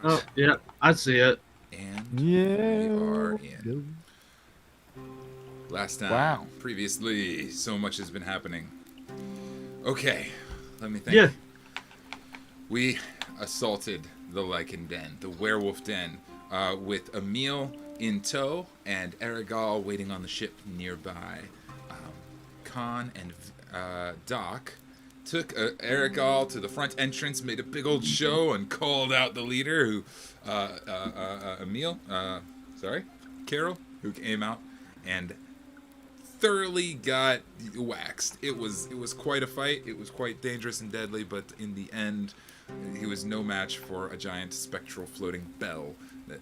Oh, yeah, I see it. And Yeah. we are in. Last time. Wow. Previously. So much has been happening. Okay. Let me think. Yeah. We assaulted the Lycan Den, the werewolf den, with Emil in tow and Aragal waiting on the ship nearby. Kahn and Doc took Aragal to the front entrance, made a big old show, and called out the leader, who Carol, who came out and thoroughly got waxed. It was quite a fight. It was quite dangerous and deadly, but in the end, he was no match for a giant spectral floating bell that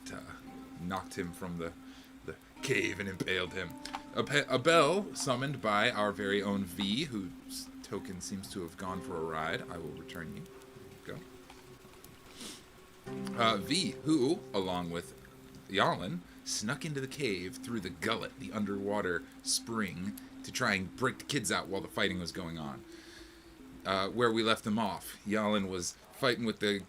knocked him from the cave and impaled him. A bell summoned by our very own V, whose token seems to have gone for a ride. I will return you. Go. V, who, along with Jalin, snuck into the cave through the gullet, the underwater spring, to try and break the kids out while the fighting was going on. Where we left them off, Jalin was fighting with the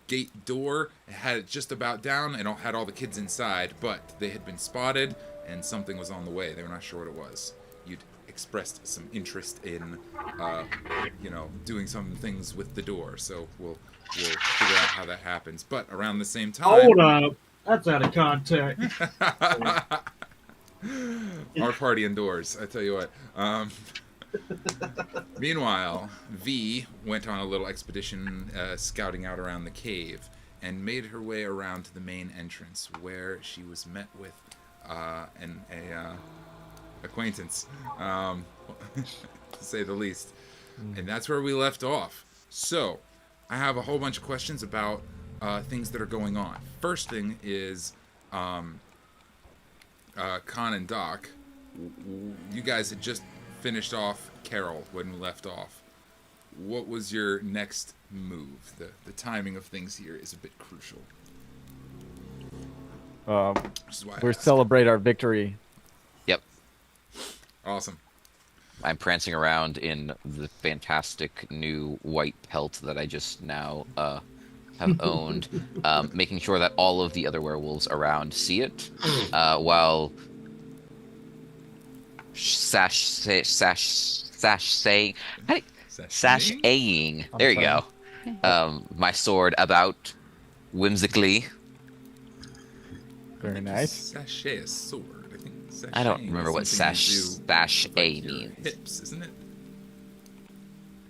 gate door, had it just about down, and had all the kids inside, but they had been spotted, and something was on the way. They were not sure what it was. You'd expressed some interest in, doing some things with the door, so we'll figure out how that happens. But around the same time... Hold up. That's out of context. Our party indoors, I tell you what. Meanwhile, V went on a little expedition scouting out around the cave and made her way around to the main entrance, where she was met with an acquaintance, to say the least. And that's where we left off. So, I have a whole bunch of questions about things that are going on. First thing is Kahn and Doc. You guys had just finished off Carol when we left off. What was your next move? The timing of things here is a bit crucial. We celebrate our victory. Yep. Awesome. I'm prancing around in the fantastic new white pelt that I just now have owned, making sure that all of the other werewolves around see it, while sashaying. There you go. My sword about whimsically. Very nice. Sachet is sword. I think sachet I don't remember what sashay means. Hips, isn't it?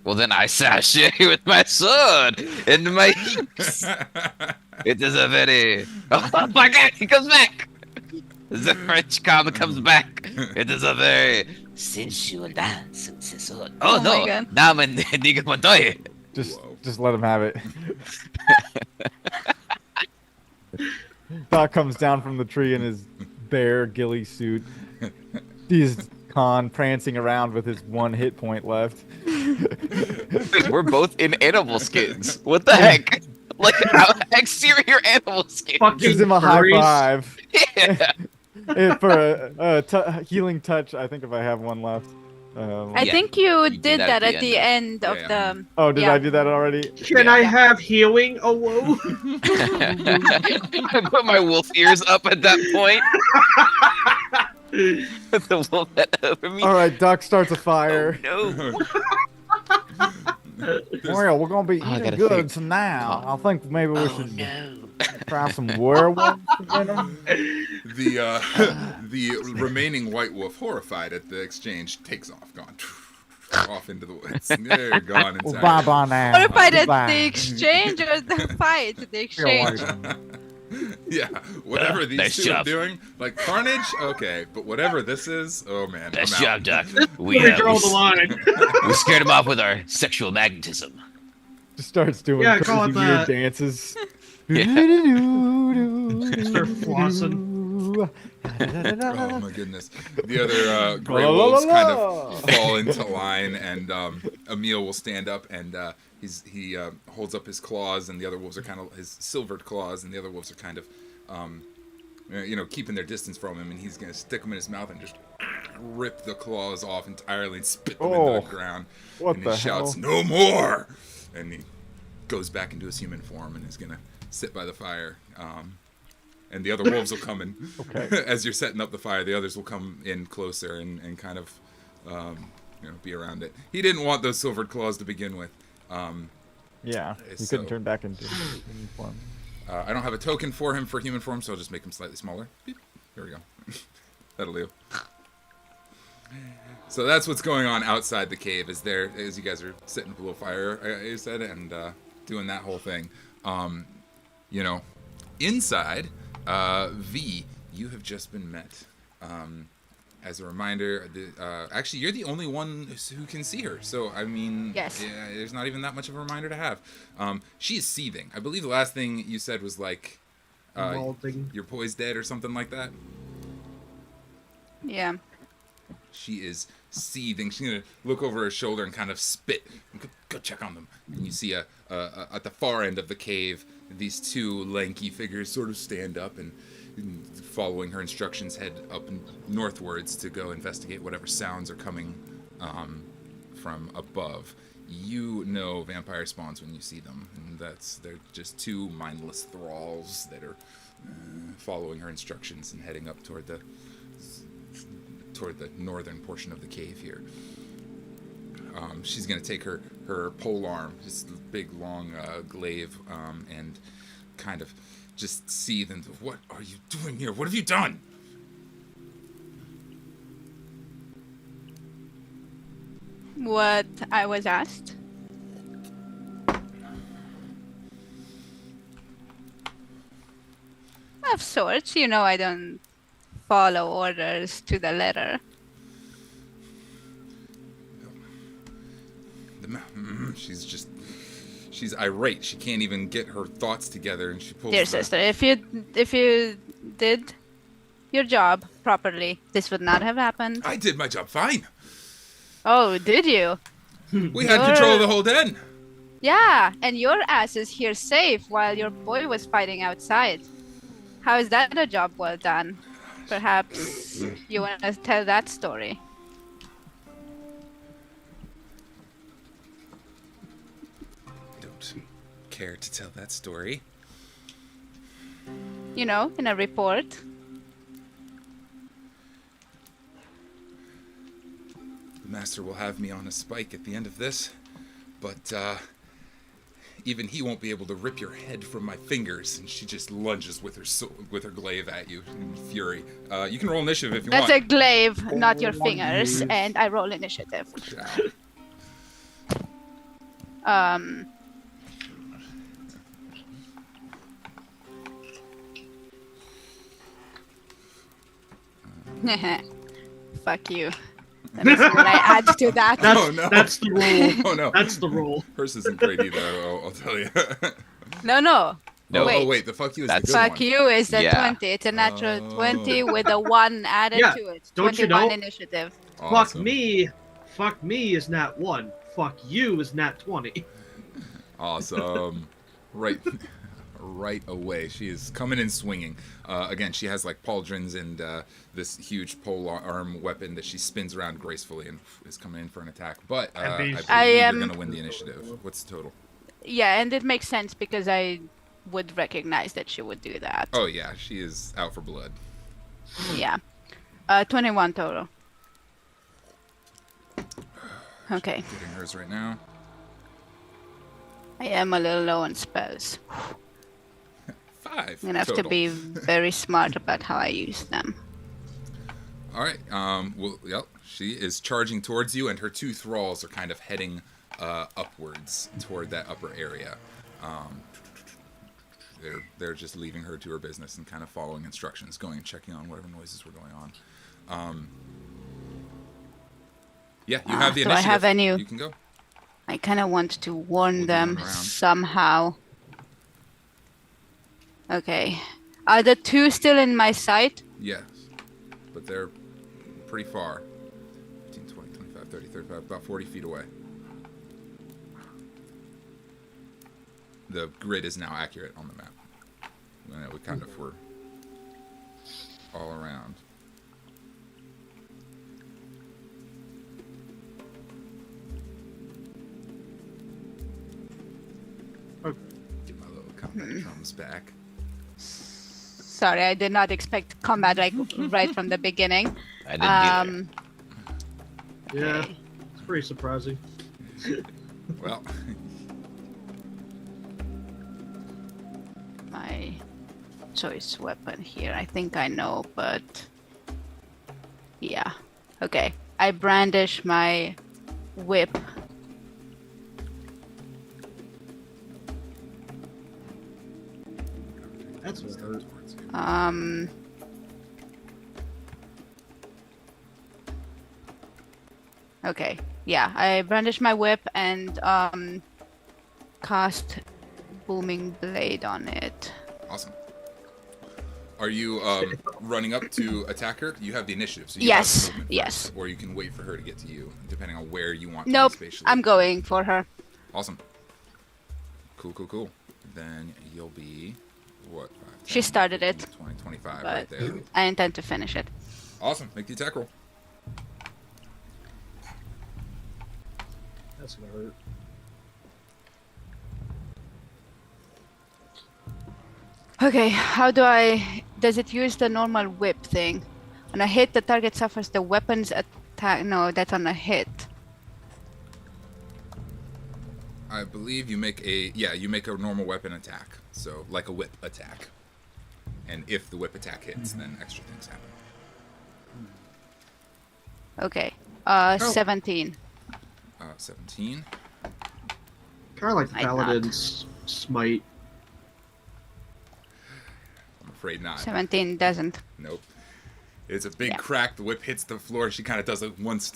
Well, then I sashay with my sword into my hips. It is a very... Oh my god, he comes back! The French comic comes back. It is a very sensual dance with the sword. Oh no! Now I'm digging my toy. Just let him have it. Doc comes down from the tree in his bare ghillie suit. He's Kahn prancing around with his 1 hit point left. We're both in animal skins. What the heck? Like exterior animal skins. Gives him a high five. Yeah. For a healing touch, I think if I have one left. I think you did that at the end of the... Oh, did I do that already? Can I have healing? Oh, whoa. I put my wolf ears up at that point. The wolf that over me. All right, Doc starts a fire. Oh, no. Well, we're gonna be eating good now. I think maybe we should try some werewolf venom. The remaining white wolf, horrified at the exchange, takes off, gone off into the woods. They're gone entirely. Well, bye bye now. Horrified at Bye. the exchange or the fight? The exchange. Yeah, whatever these nice two job. are doing, like carnage, okay, but whatever this is, oh man, Nice I'm out. job, Doc. We draw the line. we scared him off with our sexual magnetism. Just starts doing call crazy it weird that. dances. Yeah. Start flossing. Oh my goodness. The other gray wolves kind of fall into line, and Emil will stand up, and he holds up his claws, and the other wolves are kind of his silvered claws, and the other wolves are kind of keeping their distance from him, and he's gonna stick them in his mouth and just rip the claws off entirely and spit them into the ground. What and the he shouts, hell? "No more!" And he goes back into his human form and is gonna sit by the fire. And the other wolves will come in. Okay. As you're setting up the fire, the others will come in closer and kind of, be around it. He didn't want those silvered claws to begin with. Yeah, he So- couldn't turn back into human form. I don't have a token for him for human form, so I'll just make him slightly smaller. Beep. There we go. That'll do. So that's what's going on outside the cave, as you guys are sitting below fire, you said, and doing that whole thing. Inside, V, you have just been met. As a reminder, actually, you're the only one who can see her. So, I mean, Yes. yeah, there's not even that much of a reminder to have. She is seething. I believe the last thing you said was like, Molting. your boy's dead or something like that. Yeah. She is seething. She's gonna look over her shoulder and kind of spit. Go check on them. And you see at the far end of the cave, these two lanky figures sort of stand up and, following her instructions, head up and northwards to go investigate whatever sounds are coming from above. You know vampire spawns when you see them, and they're just two mindless thralls that are following her instructions and heading up toward the northern portion of the cave here. She's going to take her pole arm, this big long glaive, and kind of just seethe into, what are you doing here? What have you done? What I was asked. Of sorts, I don't follow orders to the letter. She's irate. She can't even get her thoughts together, and she pulls. Dear sister, if you did your job properly, this would not have happened. I did my job fine. Oh, did you? We had control of the whole den. Yeah, and your ass is here safe while your boy was fighting outside. How is that a job well done? Perhaps you want to tell that story. Don't care to tell that story. In a report. The master will have me on a spike at the end of this, but even he won't be able to rip your head from my fingers. And she just lunges with her glaive at you in fury. You can roll initiative if you That's want. a glaive, not your fingers, and I roll initiative. Fuck you. Let me see what I add to that. That's the rule. Oh no, That's the rule. hers isn't great either. I'll tell you. No. No. Wait. Oh wait, the fuck you is That's- the good Fuck one. you is the Yeah. 20. It's a natural Oh. 20 with a 1 added Yeah, to it. don't you 21 know? initiative. Awesome. Fuck me is nat 1. Fuck you is nat 20. Awesome. Right away. She is coming in swinging. Again, she has like pauldrons and this huge pole arm weapon that she spins around gracefully and is coming in for an attack. But I believe you're going to win the initiative. What's the total? Yeah, and it makes sense because I would recognize that she would do that. Oh yeah, she is out for blood. Yeah. 21 total. Okay. Getting hers right now. I am a little low on spells. 5 I'm gonna have total. to be very smart about how I use them. All right. Yep. She is charging towards you, and her two thralls are kind of heading upwards toward that upper area. They're just leaving her to her business and kind of following instructions, going and checking on whatever noises were going on. Yeah, you have the do I initiative. have any- You can go. I kind of want to warn We'll them run around. somehow. Okay. Are the two still in my sight? Yes, but they're pretty far. 15, 20, 25, 30, 35, about 40 feet away. The grid is now accurate on the map. We kind of were all around. Okay. Get my little comes back. Sorry, I did not expect combat like right from the beginning. I didn't either. Yeah, Okay. it's pretty surprising. Well, My choice weapon here. I think I know, but yeah. Okay. I brandish my whip. That's what hurt. Okay. Yeah, I brandish my whip and cast booming blade on it. awesome. Are you running up to attack her? You have the initiative, so you Yes, have movement yes. first, or you can wait for her to get to you, depending on where you want Nope, to be spatially. I'm going for her. Awesome. Cool. Then you'll be, what, 5, She 10, started 15, it, 20, 25 but right there. I intend to finish it. Awesome. Make the attack roll. That's gonna hurt. Okay, does it use the normal whip thing? When I hit, the target suffers the weapon's attack. No, that's on a hit. I believe you make a normal weapon attack, so like a whip attack. And if the whip attack hits, then extra things happen. Okay, 17. 17. Kind of like the Might not. Paladin's smite. I'm afraid not. 17 doesn't. Nope. It's a big Yeah. crack. The whip hits the floor. She kind of does a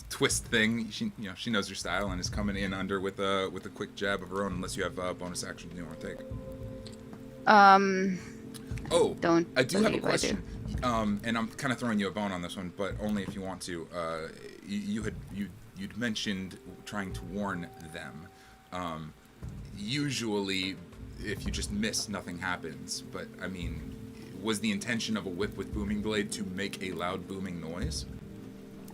twist thing. She knows your style and is coming in under with a quick jab of her own. Unless you have bonus actions you want to take. Oh, Don't I do have a believe I do. question. And I'm kind of throwing you a bone on this one, but only if you want to. You'd mentioned trying to warn them. Usually, if you just miss, nothing happens. But I mean, was the intention of a whip with booming blade to make a loud booming noise?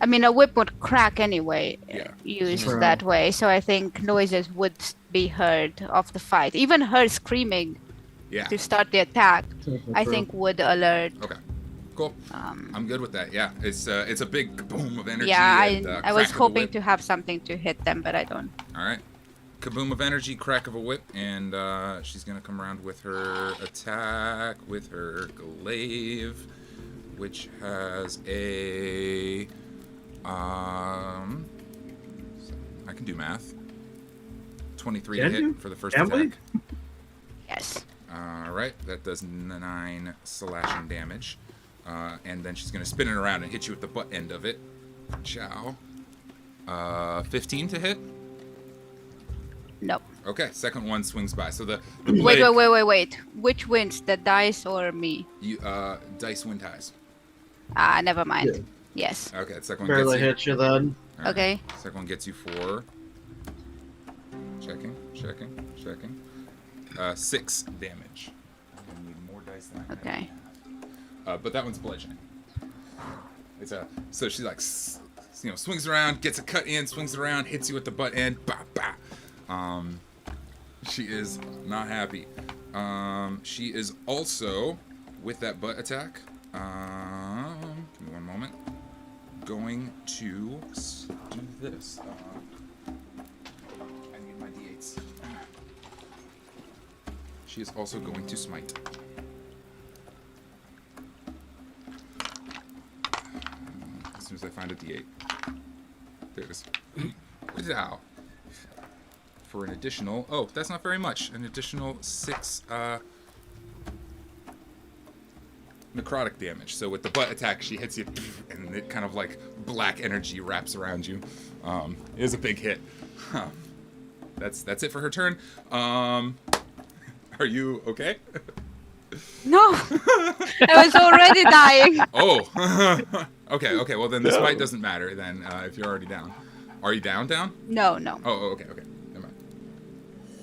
I mean, a whip would crack anyway, Yeah. used True. that way. So I think noises would be heard of the fight. Even her screaming Yeah. to start the attack, I think would alert. Okay. Cool. I'm good with that. Yeah. It's a big boom of energy. Yeah, and, I was crack of a hoping whip. to have something to hit them, but I don't. All right. Kaboom of energy, crack of a whip, and she's gonna come around with her attack with her glaive, which has a I can do math. 23 to Can hit you? for the first Can we? attack. Yes. All right, that does 9 slashing damage, and then she's gonna spin it around and hit you with the butt end of it. Ciao. 15 to hit. Nope. Okay, second one swings by. So the Wait, blade, wait. Which wins, the dice or me? You dice win ties. Ah, never mind. Yeah. Yes. Okay, the second one Barely gets you. hit you then. All right, Okay. Second one gets you 4. Checking. 6 damage. I need more dice than I have. Okay. But that one's bludgeoning. So she like swings around, gets a cut in, swings around, hits you with the butt end. Bah bah. She is not happy. She is also with that butt attack. Give me one moment. Going to do this. I need my d8s. She is also going to smite. As soon as I find a d8. There it is. Wow. For an additional... Oh, that's not very much. An additional 6 necrotic damage. So with the butt attack, she hits you, and it kind of like black energy wraps around you. It is a big hit. That's it for her turn. Are you okay? No! I was already dying. Oh. Okay. Well, then the smite doesn't matter then if you're already down. Are you down? No. Oh, okay. Never mind.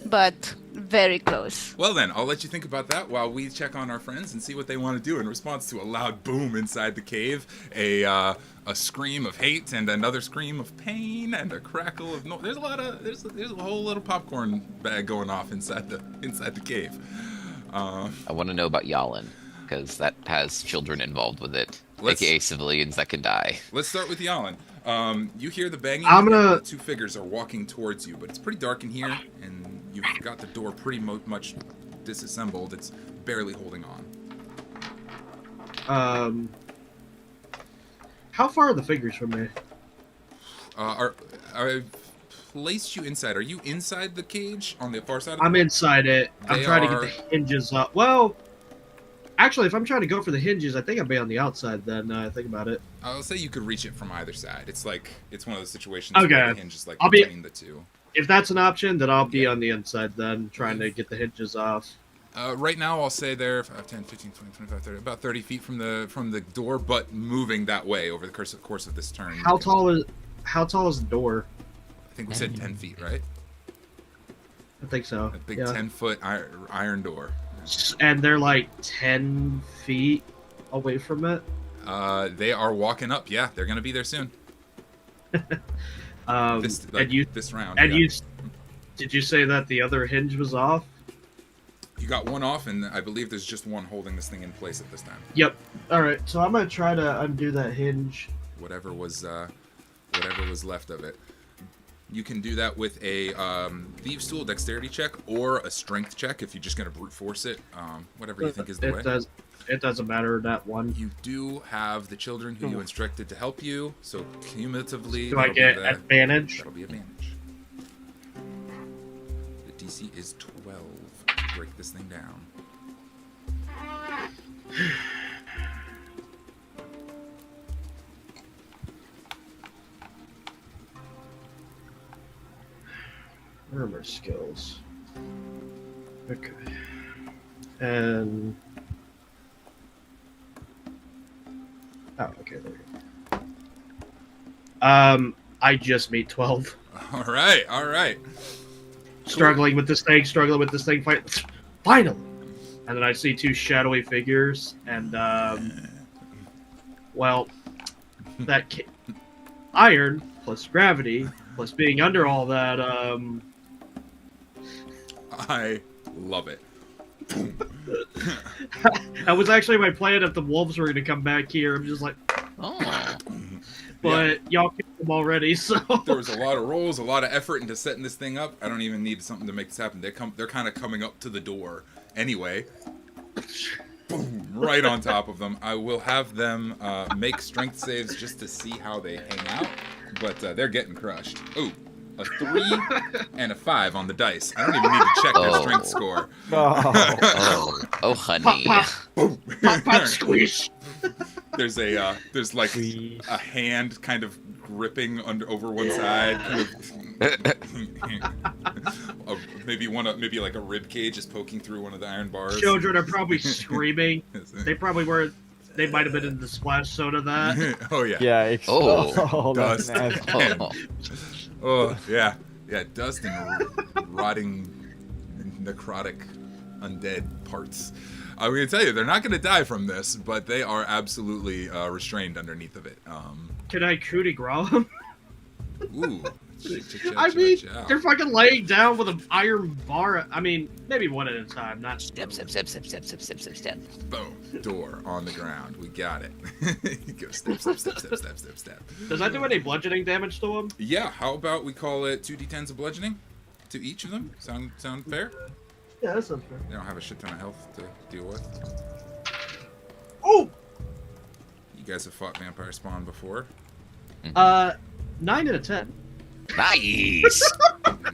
But very close. Well then, I'll let you think about that while we check on our friends and see what they want to do in response to a loud boom inside the cave, a scream of hate and another scream of pain and a crackle of there's a whole little popcorn bag going off inside the cave. I want to know about Jalin, because that has children involved with it, Let's- aka civilians that can die. Let's start with Jalin. You hear the banging. I'm and gonna- the two figures are walking towards you, but it's pretty dark in here, and you've got the door pretty much disassembled. It's barely holding on. How far are the figures from me? I placed you inside. Are you inside the cage on the far side of the I'm door? inside it. I'm They trying to are- get the hinges up. Well, actually, if I'm trying to go for the hinges, I think I'd be on the outside then. Now I think about it. I'll say you could reach it from either side. It's like it's one of those situations Okay. where the hinge is like I'll be- between the two. If that's an option, then I'll be Yeah. on the inside then, trying to get the hinges off. Right now, I'll say they're 5, 10, 15, 20, 25, 30, about 30 feet from the door, but moving that way over the course of this turn. How tall is the door? I think we said 10 feet, right? I think so. A big yeah. 10-foot iron door. And they're like 10 feet away from it. They are walking up. Yeah, they're gonna be there soon. This round. And yeah. did you say that the other hinge was off? You got one off, and I believe there's just one holding this thing in place at this time. Yep. All right. So I'm gonna try to undo that hinge. Whatever was left of it. You can do that with a thieves' tool dexterity check or a strength check if you're just gonna brute force it. Whatever you think is the way. It doesn't matter that one. You do have the children who you instructed to help you, so cumulatively. Do I that'll be get the- advantage? That'll be advantage. The DC is 12. Break this thing down. Where are my skills? Okay. And okay, there you go. I just made 12. All right. Struggling with this thing, finally. And then I see two shadowy figures, and well, that iron plus gravity plus being under all that. I love it. That was actually my plan if the wolves were going to come back here. I'm just like, Oh. but y'all killed them already, so. There was a lot of rolls, a lot of effort into setting this thing up. I don't even need something to make this happen. They're kind of coming up to the door anyway. Boom! Right on top of them. I will have them make strength saves just to see how they hang out, but they're getting crushed. Ooh, a 3 and a 5 on the dice. I don't even need to check their Oh. strength score. Oh, honey. Pop, pop, squish. There's like Squeeze. a hand kind of gripping over one side, kind of maybe like a rib cage is poking through one of the iron bars. Children are probably screaming. They probably were. They might have been in the splash soda that. Oh yeah. Yeah. Oh. That's Dust. nasty. Oh. Oh yeah. Yeah. Dust and rotting, necrotic, undead parts. I'm gonna tell you, they're not gonna die from this, but they are absolutely restrained underneath of it. Can I coup de grace them? Ooh. I mean, they're fucking laying down with an iron bar. I mean, maybe one at a time, not Step. Boom. Door on the ground. We got it. Go step. Does that do any bludgeoning damage to them? Yeah, how about we call it 2d10s of bludgeoning to each of them? Sound fair? Yeah, that sounds fair. They don't have a shit ton of health to deal with. Oh! You guys have fought vampire spawn before. 9 out of 10. Nice.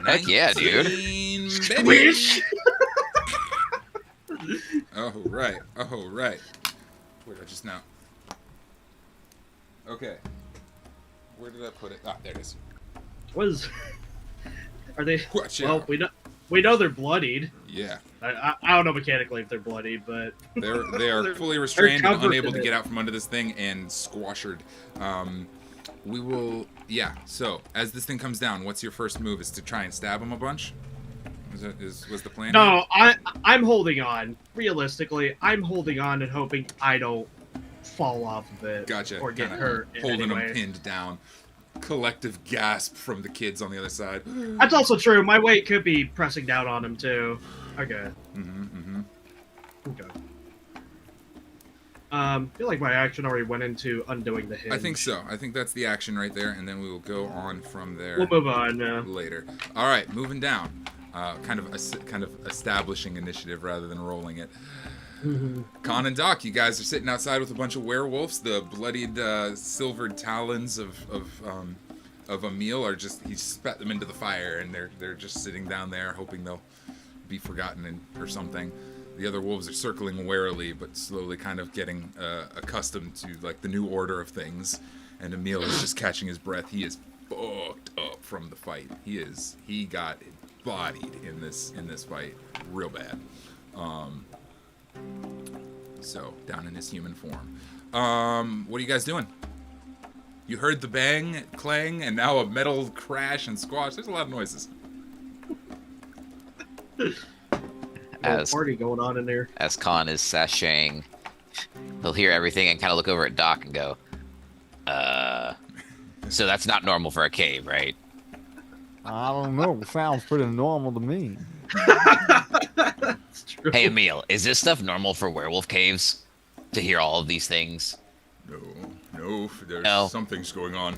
Heck yeah, dude. 19, baby. Squish! Oh right. Where did I just now? Okay. Where did I put it? Ah, there it is. What is? Are they? Watch Well, out. we know they're bloodied. Yeah. I don't know mechanically if they're bloody, but They are They're- fully restrained and covered unable in to it. get out from under this thing and squashed. We will. Yeah. So as this thing comes down, what's your first move? Is to try and stab him a bunch? Was the plan? no, I'm holding on. Realistically, I'm holding on and hoping I don't fall off of it Gotcha. or get Kinda hurt. in Holding any him way. pinned down. Collective gasp from the kids on the other side. That's also true. My weight could be pressing down on him too. Okay. Okay. I feel like my action already went into undoing the hinge. I think so. I think that's the action right there, and then we will go on from there. We'll move on now. Later. All right, moving down. Kind of establishing initiative rather than rolling it. Kahn and Doc, you guys are sitting outside with a bunch of werewolves. The bloodied, silvered talons of Emil are he spat them into the fire, and they're just sitting down there, hoping they'll be forgotten or something. The other wolves are circling warily, but slowly kind of getting accustomed to like the new order of things. And Emil is just catching his breath. He is fucked up from the fight. He got bodied in this fight real bad. So down in his human form. What are you guys doing? You heard the bang, clang, and now a metal crash and squash. There's a lot of noises. Party going on in there. As Kahn is sashaying, he'll hear everything and kind of look over at Doc and go, so that's not normal for a cave, right? I don't know. It sounds pretty normal to me. That's true. Hey, Emil, is this stuff normal for werewolf caves? To hear all of these things? No, there's some things going on.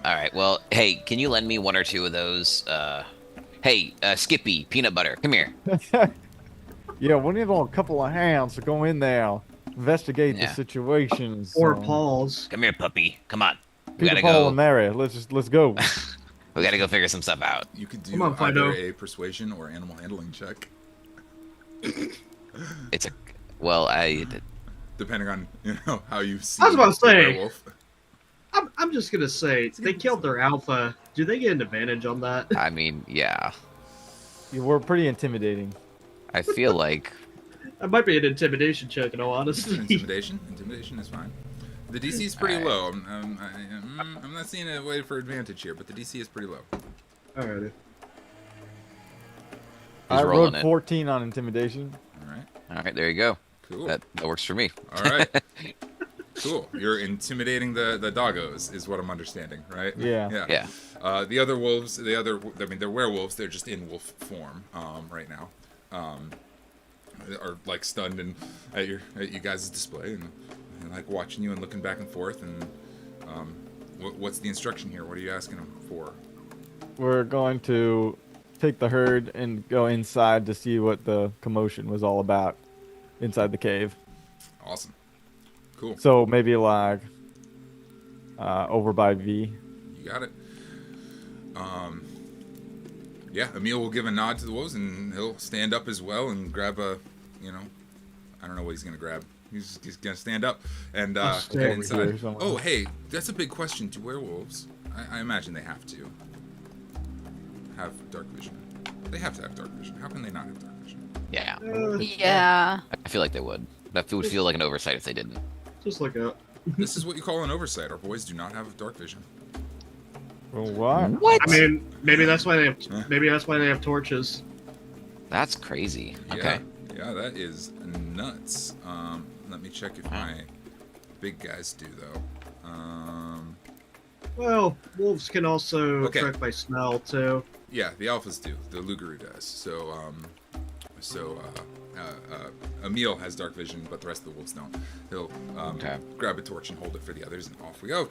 Alright, well, hey, can you lend me one or two of those, hey, Skippy, peanut butter, come here. Yeah, we need a couple of hands to go in there, investigate the situation. Or Paul's. Come here, puppy. Come on. We Peter, gotta Paul, go. and Mary. Let's go. We gotta go figure some stuff out. You could do Come on, either Fido. a persuasion or animal handling check, depending on how you see. I was about to the say. werewolf. I'm just gonna say they killed their alpha. Do they get an advantage on that? I mean, yeah. You were pretty intimidating. I feel like That might be an intimidation check, in all honesty. Intimidation is fine. The DC is pretty low. I'm not seeing a way for advantage here, but the DC is pretty low. Alrighty. I rolling rolled it. 14 on intimidation. All alright, there you go. Cool. That works for me. All right. Cool. You're intimidating the doggos, is what I'm understanding, right? Yeah. Yeah. The other wolves, they're werewolves. They're just in wolf form right now. Are like stunned and at you guys' display and like watching you and looking back and forth. And what's the instruction here? What are you asking them for? We're going to take the herd and go inside to see what the commotion was all about inside the cave. Awesome. Cool. So maybe like over by V. You got it. Yeah, Emil will give a nod to the wolves, and he'll stand up as well and grab a, I don't know what he's gonna grab. He's gonna stand up and stand get over inside. here somewhere. Oh, hey, that's a big question. Do werewolves? I imagine they have to have dark vision. They have to have dark vision. How can they not have dark vision? Yeah. Yeah. I feel like they would. That would feel like an oversight if they didn't. Just look up. This is what you call an oversight. Our boys do not have dark vision. Well, what? What? I mean, maybe that's why they have torches. That's crazy. Yeah, Okay. yeah, that is nuts. Let me check if my big guys do though. Well, wolves can also Okay. track by smell too. Yeah, the alphas do. The Lugaru does. So, Emil has dark vision, but the rest of the wolves don't. He'll grab a torch and hold it for the others, and off we go.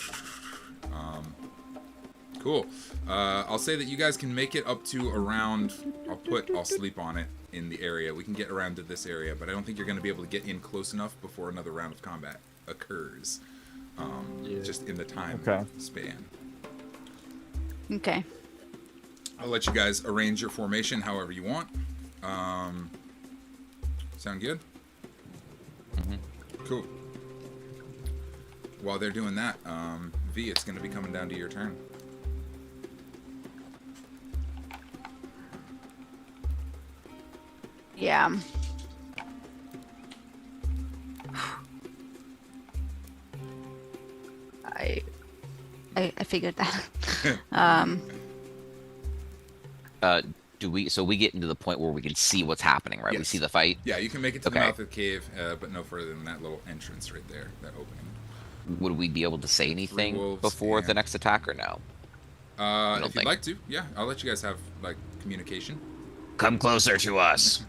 Cool. I'll say that you guys can make it up to around. I'll sleep on it in the area. We can get around to this area, but I don't think you're going to be able to get in close enough before another round of combat occurs. Just in the time span. Okay. I'll let you guys arrange your formation however you want. Sound good? Cool. While they're doing that, V, it's going to be coming down to your turn. Yeah. I figured that. So we get into the point where we can see what's happening, right? We Yes. see the fight. Yeah, you can make it to the Okay. mouth of the cave, but no further than that little entrance right there, that opening. Would we be able to say anything wolves before the and- next attack or no? If you'd think. like to, yeah, I'll let you guys have like communication. Come closer to us.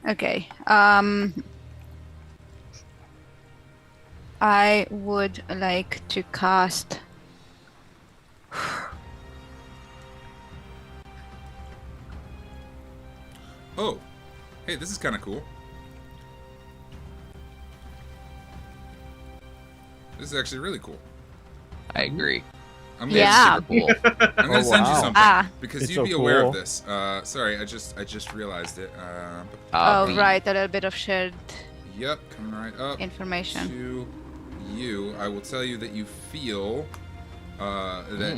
Okay. I would like to cast. Oh, hey, this is kind of cool. This is actually really cool. I agree. I'm It's Yeah. super cool. I'm gonna Oh, send you wow. something Ah. because It's you'd so be aware cool. of this. Sorry, I just realized it. Oh, V. right, a little bit of shared Yep, coming right up information. to you. I will tell you that you feel that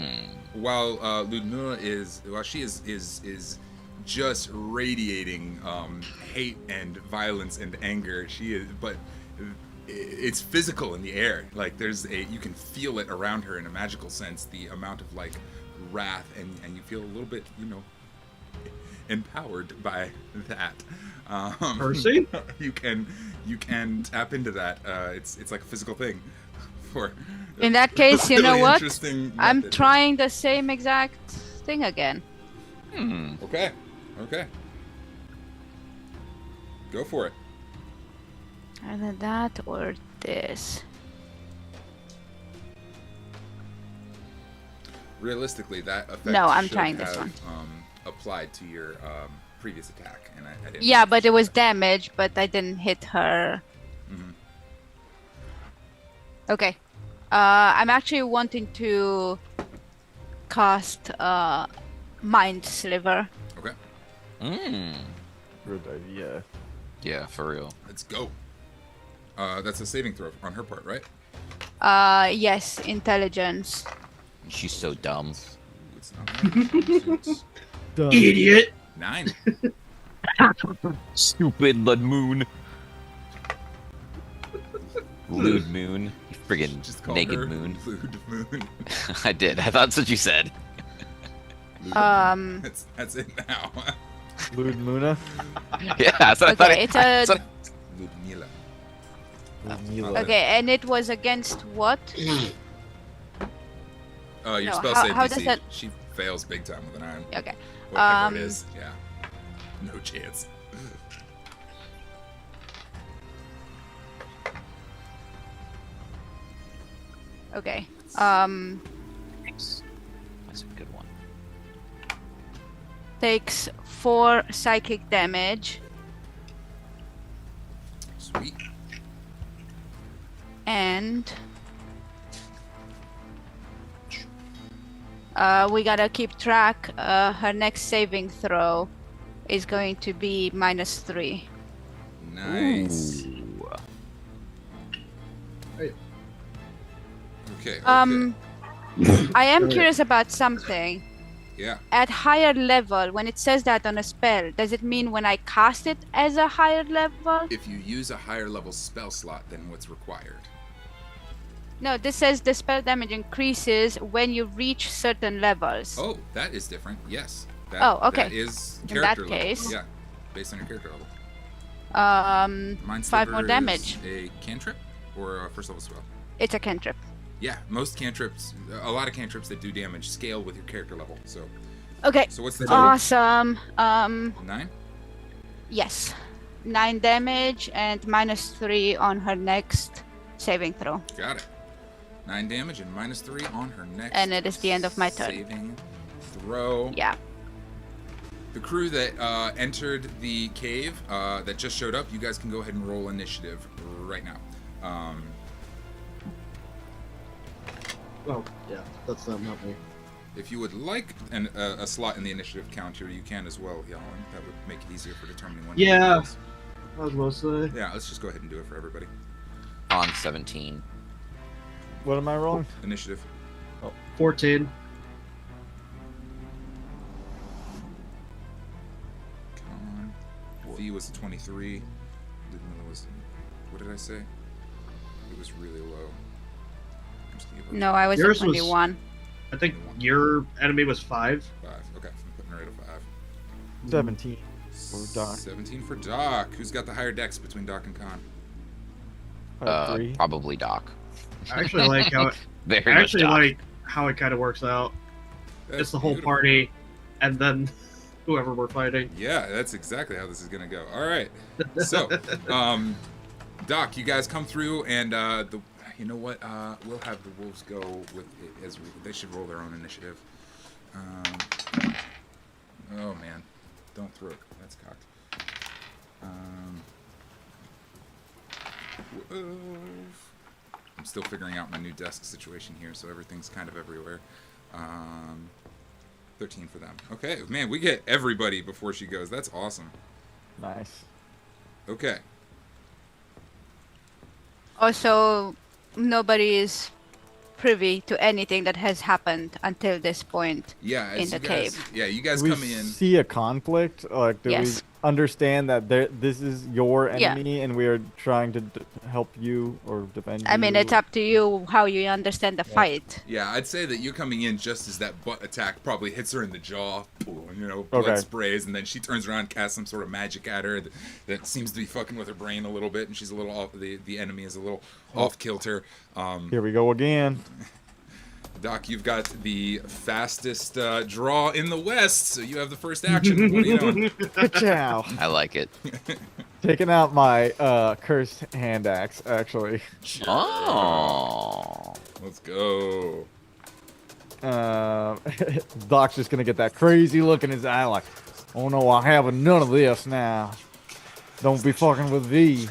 while Ludmilla she is just radiating hate and violence and anger. She is, but it's physical in the air. Like you can feel it around her in a magical sense. The amount of like wrath and you feel a little bit, empowered by that. Percy? you can tap into that. It's like a physical thing. For In that case, you know really what? interesting I'm method. trying the same exact thing again. Okay. Go for it. Either that or this. Realistically, that effect No, I'm should trying this have, one. applied to your previous attack, and I didn't. Yeah, but it was damage, but I didn't hit her. Mhm. Okay. I'm actually wanting to cast Mind Sliver. Okay, Good idea. Yeah, for real. let's go. That's a saving throw on her part, right? Yes, intelligence. She's so dumb. Ooh, it's not right. It's Done. Idiot. 9. Stupid Lud Moon. Lewd Moon. You friggin' Just call naked her moon. Lewd Moon. I did. I thought that's what you said. That's it now. Lewd Muna. Yeah, that's what I thought. Okay, it's a that's what- Ludmilla. Ludmilla. okay, and it was against what? Your No, spell how- save how DC. does that- She fails big time with an iron. Okay. Whatever it is. Yeah. No chance. Okay. That's a good one. Takes 4 psychic damage Sweet. and we gotta keep track. Her next saving throw is going to be -3. Nice. Ooh. Okay. I am curious about something. Yeah. At higher level, when it says that on a spell, does it mean when I cast it as a higher level? If you use a higher level spell slot than what's required. No, this says the spell damage increases when you reach certain levels. Oh, that is different. Yes. That, Oh, okay. That is In character that level. case- Yeah. Based on your character level. Mind 5 more Sliver damage. is a cantrip or a first level spell? It's a cantrip. Yeah, most cantrips, a lot of cantrips that do damage scale with your character level. So Okay. what's the total? Awesome. 9? Yes. 9 damage and -3 on her next saving throw. Got it. 9 damage and -3 on her next. And it is the end of my turn. Saving throw. Yeah. The crew that entered the cave that just showed up, you guys can go ahead and roll initiative right now. Oh, yeah, that's not me. If you would like a slot in the initiative counter, you can as well, Jalin. That would make it easier for determining when. Yeah. you do this. I was mostly. Yeah, let's just go ahead and do it for everybody. On 17. What am I rolling? Initiative. 14. Kahn. V was 23. Ludmilla was. What did I say? It was really low. I'm just gonna give her No, I was Yours at was- 21. I think your enemy was 5. 5. Okay, I'm putting her at a 5. 17 for Doc. 17 for Doc. Who's got the higher dex between Doc and Kahn? 3. Probably Doc. I actually like how it, Very I much actually Doc. like how it kind of works out. That's It's the whole beautiful. party, and then whoever we're fighting. Yeah, that's exactly how this is gonna go. All right. So, Doc, you guys come through, and you know what? We'll have the wolves go with it as they should roll their own initiative. Oh man, don't throw it. That's cocked. I'm still figuring out my new desk situation here, so everything's kind of everywhere. 13 for them. Okay, man, we get everybody before she goes. That's awesome. Nice. Okay. Also, nobody is privy to anything that has happened until this point Yeah, as in the you guys, cave. yeah, you guys Do we come in. see a conflict? Like, do Yes. we understand that this is your Yeah. enemy and we are trying to help you or defend you? I mean, it's up to you how you understand the fight. Yeah, I'd say that you're coming in just as that butt attack probably hits her in the jaw, you know, blood Okay. sprays, and then she turns around, casts some sort of magic at her that seems to be fucking with her brain a little bit, and she's a little off. The enemy is a little off kilter. Here we go again. Doc, you've got the fastest draw in the west, so you have the first action. What are you doing? Ciao. I like it. Taking out my cursed hand axe, actually. Oh. Let's go. Doc's just gonna get that crazy look in his eye, like, oh no, I have none of this now. Don't be fucking with thee.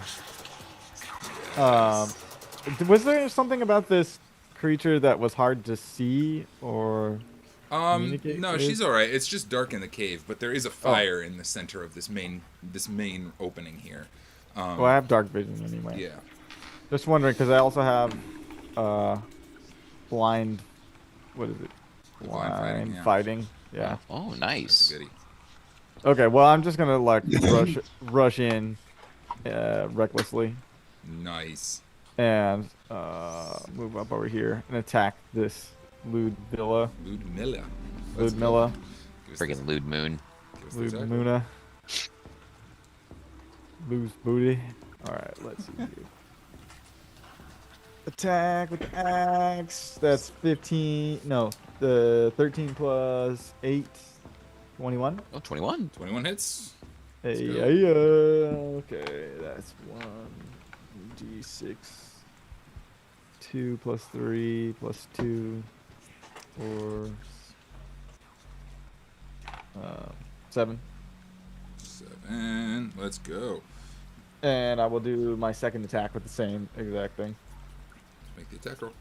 Was there something about this creature that was hard to see or communicate No, with? she's all right. It's just dark in the cave, but there is a fire in the center of this main opening here. Well, I have dark vision anyway. Yeah. Just wondering, because I also have blind. What is it? Blind fighting, fighting. Yeah. Oh, That's nice. a goodie. Okay. Well, I'm just gonna like rush in recklessly Nice. and move up over here and attack this Ludmilla. Ludmilla. Ludmilla. Friggin' lewd moon. Ludmuna. Loose booty. Alright, let's see here. Attack with the axe. That's 15. No, the 13 plus 8. 21. Oh, 21. 21 hits. Hey, go. okay, that's 1d6. 2 plus 3 plus 2. 4. 7. 7. Let's go. And I will do my second attack with the same exact thing. Make the attack roll.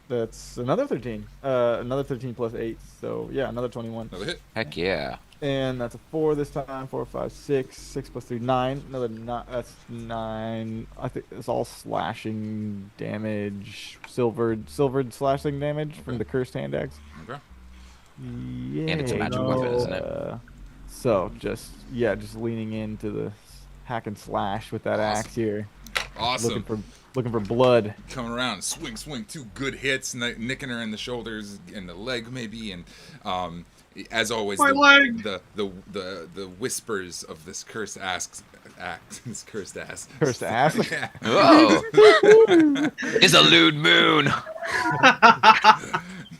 That's another 13. Another 13 plus 8. So, yeah, another 21. Another hit. Heck yeah. And that's a 4 this time. 4, 5, 6. 6 plus 3, 9. Another 9. That's 9. I think it's all slashing damage. Silvered slashing damage from the cursed hand axe. Okay. Yeah. And it's a magic weapon, isn't it? So, just leaning into the hack and slash with that Awesome. axe here. Awesome. Looking for blood. Coming around, swing, 2 good hits, nicking her in the shoulders and the leg maybe, and as always, My leg! the whispers of this cursed ass. Cursed ass. Yeah. Whoa. It's a lewd moon.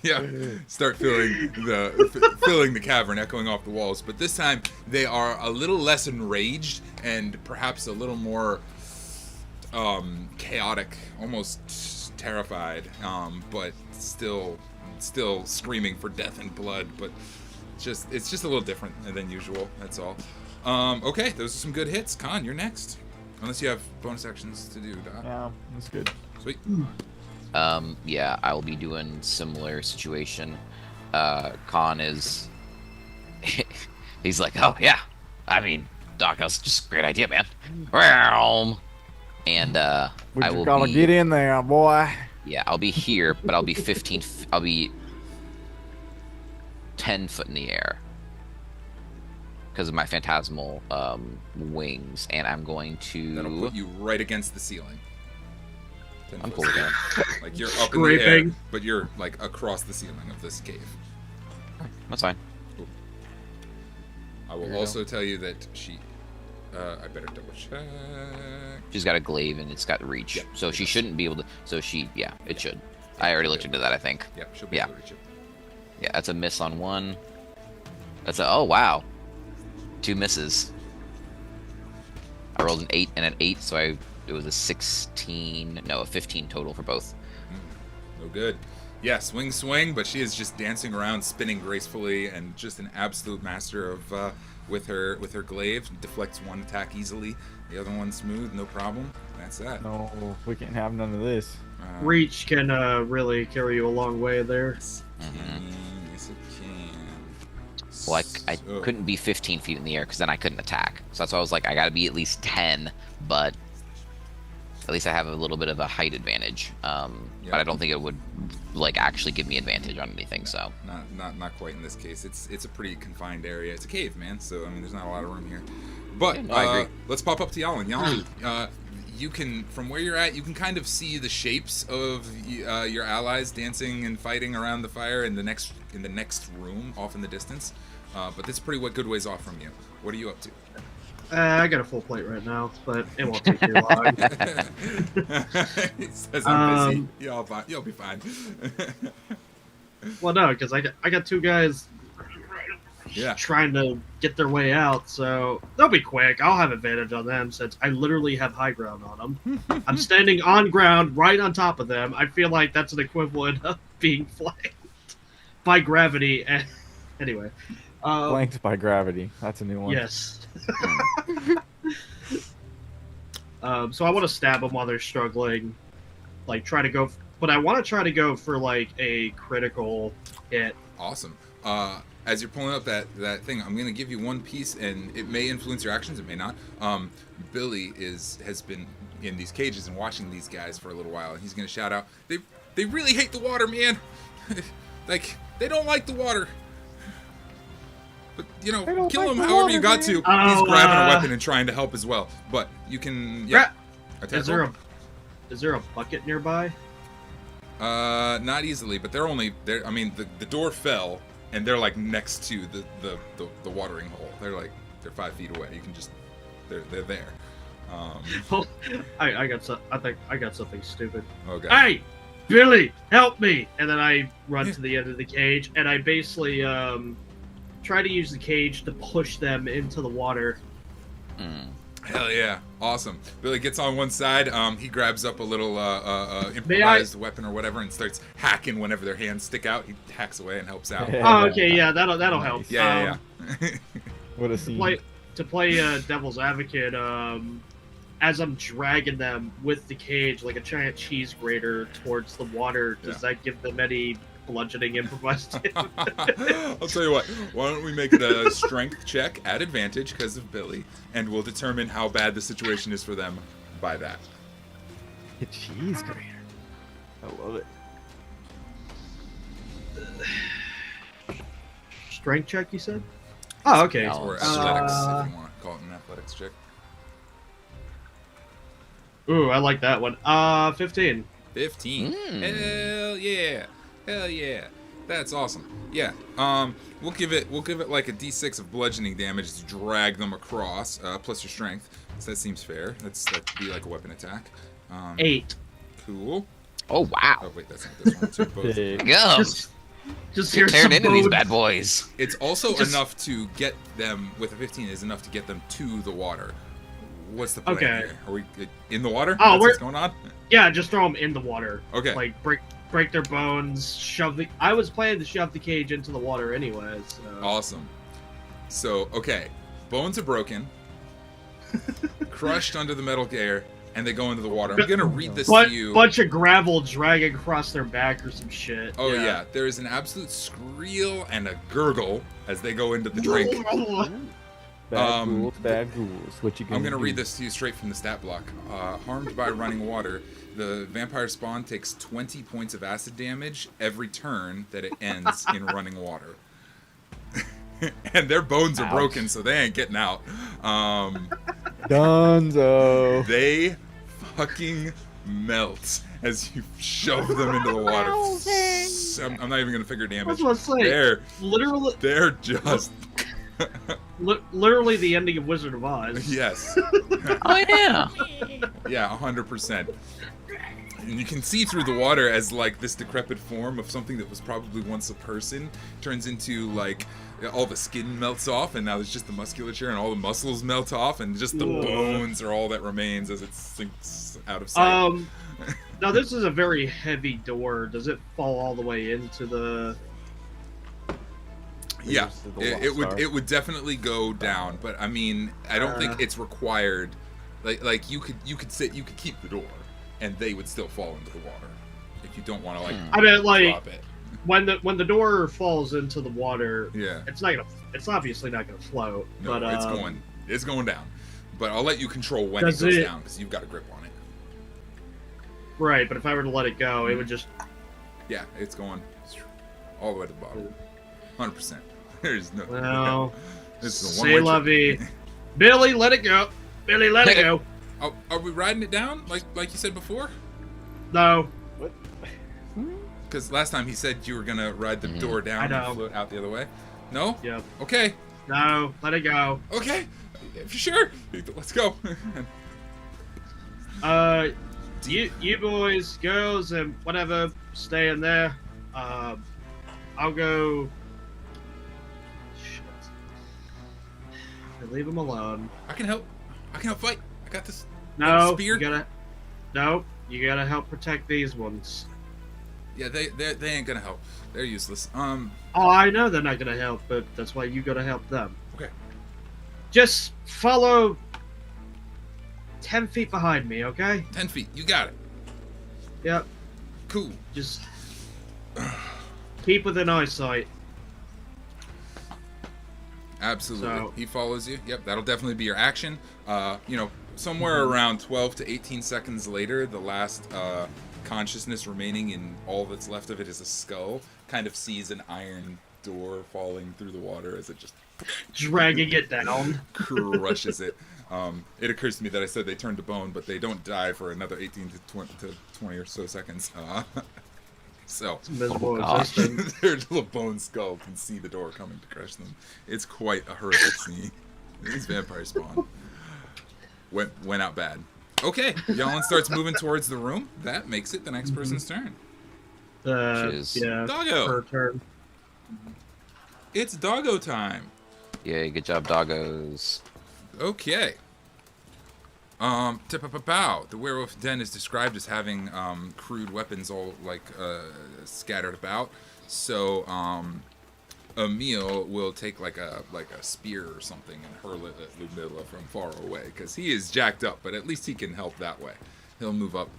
Yeah, start filling the cavern, echoing off the walls. But this time they are a little less enraged and perhaps a little more chaotic, almost terrified, but still screaming for death and blood. But it's just a little different than usual. That's all. Okay, those are some good hits. Kahn, you're next. Unless you have bonus actions to do, Doc. Yeah, that's good. Sweet. Yeah, I will be doing similar situation. Kahn is... He's like, oh, yeah. I mean, Doc, that's just a great idea, man. And I will Gotta be... get in there, boy. Yeah, I'll be here, but I'll be 15... I'll be 10 foot in the air. Because of my phantasmal wings, and I'm going to... That'll put you right against the ceiling. I'm cool with that. Like you're up in the air, Scraping. but you're like across the ceiling of this cave. That's fine. I will also tell you that she. I better double check. She's got a glaive and it's got reach, Yeah, so she shouldn't be able to. So she, yeah, it should. I already looked into that. I think. Yeah, she'll be Yeah. able to reach it. Yeah, that's a miss on one. That's a. Oh wow. 2 misses. I rolled an 8 and an 8, so it was a 15 total for both. No good. Yeah, swing, but she is just dancing around, spinning gracefully, and just an absolute master of with her glaive. Deflects one attack easily, the other one smooth, no problem. That's that. No, we can't have none of this. Reach can really carry you a long way there. Yes, it can. Well, I So- couldn't be 15 feet in the air because then I couldn't attack. So that's why I was like, I gotta be at least 10, but at least I have a little bit of a height advantage. But I don't think it would like actually give me advantage on anything. So Not quite in this case. It's a pretty confined area. It's a cave, man. So I mean, there's not a lot of room here. But Yeah, no, I agree. let's pop up to Jalin. Jalin, you can, from where you're at, you can kind of see the shapes of your allies dancing and fighting around the fire in the next room, off in the distance. But that's pretty good ways off from you. What are you up to? I got a full plate right now, but it won't take too long. He says I'm busy. You'll be fine. Well, no, because I got 2 guys Yeah. trying to get their way out, so they'll be quick. I'll have advantage on them since I literally have high ground on them. I'm standing on ground right on top of them. I feel like that's an equivalent of being flanked by gravity. And anyway, Flanked by gravity. That's a new one. yes. So I want to stab them while they're struggling, like try to go, but I want to try to go for like a critical hit. Awesome. As you're pulling up that thing, I'm gonna give you one piece, and it may influence your actions, it may not. Billy has been in these cages and watching these guys for a little while, and he's gonna shout out, "They really hate the water, man! Like they don't like the water. But They don't kill like them the however water, you got man." to." Oh, He's grabbing a weapon and trying to help as well, but you can attack Is there roll. is there a bucket nearby? Not easily, but they're. I mean, the door fell, and they're like next to the watering hole. They're 5 feet away. You can just, they're there. Oh, I think I got something stupid. Okay. Hey, Billy, help me! And then I run to the end of the cage, and I basically try to use the cage to push them into the water. Hell yeah, awesome. Billy gets on one side. He grabs up a little improvised weapon or whatever and starts hacking whenever their hands stick out. He hacks away and helps out. Oh, okay, yeah, that'll help. Nice. Yeah. What a To scene. play devil's advocate, as I'm dragging them with the cage like a giant cheese grater towards the water, does that give them any bludgeoning improvised? I'll tell you what. Why don't we make it a strength check at advantage because of Billy, and we'll determine how bad the situation is for them by that. A cheese grater. I love it. Strength check, you said? Oh, okay. No. Or athletics, if you want to call it an athletics check. Ooh, I like that one. 15. 15. Hell yeah. That's awesome. Yeah. We'll give it like a d6 of bludgeoning damage to drag them across, plus your strength. So that seems fair. That'd be like a weapon attack. 8. Cool. Oh wow! Oh wait, that's not this one. It's both. Big. Go! Just You're hear tearing some into these bones. bad boys. It's also Just- enough to get them with a 15 is enough to get them to the water. What's the plan Okay. here? Are we in the water? Oh, That's we're- what's going on? Yeah, just throw them in the water. Okay. Like break their bones, shove the. I was planning to shove the cage into the water anyways. So. Awesome. So, okay. Bones are broken. Crushed under the metal gear, and they go into the water. I'm going to read this to you. Bunch of gravel dragging across their back or some shit. Oh, yeah. There is an absolute squeal and a gurgle as they go into the drink. Bad ghouls. What you gonna I'm going to do? read this to you straight from the stat block. Harmed by running water, the vampire spawn takes 20 points of acid damage every turn that it ends in running water. And their bones are Ouch. broken, so they ain't getting out. Dunzo. They fucking melt as you shove them into the water. I'm not even going to figure damage. That's what I'm saying. They're just... Literally the ending of Wizard of Oz. Yes. Oh yeah! Yeah, 100%. And you can see through the water as like this decrepit form of something that was probably once a person turns into like all the skin melts off, and now there's just the musculature, and all the muscles melt off, and just the bones are all that remains as it sinks out of sight. Now this is a very heavy door. Does it fall all the way into the? Yeah, it would definitely go down, but I mean, I don't think it's required. Like you could keep the door, and they would still fall into the water if you don't want to I mean, like drop it. when the door falls into the water, Yeah, it's obviously not gonna float. no, but it's going down. But I'll let you control when it goes down because you've got a grip on it. Right, but if I were to let it go, it would just. Yeah, it's going all the way to the bottom. 100%. There's no. Well, this is a say la vie. Billy, let it go. Billy, let it go. Oh, are we riding it down like you said before? No. What? Because last time he said you were gonna ride the door down and float out the other way. No? Yep. Okay. No, let it go. Okay. For sure. Let's go. You boys, girls, and whatever, stay in there. I'll go. Shit. Leave him alone. I can help. I can help fight. I got this. No, spear. you gotta help protect these ones. Yeah, they ain't gonna help. They're useless. Oh, I know they're not gonna help, but that's why you gotta help them. Okay. Just follow 10 feet behind me, okay? 10 feet. You got it. Yep. Cool. Just keep within eyesight. Absolutely. So- He follows you. Yep, that'll definitely be your action. Somewhere around 12 to 18 seconds later, the last consciousness remaining in all that's left of it is a skull. Kind of sees an iron door falling through the water as it just Dragging it down. crushes it. It occurs to me that I said they turn to bone, but they don't die for another 18 to 20 or so seconds. So It's miserable gosh. existence. their little bone skull can see the door coming to crush them. It's quite a horrific scene. These vampire spawn. Went out bad. Okay, Jalin starts moving towards the room. That makes it the next person's turn. Cheers. Yeah, Doggo. per turn. It's doggo time. Yay, good job, doggos. Okay. Tip-a-pa-pow. The werewolf den is described as having crude weapons all like scattered about. So Emil will take like a spear or something and hurl it at Ludmilla from far away because he is jacked up, but at least he can help that way. He'll move up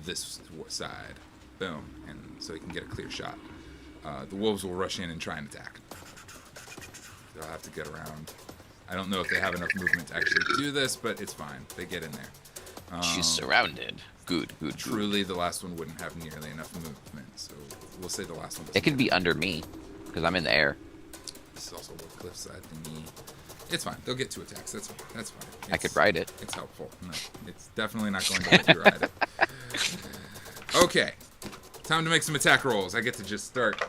this side, boom, and so he can get a clear shot. The wolves will rush in and try and attack. They'll have to get around. I don't know if they have enough movement to actually do this, but it's fine. They get in there. She's surrounded. Good. Truly, the last one wouldn't have nearly enough movement, so we'll say the last one. It could be under me, because I'm in the air. This is also a cliffside thingy. It's fine. They'll get 2 attacks. That's fine. I could ride it. It's helpful. No, it's definitely not going to let you ride it. Okay, time to make some attack rolls. I get to just start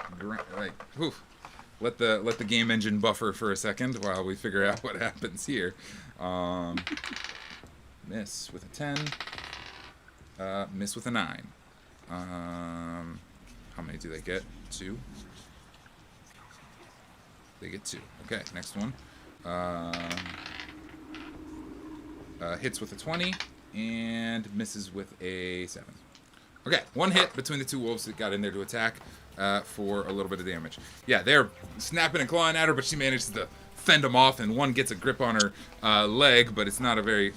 let the game engine buffer for a second while we figure out what happens here. Miss with a 10. Miss with a 9. How many do they get? 2. They get 2. Okay, next one. Hits with a 20 and misses with a 7. Okay, 1 hit between the 2 wolves that got in there to attack for a little bit of damage. Yeah, they're snapping and clawing at her, but she manages to fend them off, and one gets a grip on her leg, but it's not a very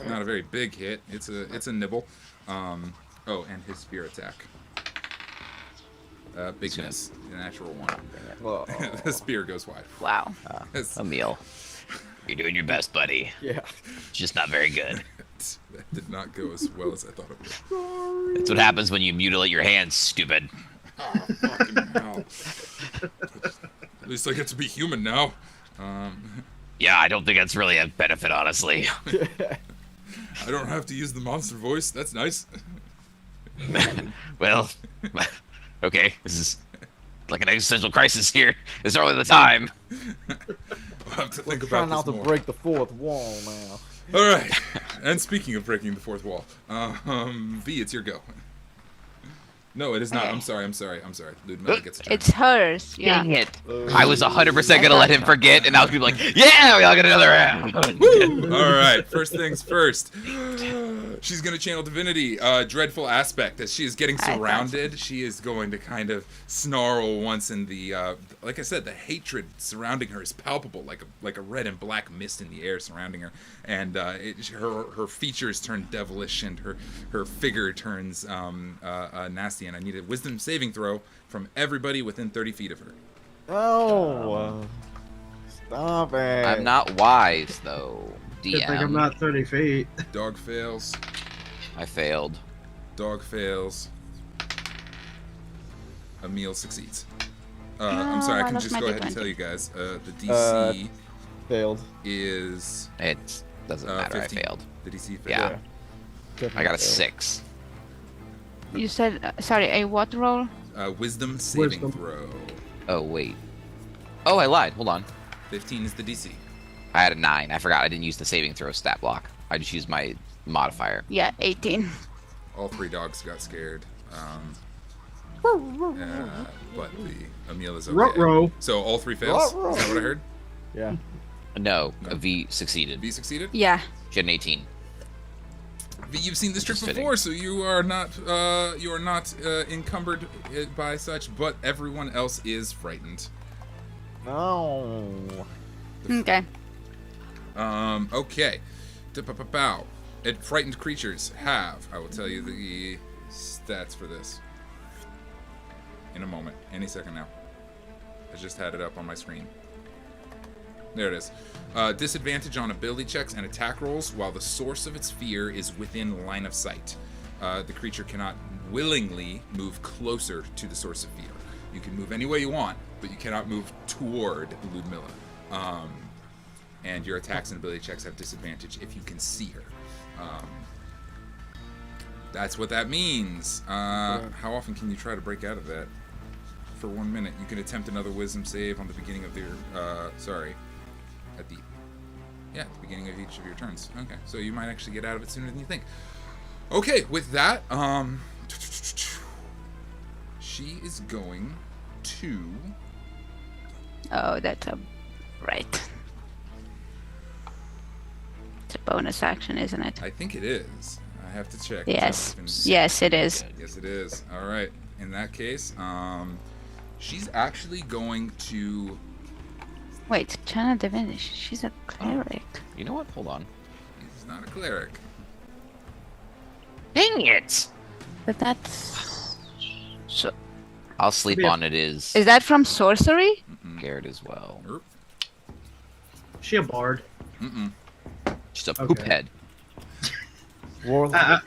big hit. It's a nibble. And his spear attack. Big miss, a natural 1. Whoa. The spear goes wide. Wow. Emil, you're doing your best, buddy. Yeah. Just not very good. That did not go as well as I thought it would. That's what happens when you mutilate your hands, stupid. Oh, fucking hell. At least I get to be human now. Yeah, I don't think that's really a benefit, honestly. I don't have to use the monster voice. That's nice. Well, okay, this is like an existential crisis here. It's early the time. I'll have to think Trying about not this to more. break the 4th wall now. All right. And speaking of breaking the 4th wall, V, it's your go. No, it is not. I'm sorry. Ludmilla gets a turn. It's hers. Yeah. Dang it! I was 100% gonna let him forget, and I was gonna be like, "Yeah, we all get another round." All right, first things first. She's going to channel divinity, dreadful aspect. As she is getting surrounded, she is going to kind of snarl once, and like I said, the hatred surrounding her is palpable, like a red and black mist in the air surrounding her, and her features turn devilish, and her figure turns nasty. And I need a wisdom saving throw from everybody within 30 feet of her. Oh, stop it! I'm not wise though. Good thing I'm DM. not 30 feet. Dog fails. I failed. Dog fails. Emil succeeds. I'm sorry, I can just go ahead and tell you guys. The DC Failed. is It doesn't matter. 15. I failed. The DC failed. Yeah. Definitely I got a failed. 6. You said sorry. A what roll? Wisdom saving Wisdom. throw. Oh wait. Oh, I lied. Hold on. 15 is the DC. I had a 9. I forgot I didn't use the saving throw stat block. I just used my modifier. Yeah, 18. All 3 dogs got scared. But the Emil is okay. Ruh-roh. So all 3 fails. Ruh-roh. Is that what I heard? Yeah. No, No. a V succeeded. V succeeded. Yeah. She had an 18. V, you've seen this trick Just fitting. before, so you are not encumbered by such. But everyone else is frightened. No. Okay. Okay. Bow. Frightened creatures have. I will tell you the stats for this in a moment. Any second now. I just had it up on my screen. There it is. Disadvantage on ability checks and attack rolls while the source of its fear is within line of sight. The creature cannot willingly move closer to the source of fear. You can move any way you want, but you cannot move toward Ludmilla. And your attacks and ability checks have disadvantage if you can see her. That's what that means. How often can you try to break out of that? For 1 minute, you can attempt another wisdom save on the beginning of your. At the beginning of each of your turns. Okay, so you might actually get out of it sooner than you think. Okay, with that, she is going to. Oh, that's a right. It's a bonus action, isn't it? I think it is. I have to check. Yes. It's been- Yes, it is. Yes, it is. All right. In that case, she's actually going to. Wait, Channel Divinity. She's a cleric. You know what? Hold on. He's not a cleric. Dang it! But that's. So, I'll sleep Yeah. on it is is that from sorcery? scared as well. Erp. She a bard. Just a Okay. poop head. Warlock.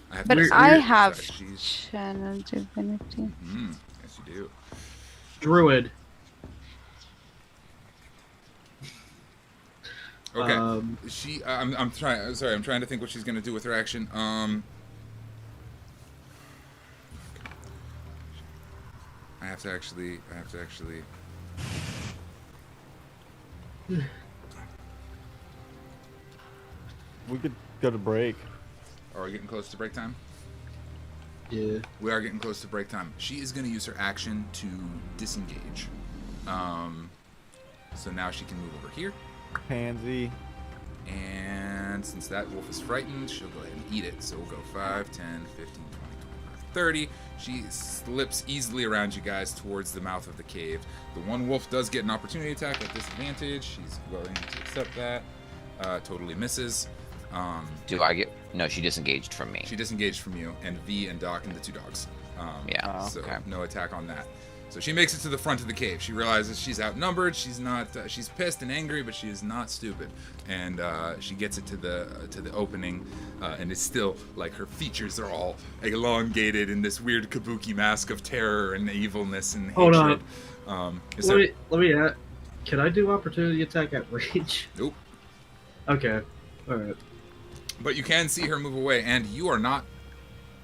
I have But to Weird- I weird- have Sorry, she's. Channel Divinity. Yes, you do. Druid. Okay. She. I'm trying. Sorry. I'm trying to think what she's gonna do with her action. I have to actually. We could go to break. Are we getting close to break time? Yeah. We are getting close to break time. She is going to use her action to disengage. So now she can move over here. Pansy. And since that wolf is frightened, she'll go ahead and eat it. So we'll go 5, 10, 15, 20, 25, 30. She slips easily around you guys towards the mouth of the cave. The one wolf does get an opportunity attack at disadvantage. She's going to accept that. Totally misses. Do I get? No, she disengaged from me. She disengaged from you, and V and Doc and the 2 dogs. Yeah. So Okay. no attack on that. So she makes it to the front of the cave. She realizes she's outnumbered. She's not. She's pissed and angry, but she is not stupid. And she gets it to the opening, and it's still like her features are all elongated in this weird kabuki mask of terror and evilness and Hold hatred. Is there- Let me add. Can I do opportunity attack at range? Nope. Okay. All right. But you can see her move away, and you are not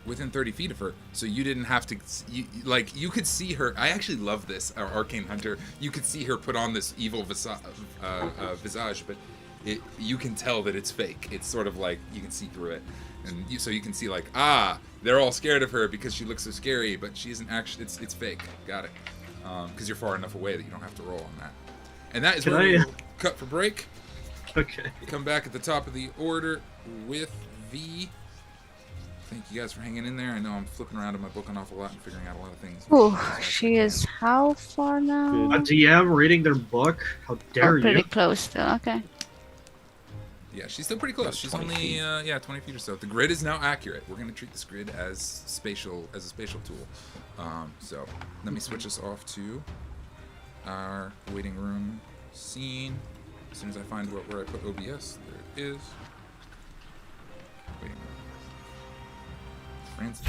within 30 feet of her, so you didn't have to. You could see her. I actually love this, our Arcane Hunter. You could see her put on this evil visage, but you can tell that it's fake. It's sort of like you can see through it, And so you can see like, they're all scared of her because she looks so scary, but she isn't actually. It's fake. Got it. Because you're far enough away that you don't have to roll on that. And that is where we'll cut for break. Okay. Come back at the top of the order with the. Thank you guys for hanging in there. I know I'm flipping around in my book an awful lot and figuring out a lot of things. Ooh, she is how far now? A DM reading their book? How dare Pretty you? close still. Okay. Yeah, she's still pretty close. She's only 20 feet or so. The grid is now accurate. We're gonna treat this grid as a spatial tool. So let me switch us off to our waiting room scene. As soon as I find where I put OBS, there it is. Waiting room. Francis.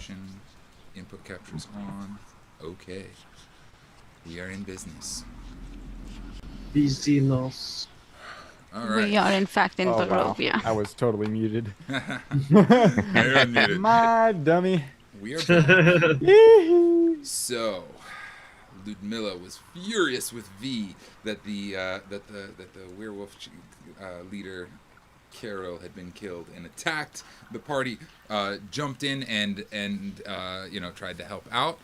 information. Input captures on. Okay. We are in business. Business. All right. We are in fact in Oh, wow. Barovia. I was totally muted. You're unmuted. My dummy. We are back. Yee-hoo. So, Ludmilla was furious with V that the werewolf leader Carol had been killed and attacked. The party jumped in and tried to help out.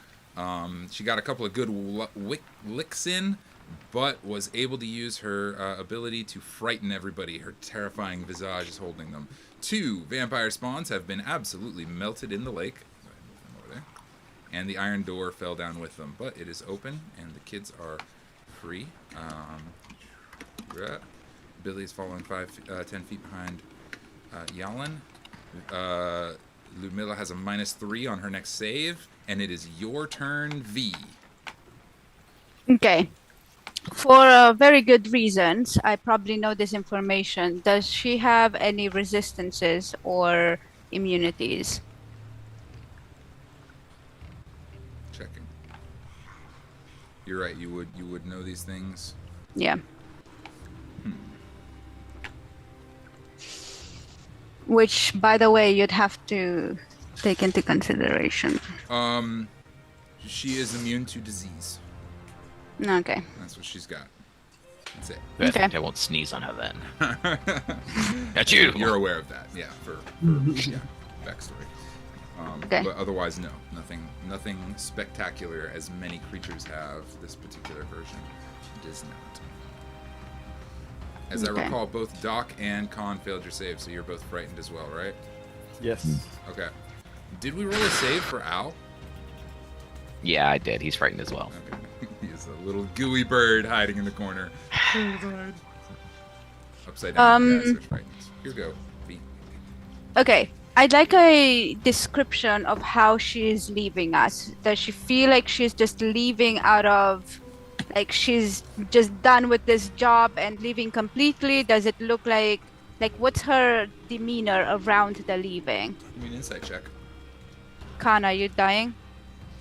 She got a couple of good licks in, but was able to use her ability to frighten everybody. Her terrifying visage is holding them. 2 vampire spawns have been absolutely melted in the lake. And the iron door fell down with them, but it is open, and the kids are free. Billy is falling 10 feet behind Jalin. Ludmilla has a -3 on her next save, and it is your turn, V. Okay. For very good reasons, I probably know this information. Does she have any resistances or immunities? Checking. You're right. You would know these things. Yeah. Which, by the way, you'd have to take into consideration. She is immune to disease. Okay. That's what she's got. That's it. I think Okay. I won't sneeze on her then. At you. You're aware of that, yeah. For backstory. Okay. But otherwise, no, nothing spectacular as many creatures have. This particular version does not. As I Okay. recall, both Doc and Kahn failed your save, so you're both frightened as well, right? Yes. Okay. Did we roll a save for Al? Yeah, I did. He's frightened as well. Okay. He's a little gooey bird hiding in the corner. Upside down. Yeah, so frightened. Here go. V. Okay. I'd like a description of how she is leaving us. Does she feel like she's just leaving out of, like she's just done with this job and leaving completely? Does it look like what's her demeanor around the leaving? Give me an insight check. Kahn, are you dying?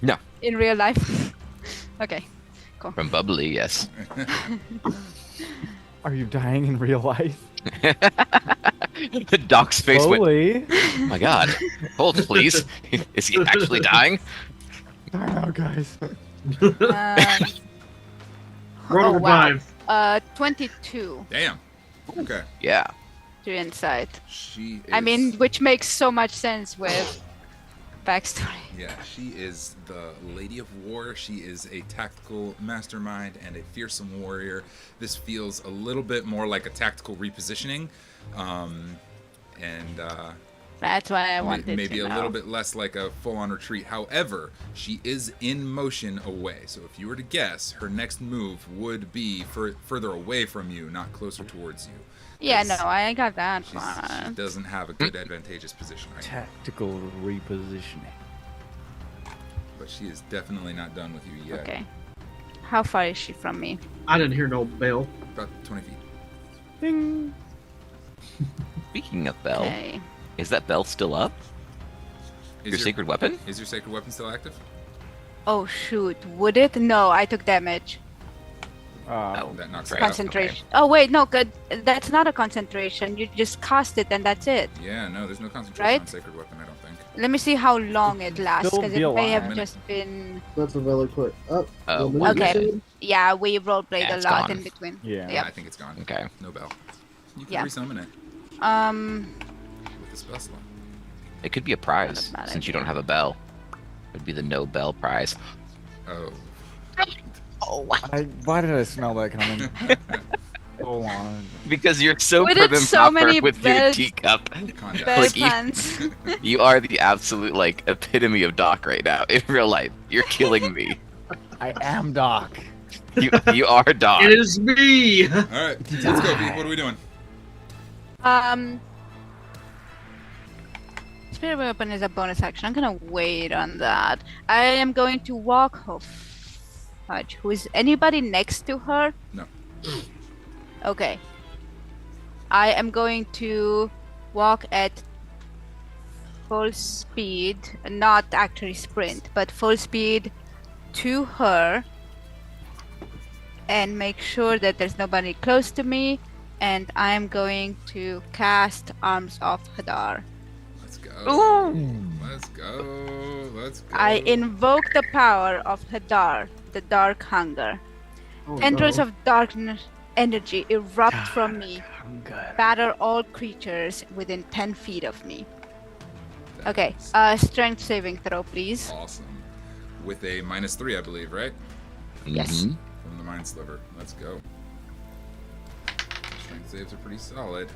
No. In real life? Okay. Cool. From bubbly, yes. Are you dying in real life? The Doc's face went, Slowly. oh my god. Hold, please. Is he actually dying? Die now, guys. Roll Oh, wow. 5. 22 Damn. Okay. Yeah. to insight. She is... I mean, which makes so much sense with backstory. Yeah, she is the Lady of War. She is a tactical mastermind and a fearsome warrior. This feels a little bit more like a tactical repositioning. That's why I wanted maybe to a know. little bit less like a full-on retreat. However, she is in motion away. So if you were to guess, her next move would be further away from you, not closer towards you. Yeah, no, I got that She one. doesn't have a good advantageous position right now. Tactical repositioning. But she is definitely not done with you yet. Okay. How far is she from me? I didn't hear no bell. About 20 feet. Ding. Speaking of bell, Okay. is that bell still up? Your sacred weapon? Is your sacred weapon still active? Oh shoot, would it? No, I took damage. Oh, That knocks it right. out. Concentration. Oh wait, no, good. That's not a concentration. You just cast it and that's it. Yeah, no, there's no concentration Right? on sacred weapon, I don't think. Let me see how long it lasts, Still because be it may alive. have just been. That's a valid question. Oh, Oh, well, maybe okay. we should- Yeah, we roleplayed Yeah, a it's lot gone. in between. Yeah. Yeah, Yep. I think it's gone. Okay. No bell. You can Yeah. resummon it with the spell slot. It could be a prize, Not a bad since you idea. don't have a bell. It would be the no bell prize. Oh. Oh, Why did I smell that coming? Hold on. because you're so We did prim and so proper many with your bell- teacup. Contact. Bell Like, you- plans. You are the absolute, like, epitome of Doc right now, in real life. You're killing me. I am Doc. You are Doc. It is me! All right, let's go, V. What are we doing? Spirit weapon is a bonus action. I'm gonna wait on that. I am going to walk. Oh, fudge. Who is anybody next to her? No. Okay. I am going to walk at full speed, not actually sprint, but full speed to her and make sure that there's nobody close to me. And I'm going to cast Arms of Hadar. Let's go. Ooh. Let's go. Let's go. I invoke the power of Hadar, the Dark Hunger. Oh, Tendrils no. of darkness energy erupt from me, batter all creatures within 10 feet of me. Okay, strength saving throw, please. Awesome. With a -3, I believe, right? Yes. Mhm. From the Mind Sliver. Let's go. Strength saves are pretty solid.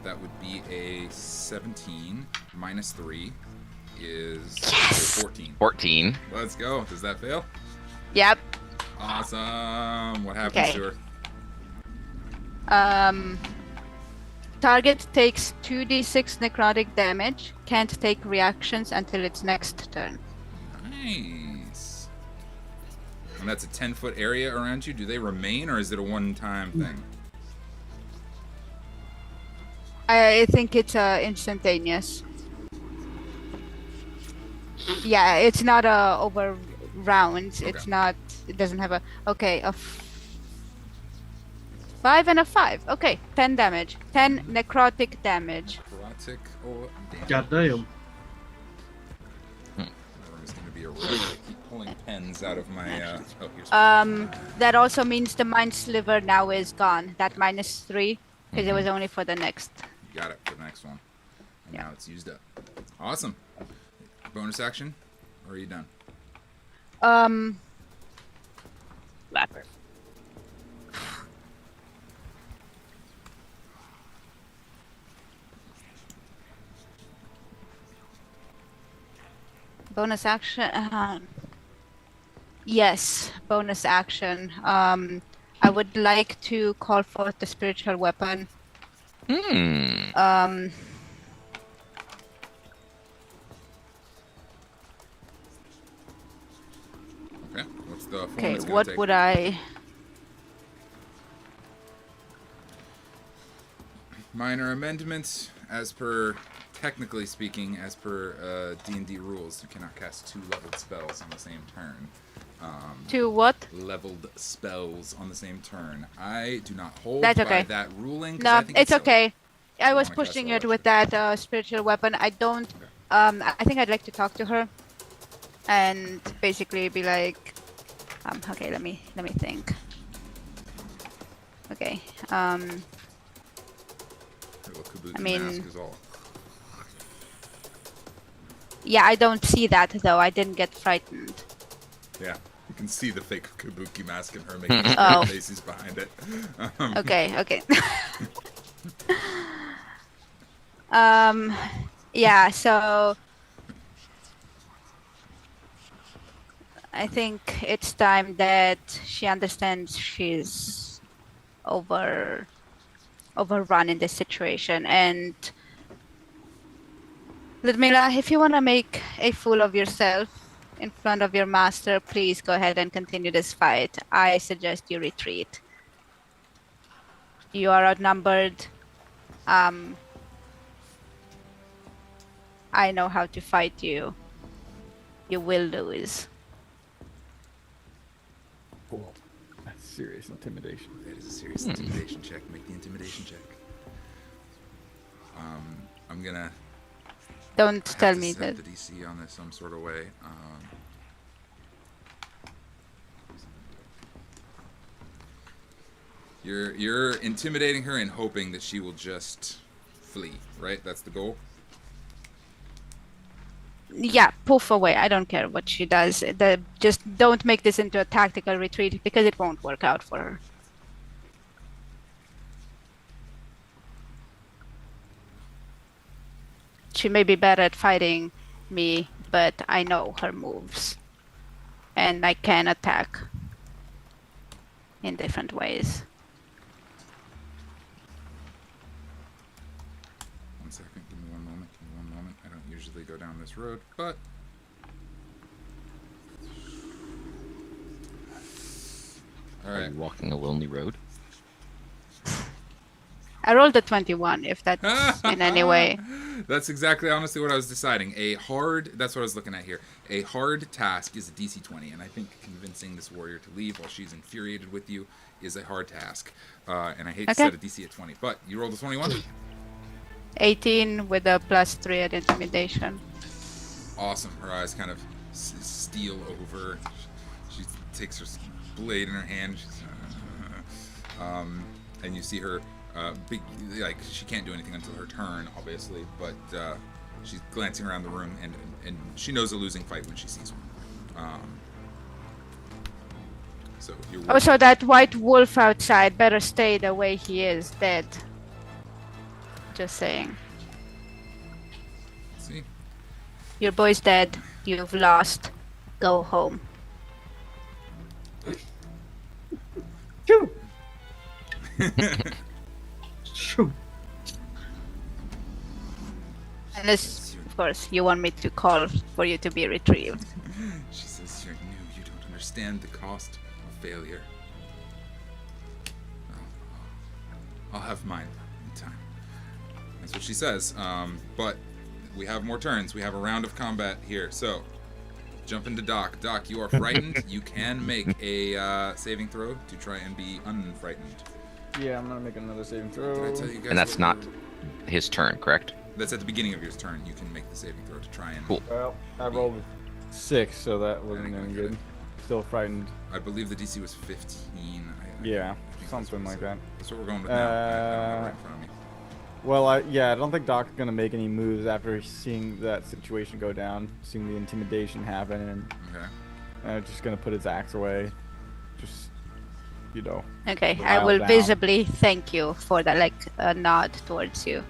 That would be a 17. -3 is 14. 14. Let's go. Does that fail? Yep. Awesome. What happens Okay. to her? Target takes 2d6 necrotic damage, can't take reactions until its next turn. Nice. And that's a 10-foot area around you. Do they remain, or is it a one-time thing? I think it's instantaneous. Yeah, it's not over rounds. Okay. It's not. It doesn't have a. Okay, a 5 and a 5. Okay, 10 damage. 10 necrotic damage. Necrotic or damage? Goddamn. I'm just gonna be a rogue. I keep pulling pens out of my. Oh, here's That also means the mind sliver now is gone. That -3, because it was only for the next. Got it for the next one. And Yeah. now it's used up. Awesome. Bonus action, or are you done? Lapper. Bonus action. Yes, bonus action. I would like to call forth the spiritual weapon. Hmm. Okay. What's the form Okay, it's gonna what take? would I? Minor amendments, as per, technically speaking, as per D&D rules, you cannot cast 2 leveled spells on the same turn. To what? Leveled spells on the same turn. I do not hold That's by okay. that ruling. 'cause No, I think it's silly. okay. I You was wanna cast pushing all it that with shit. that spiritual weapon. I don't. I think I'd like to talk to her, and basically be like, okay, let me think. Okay. Her little kabuki I mean- mask is all. Yeah, I don't see that though. I didn't get frightened. Yeah, you can see the fake kabuki mask in her making Oh. faces behind it. Okay. Yeah, so I think it's time that she understands she's overrun in this situation. And Ludmila, if you want to make a fool of yourself in front of your master, please go ahead and continue this fight. I suggest you retreat. You are outnumbered. I know how to fight you. You will lose. Cool. That's serious intimidation. That is a serious intimidation check. Make the intimidation check. I'm gonna Don't have tell to me set that. the DC on this some sort of way. You're intimidating her and hoping that she will just flee, right? That's the goal. Yeah, poof away. I don't care what she does. Just don't make this into a tactical retreat because it won't work out for her. She may be better at fighting me, but I know her moves. And I can attack in different ways. One second. Give me one moment. Give me one moment. I don't usually go down this road, but all Are right. you walking a lonely road? I rolled a 21, if that's in any way. That's exactly, honestly, what I was deciding. That's what I was looking at here. A hard task is a DC 20, and I think convincing this warrior to leave while she's infuriated with you is a hard task. And I hate to set a DC at 20, but you rolled a 21? 18 with a +3 at intimidation. Awesome. Her eyes kind of steal over. She takes her blade in her hand. And you see her big, like, she can't do anything until her turn, obviously, but she's glancing around the room, and she knows a losing fight when she sees one. So you're Also, that white wolf outside better stay the way he is, dead. Just saying. See? Your boy's dead. You've lost. Go home. Shoo. Shoo. Unless, of course, you want me to call for you to be retrieved. She says you're new. You don't understand the cost of failure. I'll have mine in time. That's what she says. But we have more turns. We have a round of combat here. So, jump into Doc. Doc, you are frightened. You can make a saving throw to try and be unfrightened. Yeah, I'm gonna make another saving throw. Did I tell you guys? And that's not his turn, correct? That's at the beginning of your turn. You can make the saving throw to try and. Cool. Well, I rolled 6, so that wasn't Very any good. good. Still frightened. I believe the DC was 15. Yeah, I think something like that. That's what we're going with now. I have it right in front of me. Well, I don't think Doc's gonna make any moves after seeing that situation go down, seeing the intimidation happen, and just gonna put his axe away. Just, Okay, I dial will down. visibly thank you for that, like a nod towards you.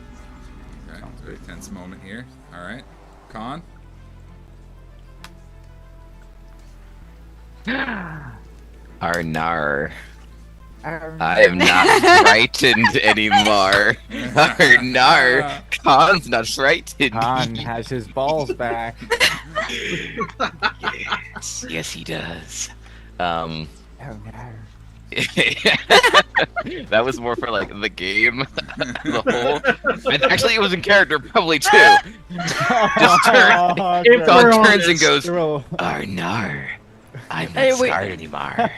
Okay, very tense moment here. All right, Kahn. Arnar. I am not frightened anymore. Arnar. Khan's not frightened. Kahn has his balls back. Yes, he does. Oh no. That was more for like the game, the whole. And actually, it was in character probably too. Just If Khan we're turns and honest, goes, Roll. Arnar, I'm Hey, not wait. scarred anymore.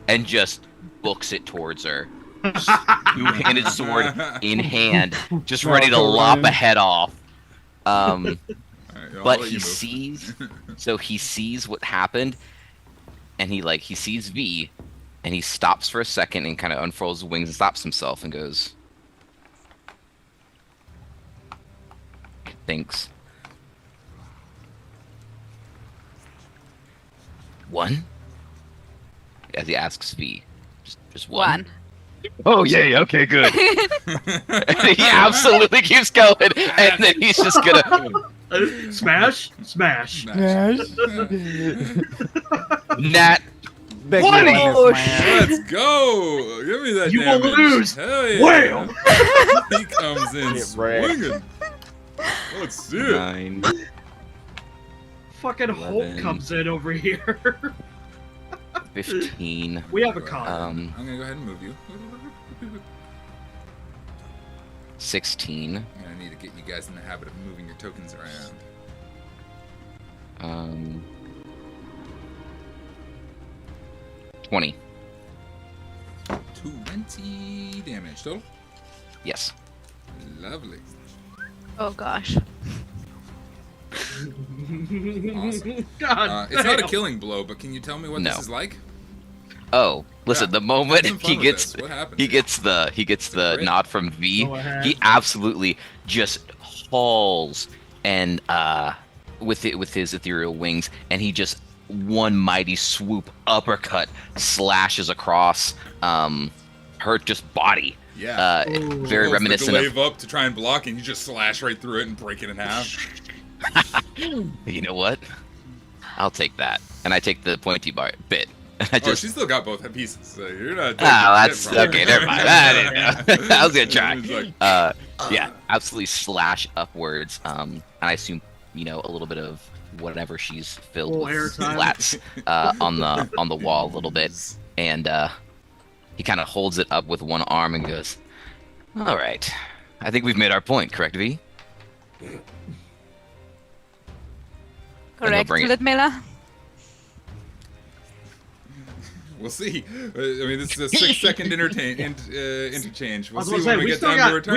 And just books it towards her. Two-handed sword in hand, just ready to lop a head off. All right, I'll But let he you move. sees, so he sees what happened, and he sees V, and he stops for a second and kind of unfurls his wings and stops himself and goes, thinks, one? As he asks V, just one. Oh yeah, okay, good. He absolutely keeps going, and then he's just gonna Smash, smash. nat. Big What? one, Oh, this man. Let's go! Give me that You will damage. lose. Hell yeah! Wham! He comes in Get wrecked. swinging. Let's see it. 9. Fucking Hulk 11. comes in over here. 15. We have a con. Um, I'm gonna go ahead and move you. 16. I'm gonna need to get you guys in the habit of moving your tokens around. 20. 20 damage total. Yes. Lovely. Oh gosh. Awesome. God It's not a damn. killing blow, but can you tell me what No. this is like? Oh, listen. Yeah, The moment have some fun he with gets this. What happens he here? gets the Great. nod from V, Go ahead. he absolutely just hauls and with his ethereal wings, and he just one mighty swoop uppercut slashes across her just body. Yeah. Ooh. Very Rolls reminiscent the of. glaive up to try and block, and you just slash right through it and break it in half. You know what? I'll take that, and I take the pointy bit. And I Oh, just she's still got both pieces, so you're not. Ah, taking that's shit from her. okay. Never mind. I didn't know. I was gonna try. It's like, Yeah, absolutely slash upwards. And I assume a little bit of whatever she's filled Little with airtime. slats on the wall a little bit, and he kind of holds it up with one arm and goes, All right. I think we've made our point, correct, V? Correct, bring it. Ludmilla? We'll see. I mean, this is a 6-second interchange. I We'll was see gonna when say we we get still time to got return.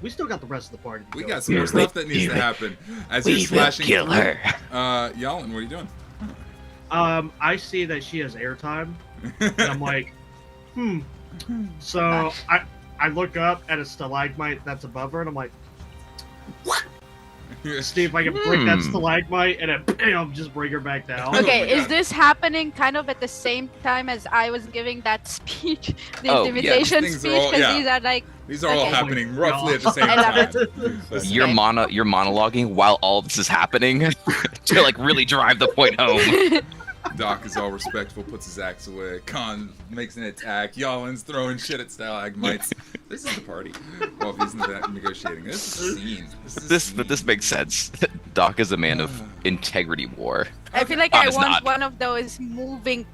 we still got the rest of the party. To We go. got some more stuff that needs to happen. As you're slashing kill through, her. Jalin, what are you doing? I see that she has airtime, and I'm like, So I look up at a stalagmite that's above her, and I'm like, see if I can break that stalagmite, and then bam, just bring her back down. Okay, Oh my is God. this happening kind of at the same time as I was giving that speech, the Oh, yeah, intimidation these things are speech? all- Because yeah. these are like, These are all Okay. happening roughly at the same I love time. it. You're monologuing while all this is happening to like really drive the point home. Doc is all respectful, puts his axe away. Kahn makes an attack. Yalin's throwing shit at stalagmites. This is the party. While he's negotiating. This is a scene. This makes sense. Doc is a man of integrity war. I feel like Kahn I is want not. one of those moving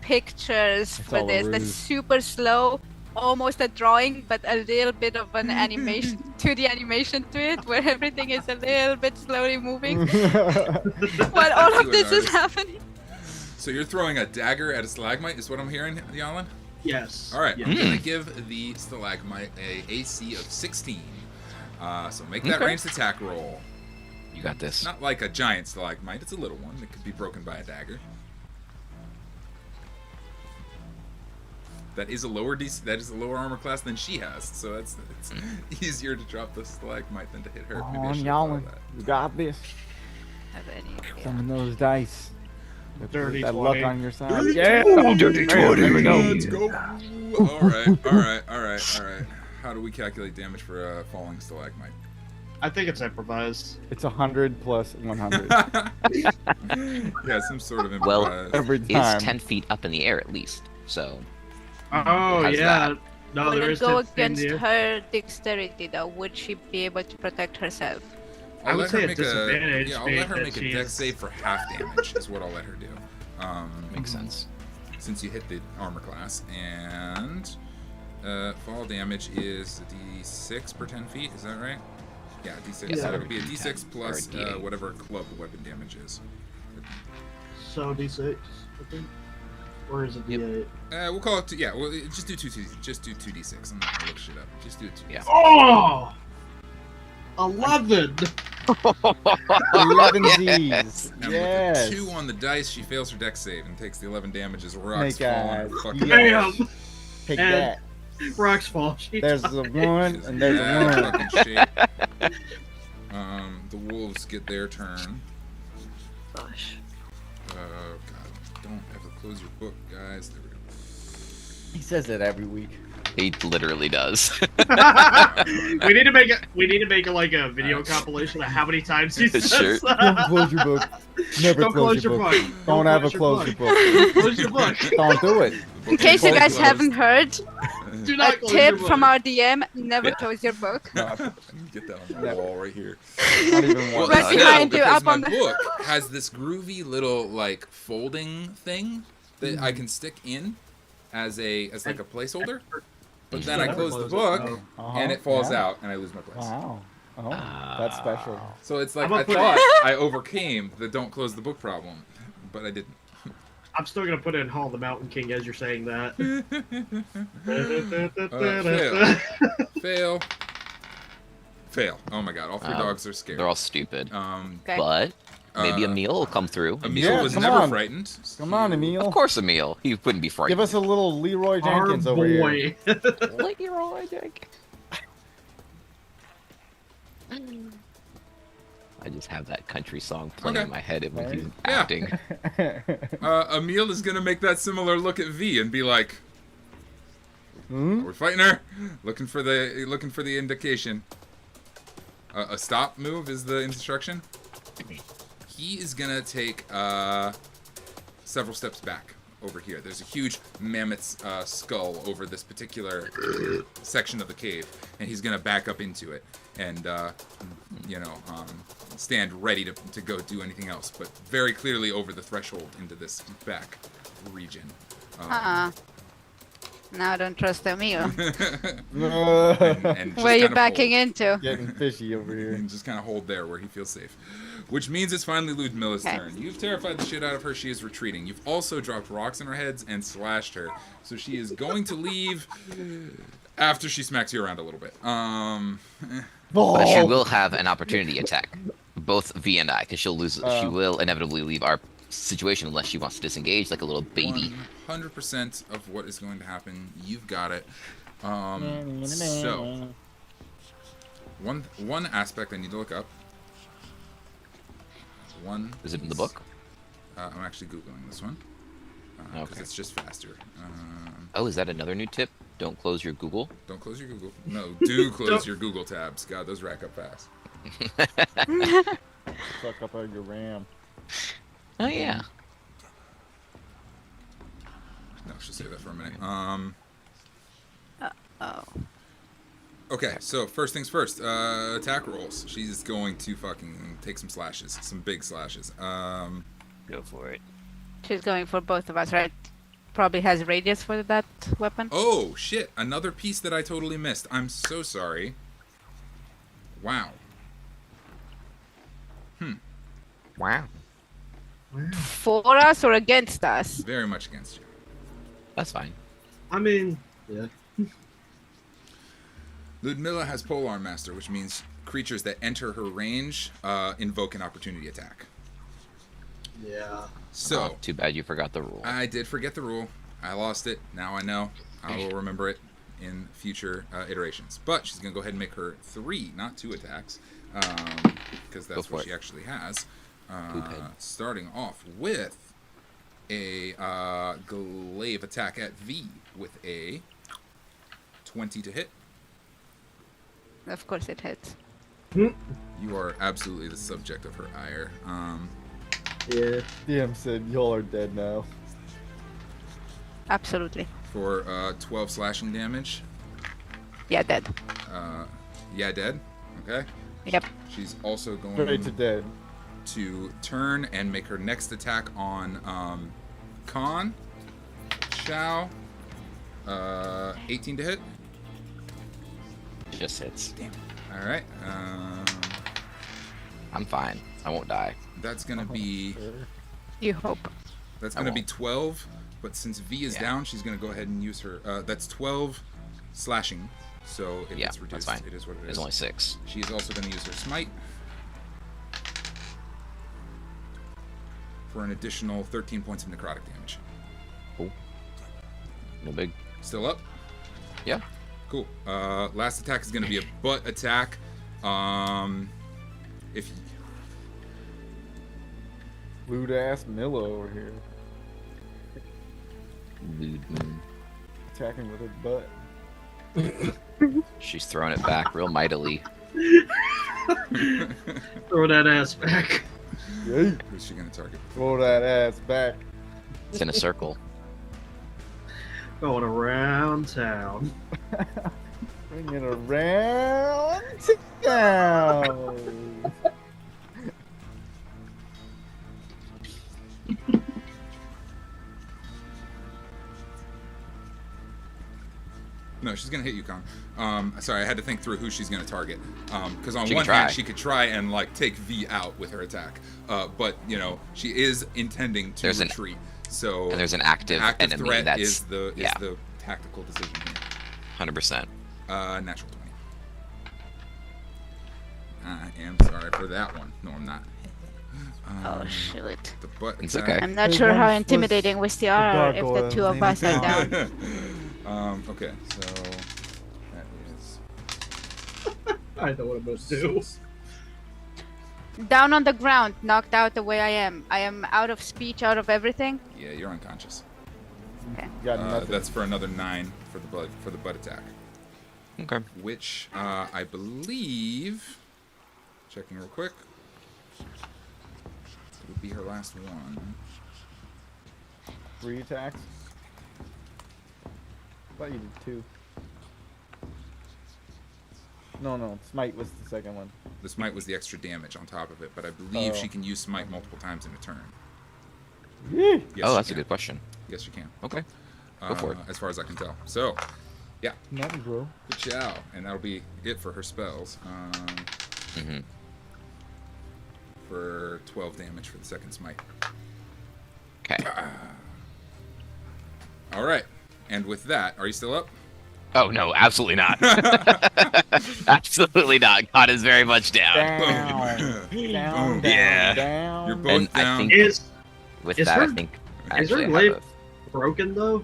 pictures for all a this. That's ruse. super slow, almost a drawing, but a little bit of an animation, 2D animation to it, where everything is a little bit slowly moving while all You of an this is artist. happening. So you're throwing a dagger at a stalagmite, is what I'm hearing, Jalin? Yes. All right, Yes. I'm gonna give the stalagmite a AC of 16. So make that Okay. ranged attack roll. You got this. Not like a giant stalagmite; it's a little one that could be broken by a dagger. That is a lower DC. That is a lower armor class than she has, so it's easier to drop the stalagmite than to hit her. Maybe I On should have thought Jalin, of that. you got this. Have any idea. Some of those dice. Dirty that luck 20. on your side. Dirty Yeah. 20. Dirty 20. There we go. Let's go. All right. How do we calculate damage for a falling stalagmite? I think it's improvised. It's 100 plus 100 Yeah, some sort of Well, improvised. every Is time. 10 feet up in the air at least. So Oh How's yeah. that? No, Will there it is go 10 against in the air. her dexterity though? Would she be able to protect herself? I would let say her a make a disadvantage yeah. I'll being let her that make a she's- dex save for half damage. Is what I'll let her do. makes sense. Since you hit the armor class, and fall damage is a d6 per 10 feet. Is that right? Yeah, d6. Yeah, So that it would would be a be d6 10 plus or a D8. whatever club weapon damage is. So D6, I think. Or is it Yep. D8? We'll call it. Yeah, well, just do just do 2d6. I'm not gonna look shit up. Just do it 2d6. Yeah. Oh! 11! 11 Yes. Z's. And Yes. with a 2 on the dice, she fails her dex save and takes the 11 damage as rocks Make fall on her a- fucking yeah. Damn! Take And- that. Rocks fall. She There's the one, She's and there's in one. bad fucking shape. The wolves get their turn. Gosh. God, don't ever close your book, guys. There we go. He says it every week. He literally does. we need to make it. We need to make it like a video compilation of how many times he says. Sure. Don't close your book. Never Don't close your book. Don't ever close your book. Close your book. Don't do it. In case you guys haven't heard, Do a not close tip your book. from our DM: never Yeah. close your book. I can get that on my wall right here. Not even one. Right behind you, because up my on the- book has this groovy little like folding thing that I can stick in as like a placeholder. But then I Never close the close it. book Uh-huh. and it falls Yeah. out and I lose my place. Wow. Oh, that's special. So it's like I'm I gonna put thought I overcame the don't close the book problem, but I didn't. I'm still gonna put in Hall of the Mountain King as you're saying that. Fail. Oh my god, all three dogs are scared. They're all stupid. Okay. But maybe uh, Emil will come through. Emil Yeah, was come never on. frightened. Come on, Emil. Of course, Emil. He wouldn't be frightened. Give us a little Leroy Our Jenkins over here. boy. Leroy Jenkins. I just have that country song playing Okay. in my head when he's Yeah. acting. Emil is gonna make that similar look at V and be like, Hmm? "We're fighting her. Looking for the indication. A stop move is the instruction. He is gonna take several steps back over here. There's a huge mammoth's skull over this particular section of the cave, and he's gonna back up into it and stand ready to go do anything else, but very clearly over the threshold into this back region. Now I don't trust them either. and just Where you kind of backing hold. into? Getting fishy over here. And just kind of hold there where he feels safe. Which means it's finally Ludmilla's Okay. turn. You've terrified the shit out of her. She is retreating. You've also dropped rocks in her heads and slashed her. So she is going to leave after she smacks you around a little bit. But she will have an opportunity attack, both V and I, because she'll lose. She will inevitably leave our situation unless she wants to disengage like a little baby. 100% of what is going to happen. You've got it. So, one aspect I need to look up. Is it in the book? I'm actually Googling this one. Because Okay. it's just faster. Oh, is that another new tip? Don't close your Google. Don't close your Google. No, do close your Google tabs. God, those rack up fast. Suck up out your RAM. Oh yeah. No, she'll save that for a minute. Oh. Okay, so first things first. Attack rolls. She's going to fucking take some slashes. Some big slashes. Go for it. She's going for both of us, right? Probably has radius for that weapon. Oh, shit. Another piece that I totally missed. I'm so sorry. Wow. Wow. For us or against us? Very much against you. That's fine. I mean, yeah. Ludmilla has Polearm Master, which means creatures that enter her range invoke an opportunity attack. Yeah. So, Oh, too bad you forgot the rule. I did forget the rule. I lost it. Now I know. I will remember it in future iterations. But she's going to go ahead and make her 3, not 2 attacks. Because Go that's for what it. she actually has. Poophead. Starting off with a glaive attack at V with a 20 to hit. Of course it hits. You are absolutely the subject of her ire. Yeah. DM said, y'all are dead now. Absolutely. For 12 slashing damage. Yeah, dead. Yeah, dead. Okay. Yep. She's also going Straight to dead. to turn and make her next attack on Kahn. Shao. 18 to hit. Just hits. All right. I'm fine. I won't die. That's gonna be You hope. that's I gonna be won't. 12. But since V is Yeah. down, she's gonna go ahead and use her. That's 12 slashing. So if Yeah, it's that's reduced, fine. it is what it is. There's only 6. She is also gonna use her smite for an additional 13 points of necrotic damage. Cool. No big. Still up? Yeah. Cool. Last attack is going to be a butt attack. If Lewd ass Milla over here. Lewd moon. Attacking with her butt. She's throwing it back real mightily. Throw that ass back. Yay. who's she going to target? Throw that ass back. It's in a circle. Going around town. Bring it around town. No, she's going to hit you, Kahn. Sorry, I had to think through who she's going to target. Because on She one can hand, try. she could try and like take V out with her attack. But, you know, she is intending to There's an- retreat. So And there's an active enemy threat that's is the yeah. tactical decision here. 100%. Natural 20. I am sorry for that one. No, I'm not. Oh shoot. The butt It's attack. okay. I'm not Hey, sure how one intimidating we still are if the Gargoyle. two of us are down. Okay, so that is I know what I'm gonna do. Down on the ground, knocked out the way I am. I am out of speech, out of everything. yeah, you're unconscious. Got nothing. That's for another 9 for the butt attack, Okay. which I believe, checking real quick, it would be her last one. 3 attacks. Thought you did 2. No. Smite was the second one. The smite was the extra damage on top of it, but I believe Oh. she can use smite multiple times in a turn. Yee. Yes, Oh, she that's a can. good question. Yes, you can. Okay. Go for it. as far as I can tell. So, yeah, Nothing, bro. good chow, and that'll be it for her spells. Mm-hmm. For 12 damage for the second smite. Okay. All right, and with that, are you still up? Oh no, absolutely not. Absolutely not. God is very much down. Down. Boom. Down. Yeah. Down. You're both And I down. think Is with is that, her- I think is her actually I glaive have broken though?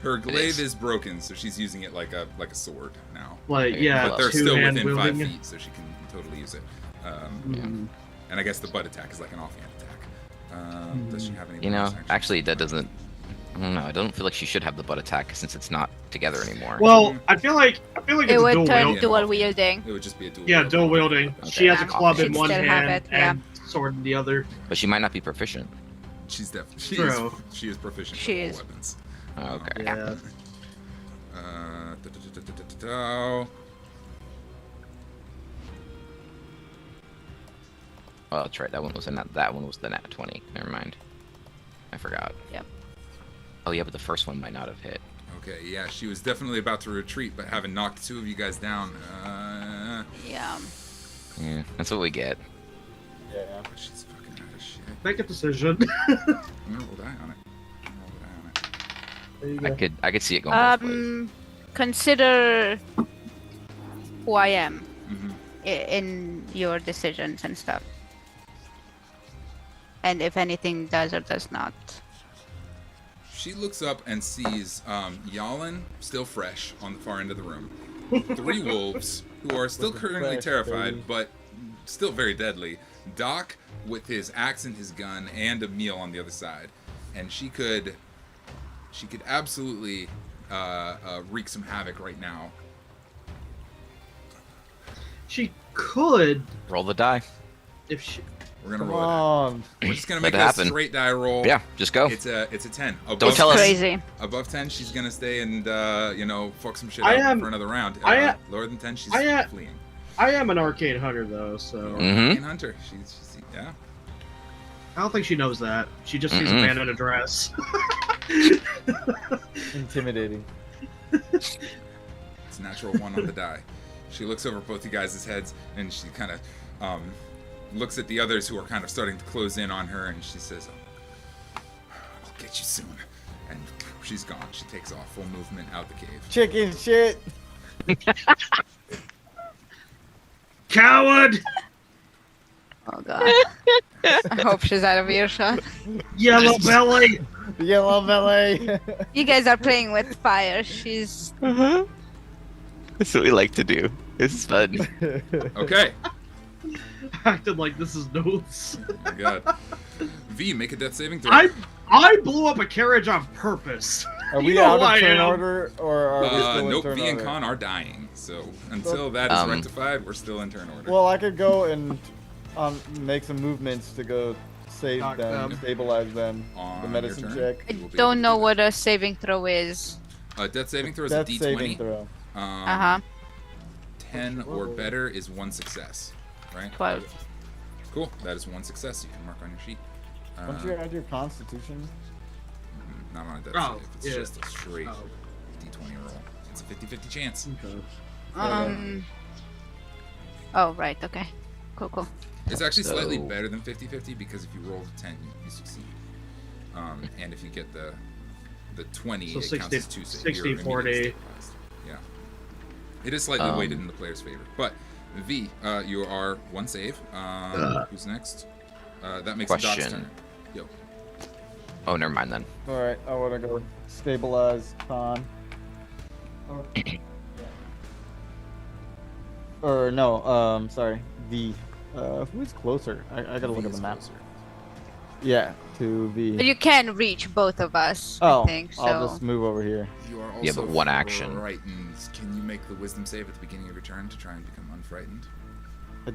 Her glaive is. is broken, so she's using it like a sword now. Like, Okay, yeah, But they're two still hand within 5 wielding. feet, so she can totally use it. Mhm. And I guess the butt attack is like an offhand attack. Does she have any? You know, bonus actions? actually that doesn't. I don't know. I don't feel like she should have the butt attack since it's not together anymore. Well, I feel like It it's a would dual turn wield. dual wielding. It would just be a dual. Yeah, wield. dual wielding. Okay. She has a Yeah. club in She'd one still hand have it, yeah. and sword in the other. But she might not be proficient. She True. is proficient She with is. all weapons. Oh, okay. Yeah. Oh, that's right. That one was that one was the nat 20. Never mind. I forgot. Yep. Oh yeah, but the first one might not have hit. Okay, yeah, she was definitely about to retreat, but having knocked 2 of you guys down, Yeah. Yeah, that's what we get. Yeah. she's fucking out of shit. Make a decision. I'm gonna roll die on it. There you I go. could see it going both ways. Consider who I am Mm-hmm. in your decisions and stuff. And if anything does or does not. She looks up and sees Jalin still fresh on the far end of the room. 3 wolves who are still Looking currently fresh, terrified, baby. but still very deadly. Doc with his axe and his gun, and a meal on the other side, and she could absolutely wreak some havoc right now. She could Roll the die. if she. We're gonna Come roll it. on. We're just gonna Let make it a happen. straight die roll. Yeah, just go. It's a 10. Above Don't tell us. 10 Crazy. Above 10, she's gonna stay and fuck some shit I up am- for another round. Lower than 10, she's fleeing. I am an arcane hunter though, so Mhm. Arcane Hunter. She's yeah. I don't think she knows that. She just sees a Mm-mm. man in a dress. Intimidating. It's a natural 1 on the die. She looks over both you guys' heads and she kind of looks at the others who are kind of starting to close in on her, and she says, "I'll get you soon." And she's gone. She takes off, full movement out the cave. Chicken shit. Coward! Oh god. I hope she's out of earshot. Yellow belly! Yellow belly. You guys are playing with fire. She's That's what we like to do. It's fun. Okay. Acted like this is notes. Oh my god. V, make a death saving throw. I blew up a carriage on purpose. Are You we know out who I of turn am. order, or are we still in Nope, turn V and order? Kahn are dying. So until that is rectified, we're still in turn order. Well, I could go and make some movements to go save Knock them, them. stabilize them. On The your medicine turn? check. I You will be don't able know to do what a saving throw is. Death saving throw is Death a D20. saving throw. Uh-huh. 10 or better is 1 success. Right? 12. Cool. That is 1 success. You can mark on your sheet. Don't you add your constitution? Not on a death Oh, save. It's yeah. just a straight Oh. D20 roll. It's a 50-50 chance. Okay. Oh, right. Okay. Cool. It's actually slightly So- better than 50-50 because if you roll a 10, you succeed. And if you get the 20, So it 60 counts as 2 saves. 60, You're immediately 40. stabilized. Yeah. It is slightly weighted in the player's favor. But V, you are 1 save. Who's next? That makes Doc's Question. turn. Yo. Oh, never mind then. Alright, I want to go stabilize Kahn. Or no, sorry. V. Who is closer? I gotta look V at the is map. closer. Yeah, to V. But you can reach both of us, Oh, I think. So I'll just move over here. You are also Yeah, but one action. frightened. Can you make the wisdom save at the beginning of your turn to try and become unfrightened?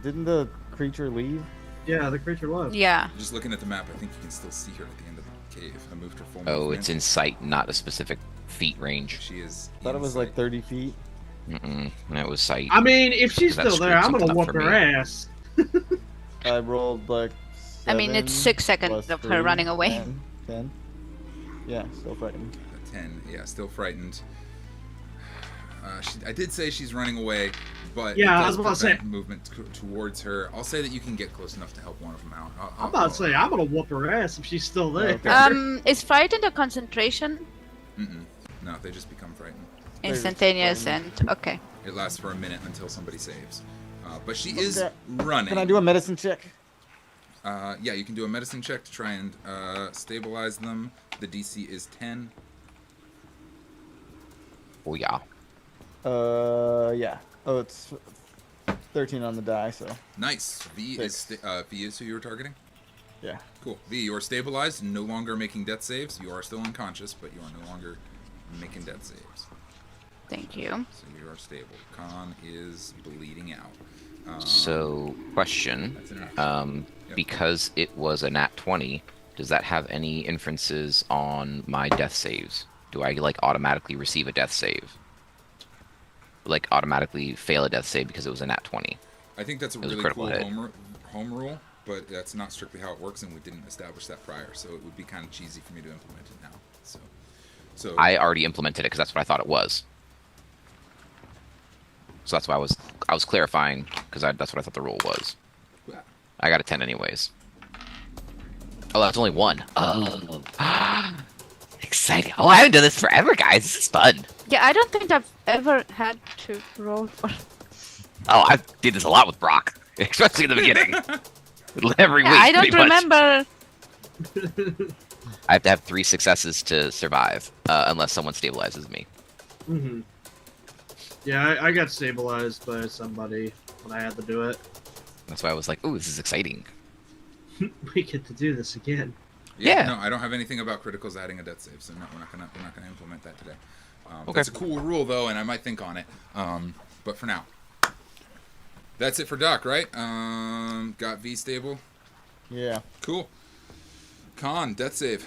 Didn't the creature leave? Yeah, the creature left. yeah. Just looking at the map, I think you can still see her at the end of the cave. I moved her full Oh, movement. it's in sight, not a specific feet range. She is. I thought it was like 30 feet. That was sight. I mean, if she's That still there, I'm screwed gonna something up whoop for her me. ass. I rolled like. I mean, it's 7 6 seconds plus of her 3, running away. 10. Yeah, still frightened. 10. Yeah, still frightened. I did say she's running away, but Yeah, it I does was about to say- prevent movement towards her. I'll say that you can get close enough to help one of them out. I'm about to say I'm gonna whoop her ass if she's still there. Okay. Is frightened a concentration? Mm-mm. No, they just become frightened. Instantaneous and okay. It lasts for a minute until somebody saves. But she is Okay. running. Can I do a medicine check? Yeah, you can do a medicine check to try and stabilize them. The DC is 10. Oh yeah. Yeah. Oh, it's 13 on the die, so Nice. V Six. is who you were targeting? yeah. Cool. V, you are stabilized, no longer making death saves. You are still unconscious, but you are no longer making death saves. Thank you. So you are stable. Kahn is bleeding out. So, question. That's an Yep. Because it was a nat 20, does that have any inferences on my death saves? Do I like automatically receive a death save? Like automatically fail a death save because it was a nat 20? I think that's a It was a really critical cool hit. home rule, but that's not strictly how it works, and we didn't establish that prior, so it would be kind of cheesy for me to implement it now. So I already implemented it because that's what I thought it was. So that's why I was clarifying because that's what I thought the rule was. I got a 10 anyways. Oh, that's only one. Oh, exciting! Oh, I haven't done this forever, guys. This is fun. Yeah, I don't think I've ever had to roll for. Oh, I did this a lot with Brock, especially in the beginning. Every week. I don't pretty much. remember. I have to have 3 successes to survive, unless someone stabilizes me. Hmm. Yeah, I got stabilized by somebody when I had to do it. That's why I was like, "Ooh, this is exciting." We get to do this again. Yeah. No, I don't have anything about criticals adding a death save, so no, we're not gonna implement that today. Okay. That's a cool rule though, and I might think on it. But for now, that's it for Doc, right? Got V stable. Yeah. Cool. Kahn, death save.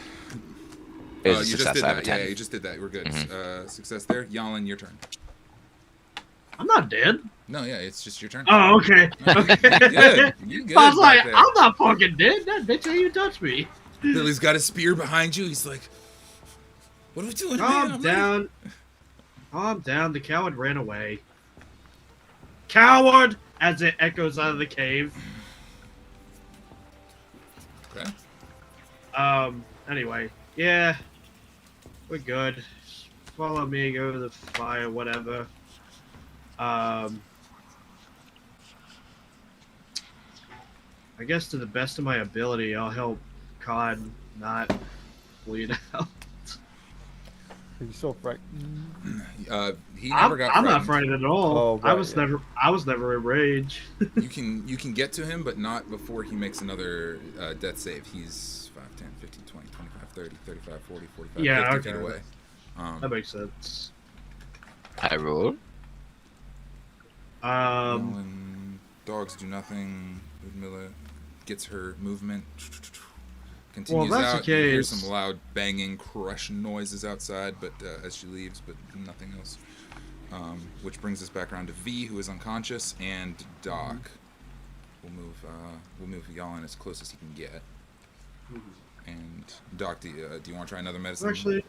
It was a You just success. did I have a that. Yeah, 10. you just did that. We're good. Mhm. Success there. Jalin, your turn. I'm not dead. No, yeah, it's just your turn. Oh, okay. Okay. Good. You good I was like, back there. I'm not fucking dead. That bitch ain't even touch me. Billy's got a spear behind you. He's like, "What are we doing, man? Calm I'm down. Calm down. The coward ran away. Coward! As it echoes out of the cave. ready." Okay. Anyway. Yeah. We're good. Follow me, go to the fire, whatever. I guess to the best of my ability, I'll help Kahn not bleed out. Are you so frightened? He never got I'm not frightened. frightened at all. Oh, I right, was yeah. never in rage. You can get to him, but not before he makes another death save. He's 5, 10, 15, 20, 25, 30, 35, 40, 45, Yeah, 50 feet okay. away. That makes sense. I roll. When dogs do nothing, Ludmilla gets her movement. Continues Well, if that's out. the You hear case- some loud banging, crushing noises outside, but as she leaves, but nothing else. Which brings us back around to V, who is unconscious, and Doc. We'll move Jalin as close as he can get. And Doc, do you want to try another medicine? Actually,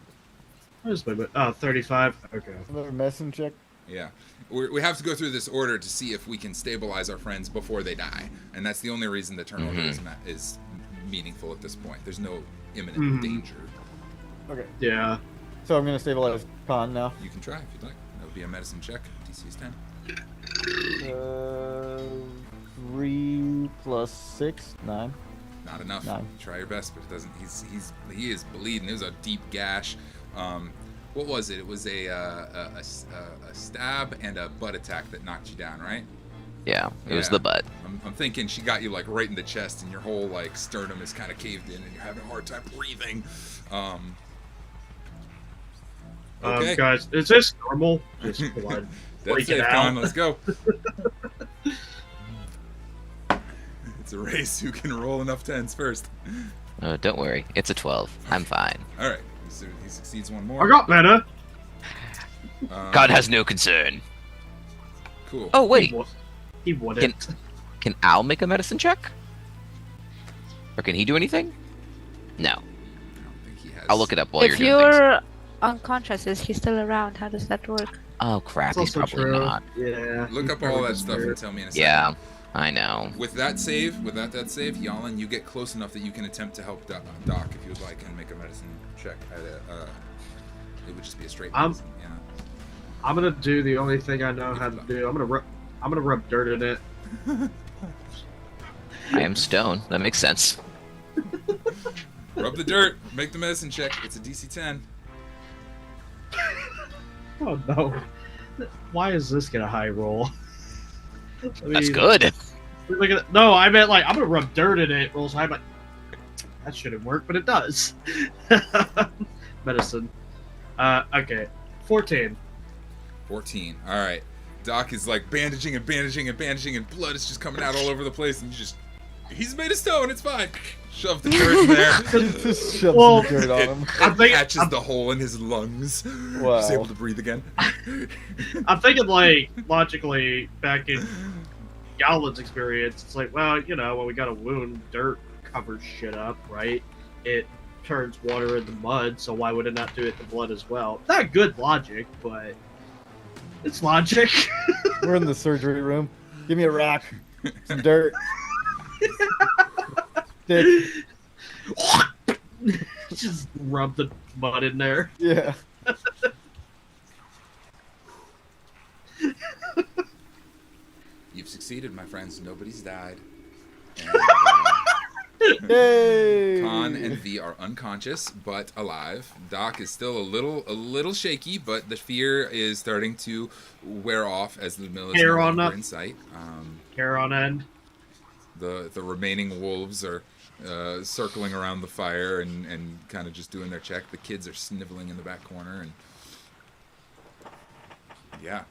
where's my 35. Okay. Another medicine check. Yeah. We have to go through this order to see if we can stabilize our friends before they die. And that's the only reason the turn order is meaningful at this point. There's no imminent danger. Okay. Yeah. So I'm gonna stabilize Kahn now. You can try if you'd like. That would be a medicine check. DC is 10. 3 plus 6, 9. Not enough. 9. Try your best, but it doesn't. He is bleeding. It was a deep gash. What was it? It was a stab and a butt attack that knocked you down, right? Yeah, it was Yeah. the butt. I'm thinking she got you like right in the chest, and your whole like sternum is kind of caved in, and you're having a hard time breathing. Okay. Guys, is this normal? Just blood. That's Freak it it, out. Kahn. Let's go. It's a race. Who can roll enough 10s first? Don't worry, it's a 12. I'm fine. All right. So he succeeds one more. I got better. God has no concern. Cool. Oh wait, He wouldn't. can Al make a medicine check? Or can he do anything? No. I don't think he has. I'll look it up while If you're doing things. you're unconscious? Is he still around? How does that work? Oh crap, That's he's also probably true. not. Yeah. Look he's up all probably that stuff and scared. tell me in a second. Yeah, I know. With that save, Jalin, you get close enough that you can attempt to help Doc if you would like and make a medicine check. It would just be a straight I'm- medicine. Yeah. I'm gonna do the only thing I know how to do. I'm gonna rub dirt in it. I am stone. That makes sense. Rub the dirt. Make the medicine check. It's a DC 10. Oh no! Why is this gonna high roll? That's good. Look at it. No, I meant like I'm gonna rub dirt in it. Rolls high, but that shouldn't work, but it does. Medicine. Okay, 14. 14. All right. Doc is like bandaging and bandaging and bandaging, and blood is just coming out all over the place, and he's made of stone. It's fine. Shove the dirt in there. Just shoves Well, some dirt on him. It patches the hole in his lungs. Wow. He's able to breathe again. I'm thinking like logically back in Jalin's experience, it's like, well, you know, when we got a wound, dirt covers shit up, right? It turns water into mud, so why would it not do it to blood as well? Not good logic, but it's logic. We're in the surgery room. Give me a rock, some dirt. Stick. Just rub the mud in there. Yeah. You've succeeded, my friends. Nobody's died. And, Yay! Kahn and V are unconscious but alive. Doc is still a little shaky, but the fear is starting to wear off as the mill is Hair no on longer up. in sight. Hair on end. The remaining wolves are circling around the fire and kind of just doing their check. The kids are sniveling in the back corner, and yeah.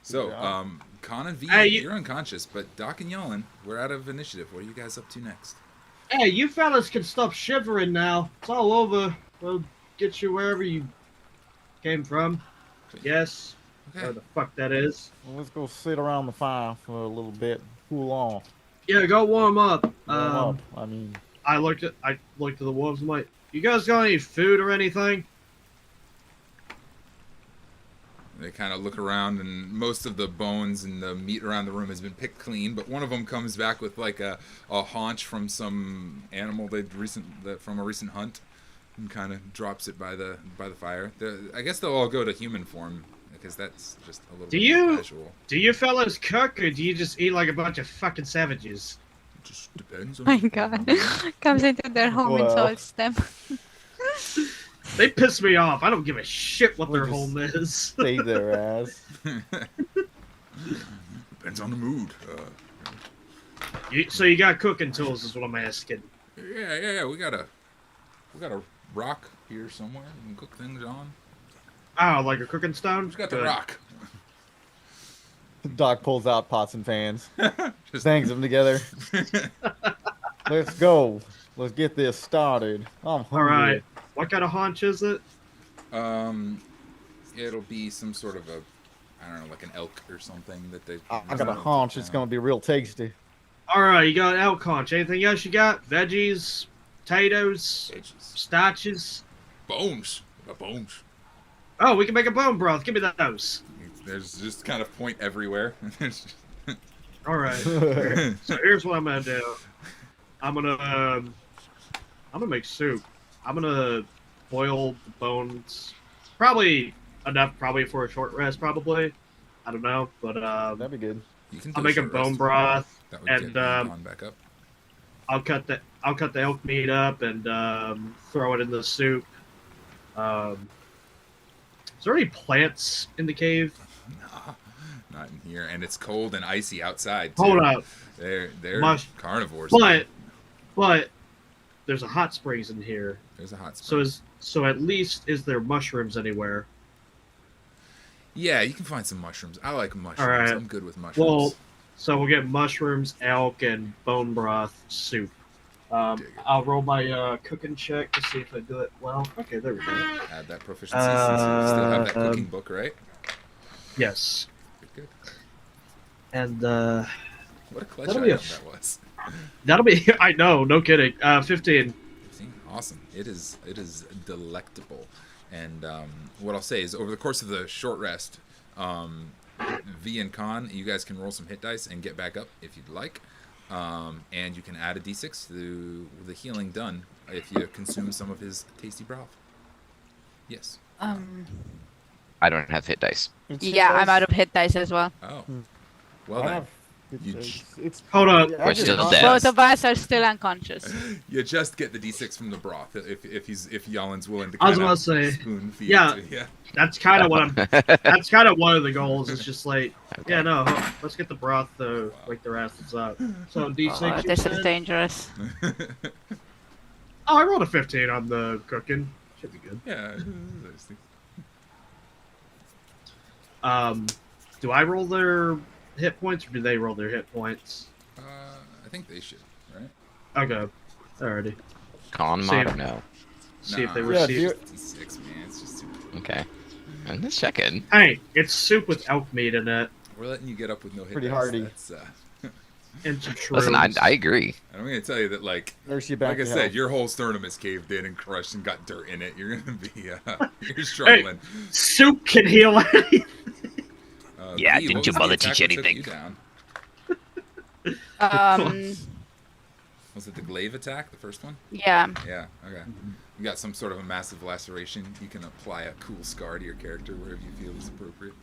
So, Yeah. Kahn and V, Hey, you're unconscious, but Doc and Jalin, we're out of initiative. What are you guys up to next? Hey, you fellas can stop shivering now. It's all over. We'll get you wherever you came from. Yes. Okay. Where the fuck that is. Well, let's go sit around the fire for a little bit, cool off. Yeah, go warm up. Warm up. I mean, I looked at the wolves. I'm like, you guys got any food or anything? They kind of look around, and most of the bones and the meat around the room has been picked clean. But one of them comes back with like a haunch from some animal from a recent hunt, and kind of drops it by the fire. I guess they'll all go to human form because that's just a little bit more casual. Do you fellas cook, or do you just eat like a bunch of fucking savages? It just depends on My God, comes into their home and Wow. insults them. They piss me off. I don't give a shit what their We'll just- home is. save their ass. Depends on the mood. So you got cooking tools, is what I'm asking. Yeah. We got a rock here somewhere. We can cook things on. Oh, like a cooking stone? Who's got the Good. rock? Doc pulls out pots and pans, Just bangs them together. Let's go. Let's get this started. I'm All hungry. right. What kind of haunch is it? It'll be some sort of I don't know, like an elk or something that they. I got a haunch. It's gonna be real tasty. All right, you got elk haunch. Anything else you got? Veggies, potatoes, starches. Bones. What about bones? Oh, we can make a bone broth. Give me those. There's just kind of point everywhere. All right. So here's what I'm gonna do. I'm gonna make soup. I'm gonna boil the bones. Probably enough, probably for a short rest. Probably. I don't know, but That'd be good. You can I'll do make a short bone rest. broth. That would and, get on back up. I'll cut the elk meat up and throw it in the soup. Is there any plants in the cave? Nah, not in here, and it's cold and icy outside too. Hold up. They're carnivores. But there's a hot springs in here. There's a hot spring. So at least is there mushrooms anywhere? Yeah, you can find some mushrooms. I like mushrooms. All right. I'm good with mushrooms. Well, so we'll get mushrooms, elk, and bone broth soup. Dig it. I'll roll my cooking check to see if I do it well. Okay, there we go. Add that proficiency. So you still have that cooking book, right? Yes. Good. And What a clutch that'll be item that was. that'll be. I know, no kidding. 15. See? Awesome. It is delectable. And what I'll say is, over the course of the short rest, V and Kahn, you guys can roll some hit dice and get back up if you'd like. And you can add a d6 to the healing done if you consume some of his tasty broth. Yes. I don't have hit dice. Yeah, I'm out of hit dice as well. Oh. Well I then. have. You It's Hold up. yeah, We're I still just- dead. Both of us are still unconscious. You just get the d6 from the broth if Jalin's willing to I was kind about of to say, spoon feed yeah. it to you. That's kind of what I'm. That's kind of one of the goals. It's just like, yeah, no, let's get the broth to wake their asses up. So D6. Oh, you this is said? dangerous. Oh, I rolled a 15 on the cooking. Should be good. Yeah. Do I roll their hit points or do they roll their hit points? I think they should, right? Okay. Alrighty. Con Same. mod or no? See if they Nah, Yeah, receive. it's d6, man. It's just too... Okay. I'm just checking. Hey, it's soup with elk meat in it We're letting you get up with no hit Pretty dice. hardy. That's, and some shrooms. Listen, I agree. I'm going to tell you that, like Nurse you back I to said, health. your whole sternum is caved in and crushed and got dirt in it. You're going to be, you're struggling. Soup can heal anything. Yeah, V, didn't what your was the mother attack teach that took you anything? down? Was it the glaive attack, the first one? Yeah. Yeah, okay. You got some sort of a massive laceration. You can apply a cool scar to your character wherever you feel is appropriate.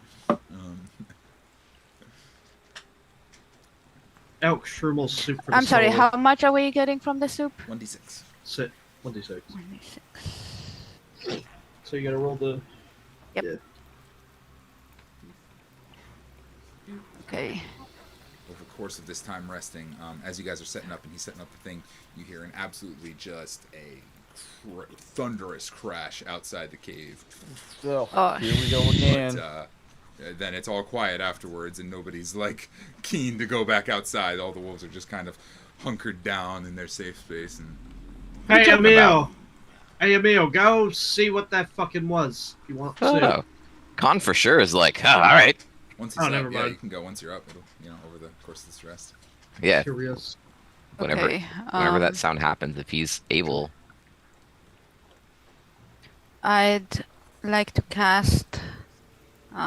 Elk shroomel soup for I'm the sorry, soul. how much are we getting from the soup? 1d6. Sit. 1d6. 26. So you gotta roll the. Yep. Yeah. Okay. Over the course of this time resting, as you guys are setting up and he's setting up the thing, you hear an absolutely just a thunderous crash outside the cave. Oh, Oh. here we go again. But then it's all quiet afterwards, and nobody's like keen to go back outside. All the wolves are just kind of hunkered down in their safe space. And Hey, talking Emil. about? Hey, Emil, go see what that fucking was. If you want to. Oh. Con for sure is like, oh, all right. once Oh, he's never up, yeah, mind. you can go once you're up. It'll, over the course of this rest. Yeah, Curious. whenever, Okay. whenever that sound happens, if he's able. I'd like to cast.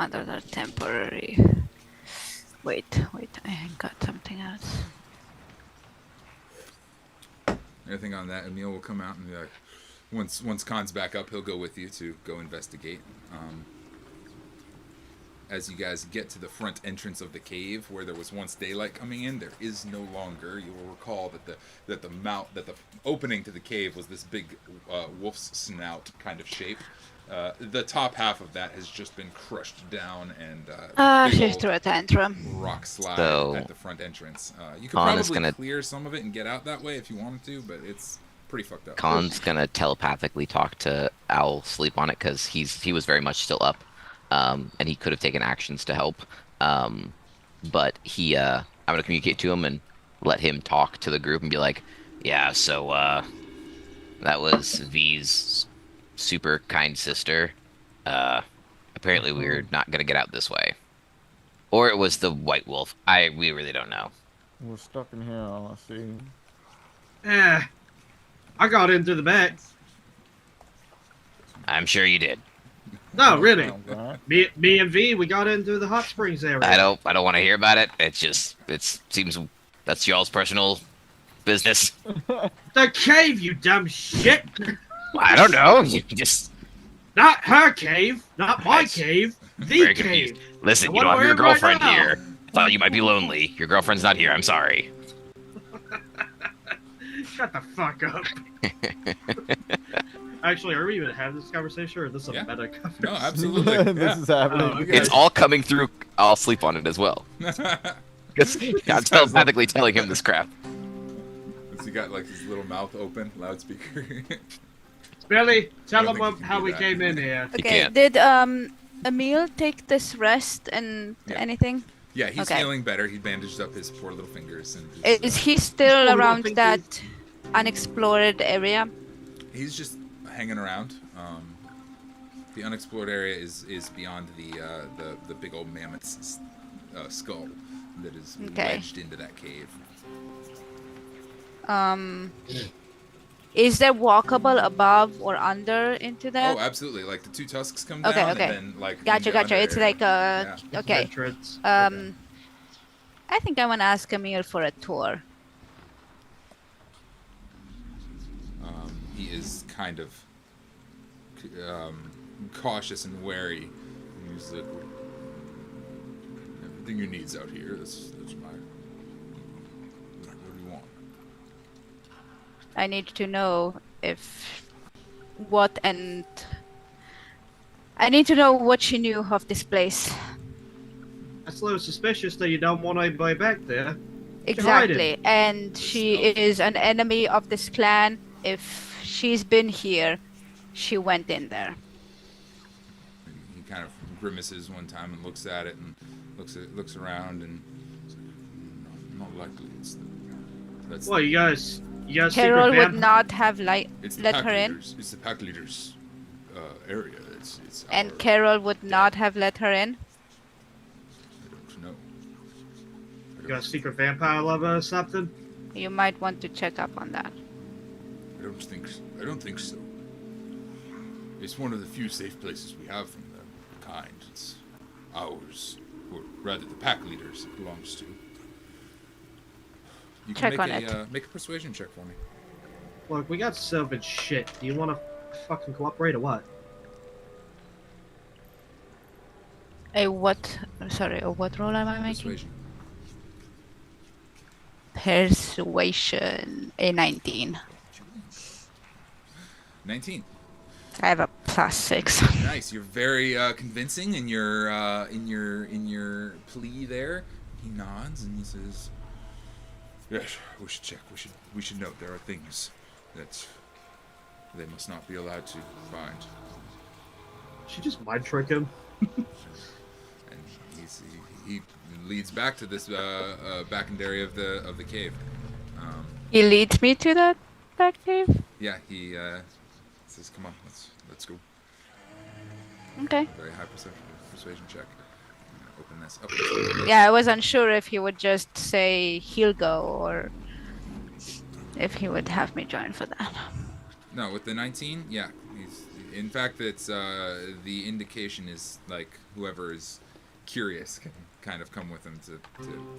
Those are temporary. Wait, I got something else. Anything on that, Emil will come out and be like, once Khan's back up, he'll go with you to go investigate. As you guys get to the front entrance of the cave, where there was once daylight coming in, there is no longer. You will recall that the opening to the cave was this big wolf's snout kind of shape. The top half of that has just been crushed down and big She old threw a tantrum. rock slide So, at the front entrance. You could Khan is probably gonna- clear some of it and get out that way if you wanted to, but it's pretty fucked up. Khan's gonna telepathically talk to Owl, sleep on it, because he was very much still up, and he could have taken actions to help. But I'm gonna communicate to him and let him talk to the group and be like, yeah, so that was V's super kind sister. Apparently we're not gonna get out this way, or it was the white wolf. We really don't know. We're stuck in here. Let's see. I got in through the back. I'm sure you did. No, really. Sounds right. Me and V, we got in through the hot springs area. I don't want to hear about it. It seems that's y'all's personal business. The cave, you dumb shit. I don't know. You just Not her cave. Not my Nice. cave. The very cave. confused. Listen, I you don't wanna have your wear it right girlfriend now. here. Thought you might be lonely. Your girlfriend's not here. I'm sorry. Shut the fuck up. Actually, are we even having this conversation, or is this a Yeah. meta conversation? No, absolutely. This is happening. Oh, okay. It's all coming through. I'll sleep on it as well. Because I'm telepathically telling him this crap. So you got like his little mouth open, loudspeaker. Billy, tell I don't them think you can how do we that. came in here. You Okay, can't. did Emil take this rest and Yeah. anything? Yeah, he's Okay. feeling better. He bandaged up his poor little fingers, and his, Is he still Oh, no, around thank that unexplored area? he's just hanging around. The unexplored area is beyond the big old mammoth's skull that is Okay. wedged into that cave. Is there walkable above or under into that? Oh, absolutely. Like the two tusks come Okay, down, okay. and then like Gotcha, in the gotcha. under It's area. like a Yeah. okay. Entrance. I think I want to ask Emil for a tour. He is kind of cautious and wary. He's like, everything you need's out here. That's my. What do you want? I need to know I need to know what she knew of this place. That's a little suspicious that you don't want anybody back there. Exactly. And This she elf. is an enemy of this clan. If she's been here, she went in there. And he kind of grimaces one time and looks at it and looks around and. It's like, not likely. That's Well, you guys Carol secret would van- not have it's the let pack her in. leaders. It's the pack leaders' area. It's And our, Carol would not have let her in. I don't know. You got a secret vampire lover or something? You might want to check up on that. I don't think so. It's one of the few safe places we have from the kind. It's ours, or rather, the pack leaders it belongs to. You can Check on make a persuasion check for me. Look, we got Sylvan shit. Do you want to fucking cooperate or what? A what? Sorry, a what roll am I making? Persuasion. Persuasion. A 19. 19. I have a +6. Nice. You're very convincing in your plea there. He nods and he says, "Yes, we should check. We should note there are things that they must not be allowed to find." She just mind trick him. And he leads back to this back end area of the cave. He leads me to that back cave? Yeah, he says, "Come on, let's go." Okay. Very high persuasion check. I'm gonna open this up. Yeah, I was unsure if he would just say he'll go or if he would have me join for that. No, with the 19, yeah. In fact, it's the indication is like whoever is curious can kind of come with him to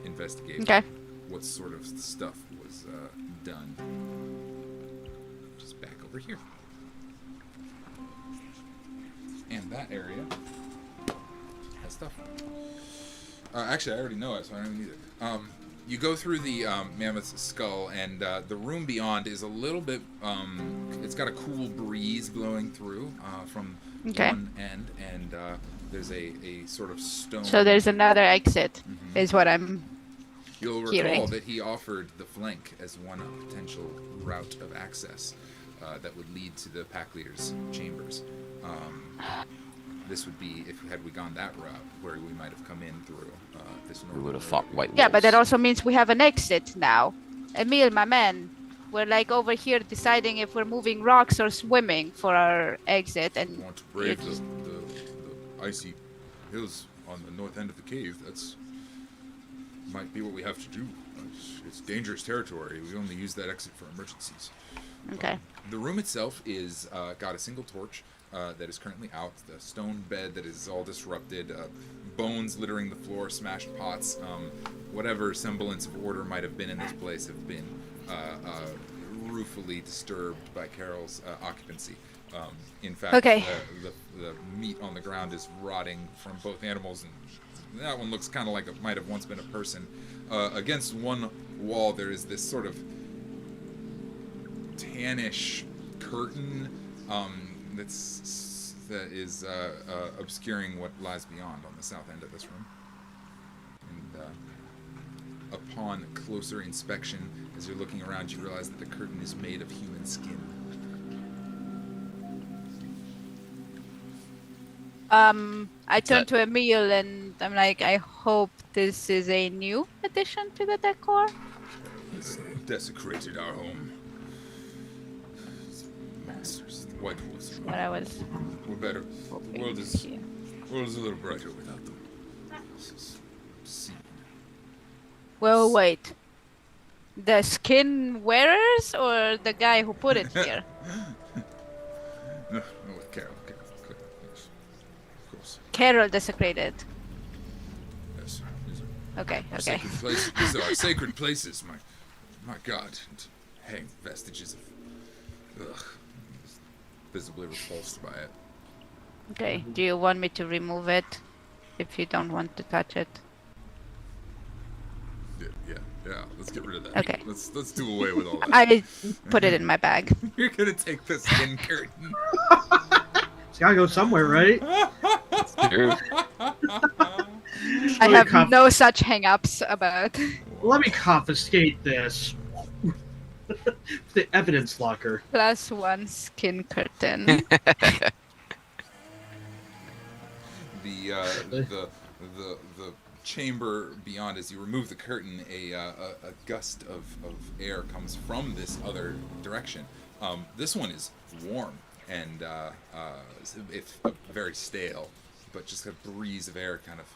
investigate Okay. what sort of stuff was done. Just back over here. And that area has stuff. Actually, I already know it, so I don't even need it. You go through the mammoth's skull, and the room beyond is a little bit. It's got a cool breeze blowing through from Okay. one end, and there's a sort of stone. So there's another exit, is what I'm. You'll recall hearing. that he offered the flank as one potential route of access that would lead to the pack leader's chambers. This would be, if had we gone that route, where we might have come in through this. We would have fought white Yeah, but that wolves. also means we have an exit now. Emil, my man, we're like over here deciding if we're moving rocks or swimming for our exit, We and want to brave you just- the icy hills on the north end of the cave. That's might be what we have to do. It's dangerous territory. We only use that exit for emergencies. okay. The room itself is got a single torch that is currently out. The stone bed that is all disrupted. Bones littering the floor. Smashed pots. Whatever semblance of order might have been in this place have been ruefully disturbed by Carol's occupancy. In fact, Okay. the meat on the ground is rotting from both animals, and that one looks kind of like it might have once been a person. Against one wall, there is this sort of tannish curtain that is obscuring what lies beyond on the south end of this room. And upon closer inspection, as you're looking around, you realize that the curtain is made of human skin. I turn to Emil and I'm like, I hope this is a new addition to the decor. It's desecrated our home. It's masters, the White Wolves. What I was We're better. The hoping world to is see. a little brighter without them. This is seen. Well, wait. The skin wearers or the guy who put it here? No, with Carol. Yes. Of course. Carol desecrated. Yes. These are Okay, our okay. sacred places. These are our sacred places, my God. And hang vestiges of... Ugh. Visibly repulsed by it. Okay, do you want me to remove it if you don't want to touch it? Yeah. Let's get rid of that. Okay. Let's do away with all that. I put it in my bag. You're gonna take the skin curtain. It's gotta go somewhere, right? True. I have no such hang-ups about. Let me confiscate this. The evidence locker. +1 skin curtain. The chamber beyond, as you remove the curtain, a gust of air comes from this other direction. This one is warm and it's very stale, but just a breeze of air kind of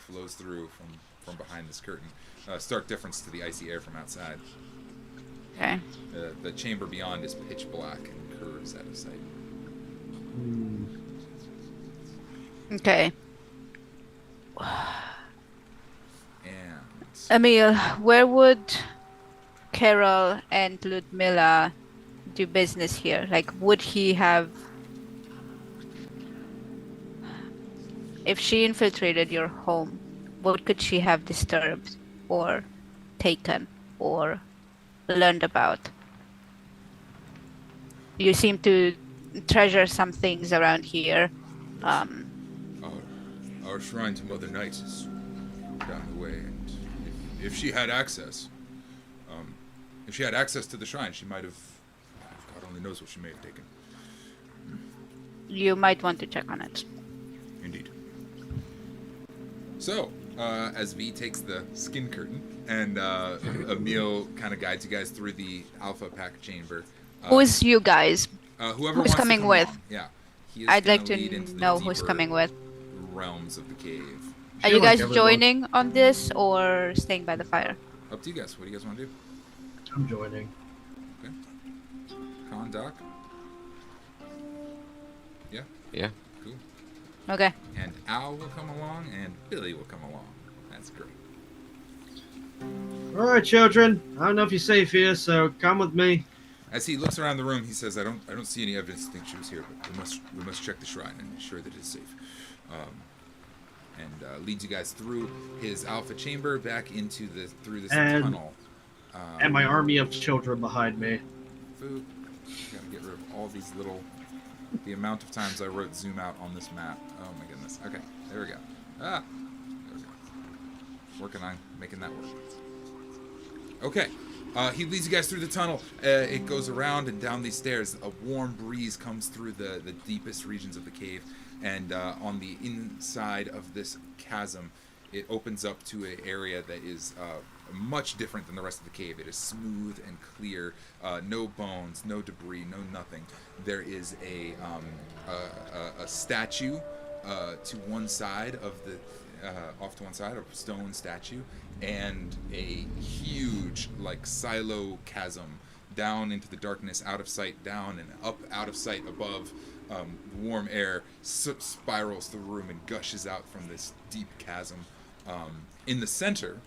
flows through from behind this curtain. Stark difference to the icy air from outside. Okay. The chamber beyond is pitch black and curves out of sight. Okay. And Emil, where would Carol and Ludmilla do business here? Like, would he have... If she infiltrated your home, what could she have disturbed or taken or learned about? You seem to treasure some things around here. our shrine to Mother Night is down the way, and if she had access, to the shrine, she might have. God only knows what she may have taken. You might want to check on it. Indeed. So, as V takes the skin curtain, and Emil kind of guides you guys through the Alpha Pack chamber. Who's you guys? Whoever who's wants to coming come with? along. Yeah. He is I'd gonna like lead to into the know who's deeper coming with. realms of the cave. Are Feel you guys like everyone- joining on this or staying by the fire? Up to you guys. What do you guys want to do? I'm joining. Okay. Kahn, Doc? Yeah? Yeah. Cool. Okay. And Al will come along, and Billy will come along. That's great. All right, children. I don't know if you're safe here, so come with me. As he looks around the room, he says, "I don't see any evidence to think she was here, but we must check the shrine and ensure that it's safe." And leads you guys through his alpha chamber back into through this tunnel. And my army of children behind me. Food. Gotta get rid of all these little. The amount of times I wrote zoom out on this map. Oh my goodness. Okay, there we go. There we go. Working on making that work. Okay. He leads you guys through the tunnel. It goes around and down these stairs. A warm breeze comes through the deepest regions of the cave. And on the inside of this chasm, it opens up to an area that is much different than the rest of the cave. It is smooth and clear. No bones, no debris, no nothing. There is a statue to one side of the... off to one side, a stone statue, and a huge, like, silo chasm down into the darkness, out of sight, down and up, out of sight, above. Warm air spirals through the room and gushes out from this deep chasm. In the center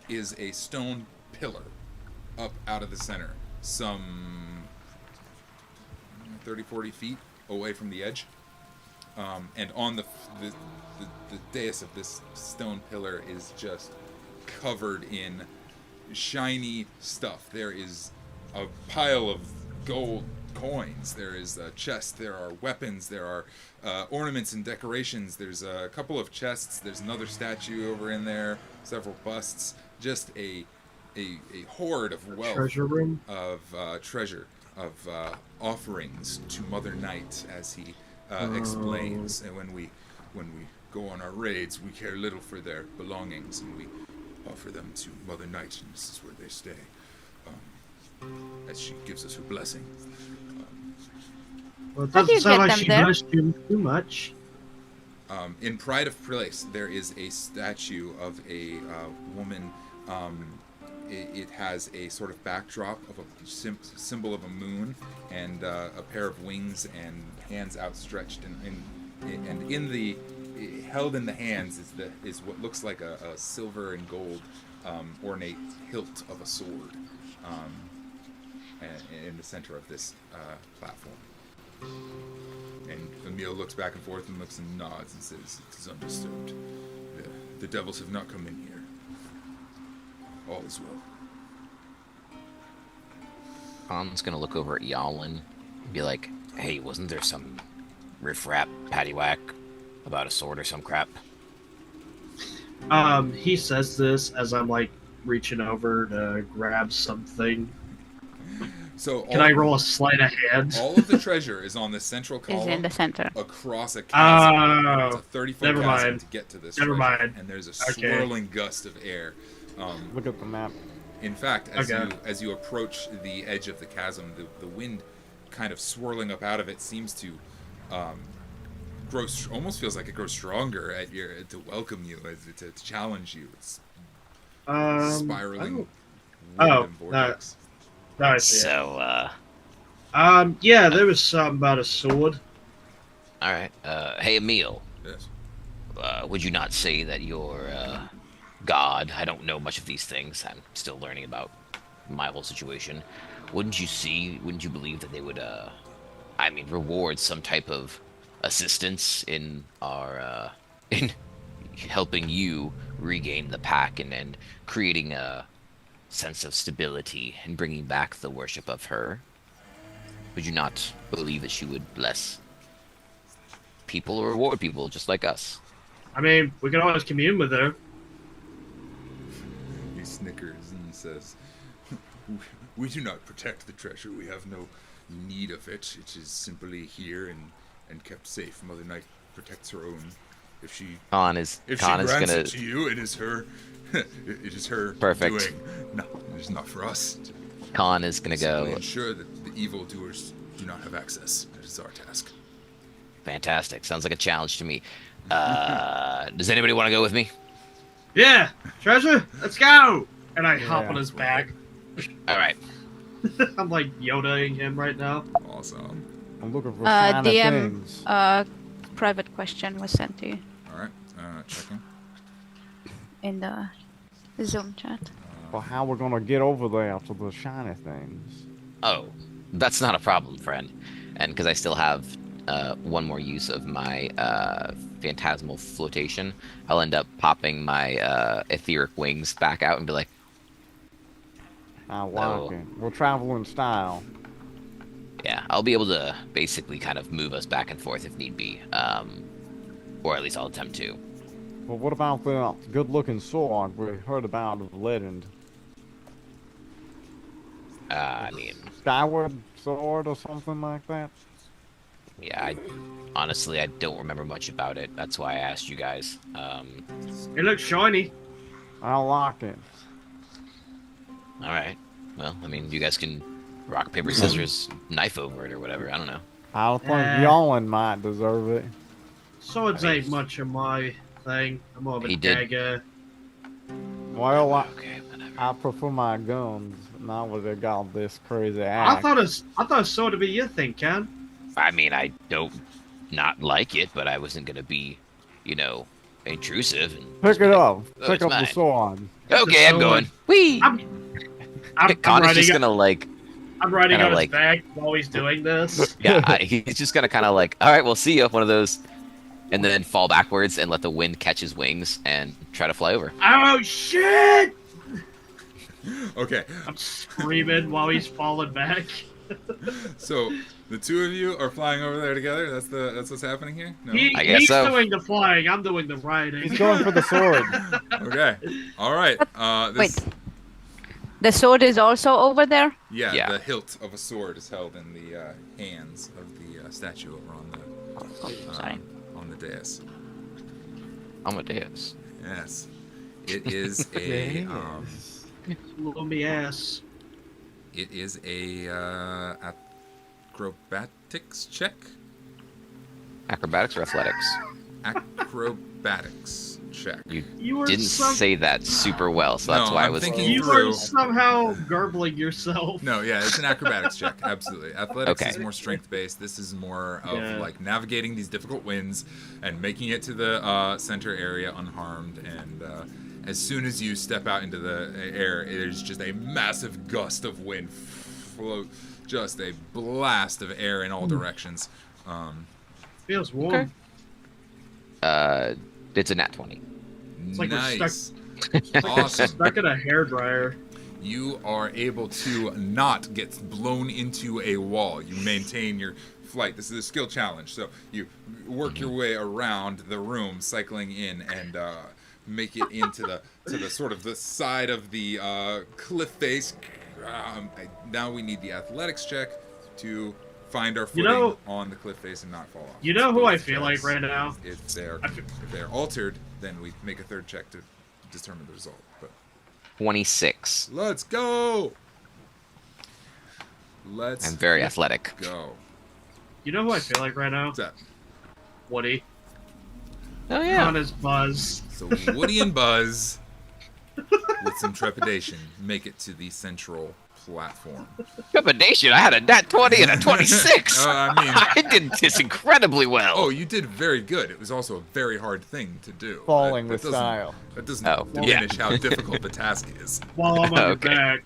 is a stone pillar up out of the center, some 30, 40 feet away from the edge. And on the dais of this stone pillar is just covered in shiny stuff. There is a pile of gold coins. There is a chest. There are weapons. There are ornaments and decorations. There's a couple of chests. There's another statue over in there. Several busts. Just a hoard of wealth. Treasure room? Of treasure. Of offerings to Mother Night, as he explains. And when we go on our raids, we care little for their belongings, and we offer them to Mother Night, and this is where they stay. As she gives us her blessing. Well, it How do you doesn't sound get like them she there? blessed you too much. In Pride of Place, there is a statue of a woman it has a sort of backdrop of a symbol of a moon and a pair of wings and hands outstretched, and in the held in the hands is what looks like a silver and gold ornate hilt of a sword in the center of this platform. And Emil looks back and forth and looks and nods and says, "It is understood. The devils have not come in here. All is well." Kahn's gonna look over at Jalin and be like, "Hey, wasn't there some riff-raff paddywhack about a sword or some crap?" He says this as I'm like reaching over to grab something. So Can I roll a sleight of hand? all of the treasure is on the central Is column in the center. across a chasm. It's a Oh, 30-foot never chasm mind. to get to this Never treasure, mind. and there's a Okay. swirling gust of air. Look at the map. In fact, as Okay. you approach the edge of the chasm, the wind kind of swirling up out of it seems to almost feels like it grows stronger to welcome you, to challenge you. It's spiraling wind and vortex. No, I see it. So, Yeah, there was something about a sword. all right. Hey, Emil, Yes. would you not say that your god? I don't know much of these things. I'm still learning about my whole situation. Wouldn't you believe that they would, reward some type of assistance in our, in helping you regain the pack and creating a sense of stability and bringing back the worship of her? Would you not believe that she would bless people or reward people just like us? I mean, we can always commune with her. He snickers and says, "We do not protect the treasure. We have no need of it. It is simply here and kept safe. Mother Night protects her own. If she Kahn is grants gonna. it to you, it is her. It is her Perfect. doing. No, it is not for us. Kahn is gonna Simply go. ensure that the evildoers do not have access. That is our task." Fantastic. Sounds like a challenge to me. Does anybody want to go with me? Yeah, treasure, let's go! And I hop Yeah. on his back. All right. I'm like Yodaing him right now. Awesome. I'm looking for shiny DM, things. private question was sent to you All right. Checking. in the Zoom chat. Well, how we're gonna get over there to the shiny things? Oh, that's not a problem, friend. And because I still have one more use of my phantasmal flotation, I'll end up popping my etheric wings back out and be like, I like it. We'll travel in style. yeah, I'll be able to basically kind of move us back and forth if need be. Or at least I'll attempt to. Well, what about the good-looking sword we heard about of the legend? I mean, Skyward sword or something like that? yeah, honestly, I don't remember much about it. That's why I asked you guys. It looks shiny. I like it. All right. Well, I mean, you guys can rock, paper, scissors, knife over it or whatever. I don't know. I think Jalin might deserve it. Swords I mean, ain't much of my thing. I'm more of a He did. dagger. Well, Okay, whatever. I prefer my guns, not what they got this crazy I axe. thought a sword would be your thing, Ken. I mean, I don't not like it, but I wasn't gonna be, intrusive. And Pick it up. Oh, Pick it's up mine. the sword. Okay, I'm So, going. Whee! I'm Kahn is just riding, gonna I'm riding kinda on his like- back while he's doing this. yeah, he's just gonna kind of all right, we'll see you. One of those, and then fall backwards and let the wind catch his wings and try to fly over. Oh shit! Okay. I'm screaming while he's falling back. So the two of you are flying over there together. That's what's happening here. No. I guess He's so. doing the flying. I'm doing the riding. He's going for the sword. Okay. All right. Wait. The sword is also over there? Yeah, Yeah. the hilt of a sword is held in the hands of the statue over Sorry. on the dais. Amadeus. Yes. It is a Gloomy ass. it is a acrobatics check. Acrobatics or athletics? acrobatics check. You were Didn't say that super well, so that's No, why I I'm was. thinking You through. were somehow garbling yourself. No, yeah, it's an acrobatics check. Absolutely. Athletics Okay. is more strength based. This is more of Yeah. like navigating these difficult winds and making it to the center area unharmed. And as soon as you step out into the air, there's just a massive gust of wind, just a blast of air in all directions. Feels warm. It's a nat 20. It's like we're Nice. We're Awesome. stuck in a hairdryer. You are able to not get blown into a wall. You maintain your flight. This is a skill challenge. So you work your way around the room, cycling in and make it into the sort of the side of the cliff face. Now we need the athletics check to find our footing on the cliff face and not fall off. You know who I feel like right now? If they're altered, then we make a third check to determine the result. But 26. let's go. Let's I'm very athletic. go. You know who I feel like right now? What's that? Woody. Oh yeah. On his Buzz. So Woody and Buzz, with some trepidation, make it to the central platform. Trepidation. I had a nat 20 and a 26. I mean, I did this incredibly well. oh, you did very good. It was also a very hard thing to do. Falling That with doesn't- style. That doesn't Oh, diminish how difficult the task is. While I'm on your Okay. back.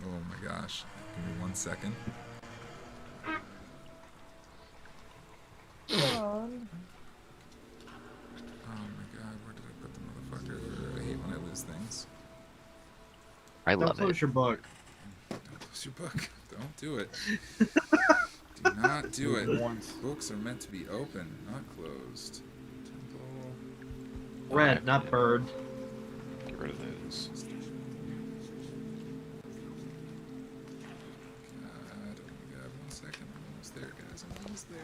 Oh my gosh. Give me 1 second. Oh my god, where did I put the motherfucker? I hate when I lose things. I Don't love close it. your book. Don't close your book. Don't do it. Do not do it. Once. Books are meant to be open, not closed. Temple. Red, not bird. Get rid of those. God, oh my god, 1 second. I'm almost there, guys. I'm almost there.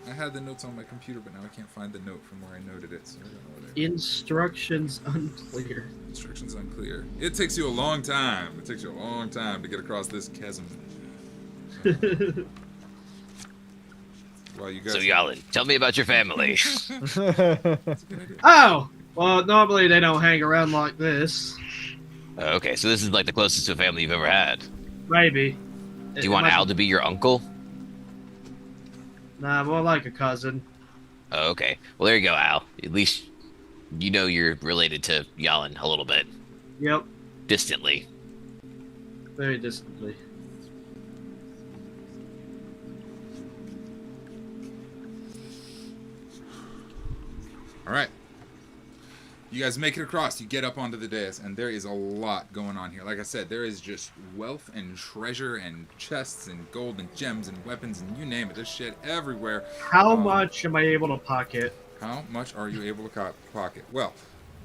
I had the notes on my computer, but now I can't find the note from where I noted it, so I don't know where they are. Instructions unclear. Instructions unclear. It takes you a long time. It takes you a long time to get across this chasm. Well, you guys. So Jalin, tell me about your family. That's a good idea. Oh! Well, normally they don't hang around like this. Okay, so this is like the closest to a family you've ever had. Maybe. Do you want Al to be your uncle? Nah, more like a cousin. Oh, okay. Well, there you go, Al. At least you know you're related to Jalin a little bit. Yep, Distantly. very distantly. All right. You guys make it across. You get up onto the dais, and there is a lot going on here. Like I said, there is just wealth and treasure and chests and gold and gems and weapons and you name it. There's shit everywhere. How much am I able to pocket? How much are you able to pocket? Well,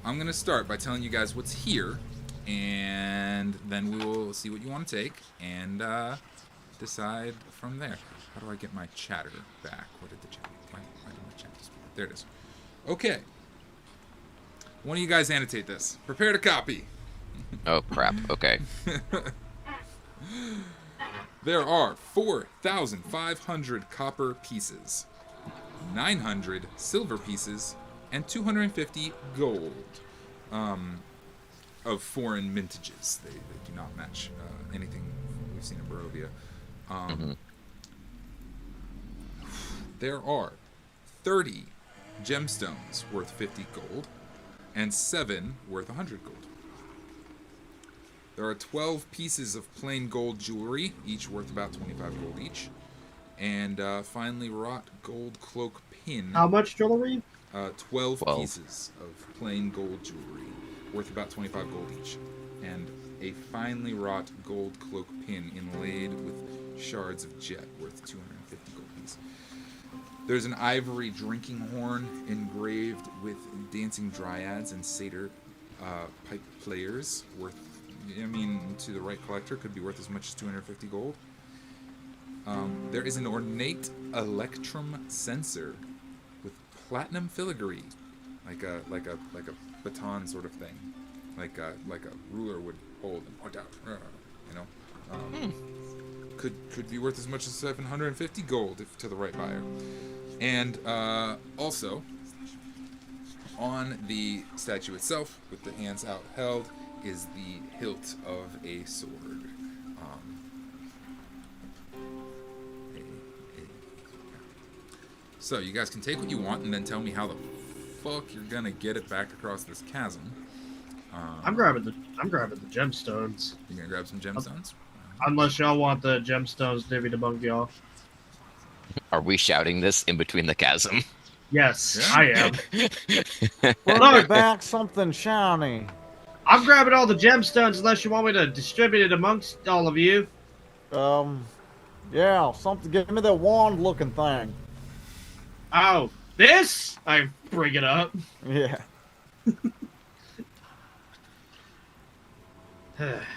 I'm going to start by telling you guys what's here, and then we will see what you want to take and decide from there. How do I get my chatter back? What did the chat? Why did my chat disappear? There it is. Okay. One of you guys annotate this. Prepare to copy. Oh, crap. Okay. There are 4,500 copper pieces, 900 silver pieces, and 250 gold of foreign mintages. They do not match anything we've seen in Barovia. There are 30 gemstones worth 50 gold, and 7 worth 100 gold. There are 12 pieces of plain gold jewelry, each worth about 25 gold each, and finely wrought gold cloak pin. How much jewelry? 12 12. pieces of plain gold jewelry, worth about 25 gold each, and a finely wrought gold cloak pin inlaid with shards of jet, worth 250 gold each. There's an ivory drinking horn engraved with dancing dryads and satyr pipe players, worth, I mean, to the right collector, could be worth as much as 250 gold. There is an ornate electrum censer with platinum filigree, like a baton sort of thing, like a ruler would hold and point out, you know. could be worth as much as 750 gold if to the right buyer. And also, on the statue itself, with the hands out held, is the hilt of a sword. So you guys can take what you want and then tell me how the fuck you're gonna get it back across this chasm. I'm grabbing the gemstones. You gonna grab some gemstones? Unless y'all want the gemstones divvy to bunk y'all. Are we shouting this in between the chasm? Yes, Yeah. I am. Bring Look. back something shiny. I'm grabbing all the gemstones unless you want me to distribute it amongst all of you. Yeah, something. Give me that wand-looking thing. Oh, this? I bring it up. Yeah.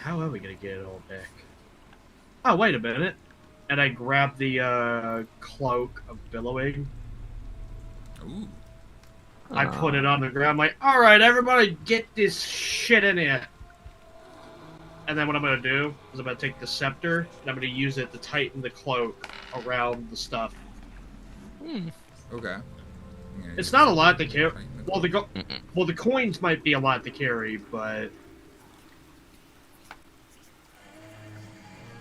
How are we gonna get it all back? Oh, wait a minute. And I grab the cloak of billowing. Ooh. I put it on the ground. I'm like, all right, everybody, get this shit in here. And then what I'm gonna do is I'm gonna take the scepter and I'm gonna use it to tighten the cloak around the stuff. Okay. It's not a lot to carry. Well, the coins might be a lot to carry, but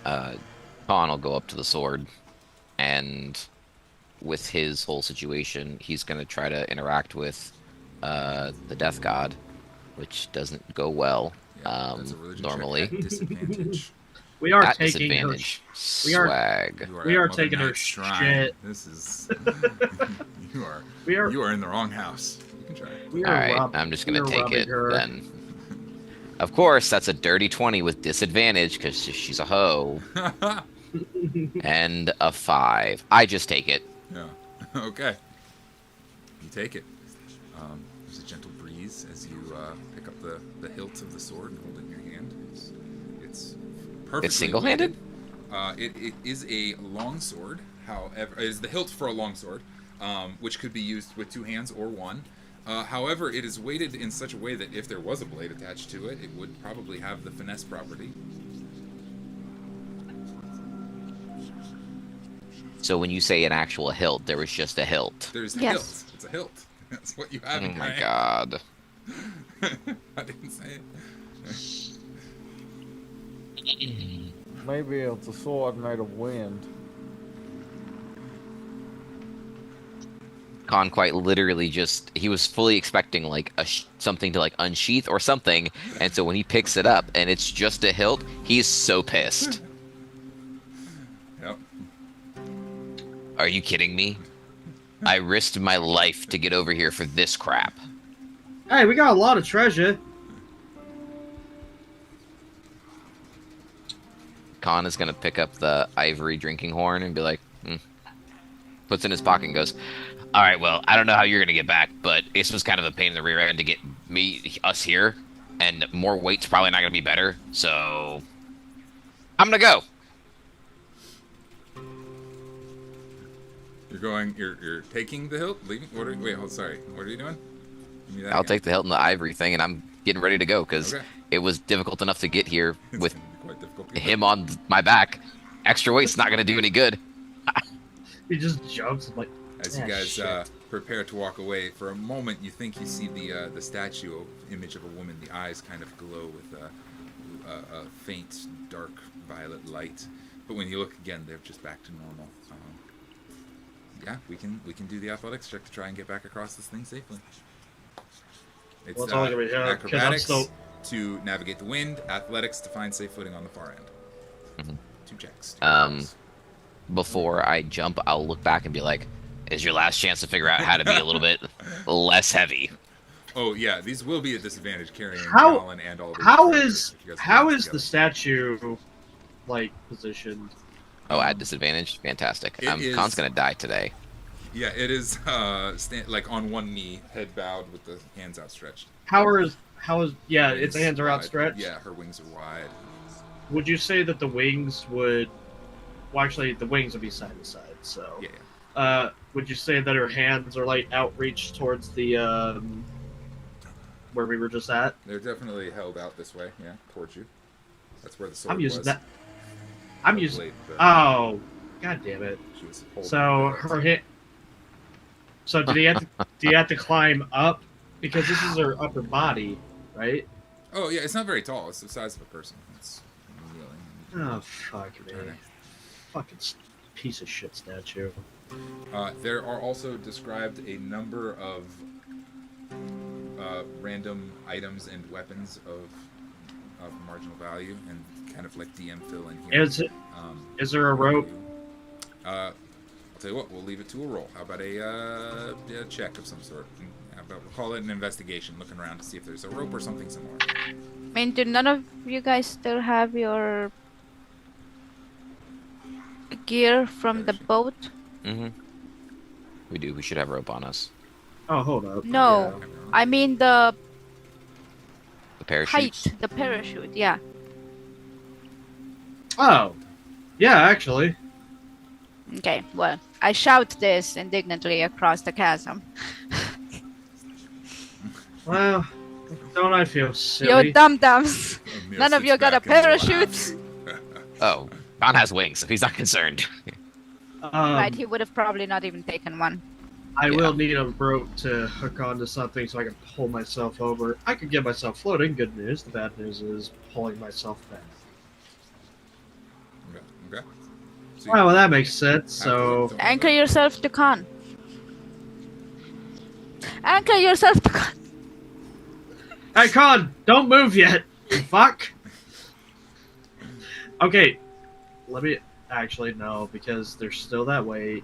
Kahn will go up to the sword, and with his whole situation, he's going to try to interact with the Death God, which doesn't go well That's a religion normally. check at disadvantage. we are At taking her. disadvantage. we are- Swag. We at are Mother taking her Knight's shrine. shit. This is We are. you are in the wrong house. You can try. We All are right, rob- I'm just we going are to take robbing it her. then. Of course, that's a dirty 20 with disadvantage because she's a hoe. And a 5. I just take it. Yeah. Okay. You take it. There's a gentle breeze as you pick up the hilt of the sword and hold it in your hand. It's perfectly. It's single-handed? weighted. It is a long sword. However, it is the hilt for a long sword, which could be used with 2 hands or 1. However, it is weighted in such a way that if there was a blade attached to it, it would probably have the finesse property. So when you say an actual hilt, there was just a hilt. There's a Yes. hilt. It's a hilt. That's what you have Oh in your my hand. god. I didn't say it. Maybe it's a sword made of wind. Kahn quite literally he was fully expecting like something to like unsheath or something, and so when he picks it up and it's just a hilt, he's so pissed. Yep. Are you kidding me? I risked my life to get over here for this crap. Hey, we got a lot of treasure. Kahn is gonna pick up the ivory drinking horn and be like, puts it in his pocket and goes, all right, well, I don't know how you're gonna get back, but this was kind of a pain in the rear end to get us here, and more weight's probably not gonna be better, so I'm gonna go. You're taking the hilt, leaving. Sorry. What are you doing? Give me that I'll again. take the hilt and the ivory thing, and I'm getting ready to go because Okay. it was difficult enough to get here It's with gonna be quite difficult to get him on my back. Extra weight's not gonna do any good. He just jumps like. As you Ah, guys shit. prepare to walk away, for a moment you think you see the statue image of a woman. The eyes kind of glow with a faint, dark violet light. But when you look again, they're just back to normal. Yeah, we can do the athletics check to try and get back across this thing safely. It's Well, it's only gonna be here, 'cause I'm acrobatics still- to navigate the wind, athletics to find safe footing on the far end. Mhm. 2 checks. Before I jump, I'll look back and be like, is your last chance to figure out how to be a little bit less heavy. Oh yeah, these will be a disadvantage carrying How- Jalin and all the How treasure is if you guys how put it is the together. statue like positioned? Oh, at disadvantage? Fantastic. It is- Khan's gonna die today. Yeah, it is like on one knee, head bowed with the hands outstretched. How is yeah? Its Wings hands are wide. outstretched. Yeah, her wings are wide. Would you say that the wings would? Well, actually, the wings would be side to side. So, Yeah. would you say that her hands are like outreached towards the where we were just at? They're definitely held out this way, yeah, towards you. That's where the sword I'm using was. that. I'm the using. blade, but Oh, god damn it! she was holding So it. her hit. So do you have to climb up because this is her upper body, right? Oh yeah, it's not very tall. It's the size of a person. It's really. Oh fuck me! Fucking piece of shit statue. There are also described a number of random items and weapons of marginal value, and kind of like DM fill in here. Is there a rope? I'll tell you what, we'll leave it to a roll. How about a check of some sort? How about we'll call it an investigation, looking around to see if there's a rope or something similar. I mean, do none of you guys still have your gear from the boat? Mm-hmm. We do. We should have rope on us. Oh, hold up. No, Yeah. I mean the The parachutes. height, the parachute. Yeah. Oh, yeah, actually. Okay. Well, I shout this indignantly across the chasm. Well, don't I feel Yo, silly? dum dums! Emil None of sits you got a back and laughs. parachute. Oh, Kahn has wings, so he's not concerned. Right, he would have probably not even taken one. I Yeah. will need a rope to hook onto something so I can pull myself over. I could get myself floating. Good news. The bad news is pulling myself back. Okay. So Well, that makes sense. So, Anchor yourself to Kahn. Anchor yourself to Kahn. hey, Con, don't move yet. Fuck. Okay, let me actually no, because they're still that way,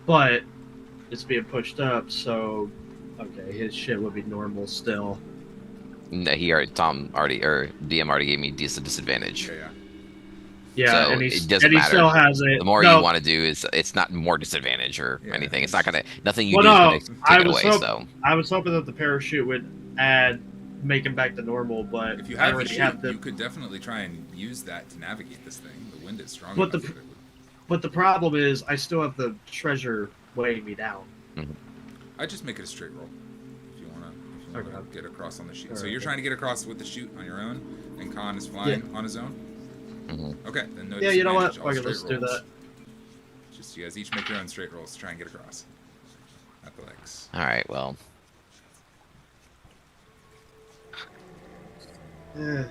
but it's being pushed up. So, okay, his shit would be normal still. No, DM already gave me disadvantage. Yeah. Yeah, So and, it he's, doesn't and he matter. still has it. The more no, you want to do is, it's not more disadvantage or Yeah. anything. It's not gonna, nothing you Well, do no, is gonna I take it was away. hope- So I was hoping that the parachute would make him back to normal, but If you I have the already chute, have the. you could definitely try and use that to navigate this thing. The wind is strong But enough the- that it would. But the problem is, I still have the treasure weighing me down. I just make it a straight roll. If you wanna Okay. get across on the chute. So Alright. you're trying to get across with the chute on your own, and Kahn is flying on his own. Okay, then no Yeah, you know what? disadvantage, all Okay, let's straight do rolls. that. Just you guys each make your own straight rolls to try and get across. Athletics. all right, well, Eh.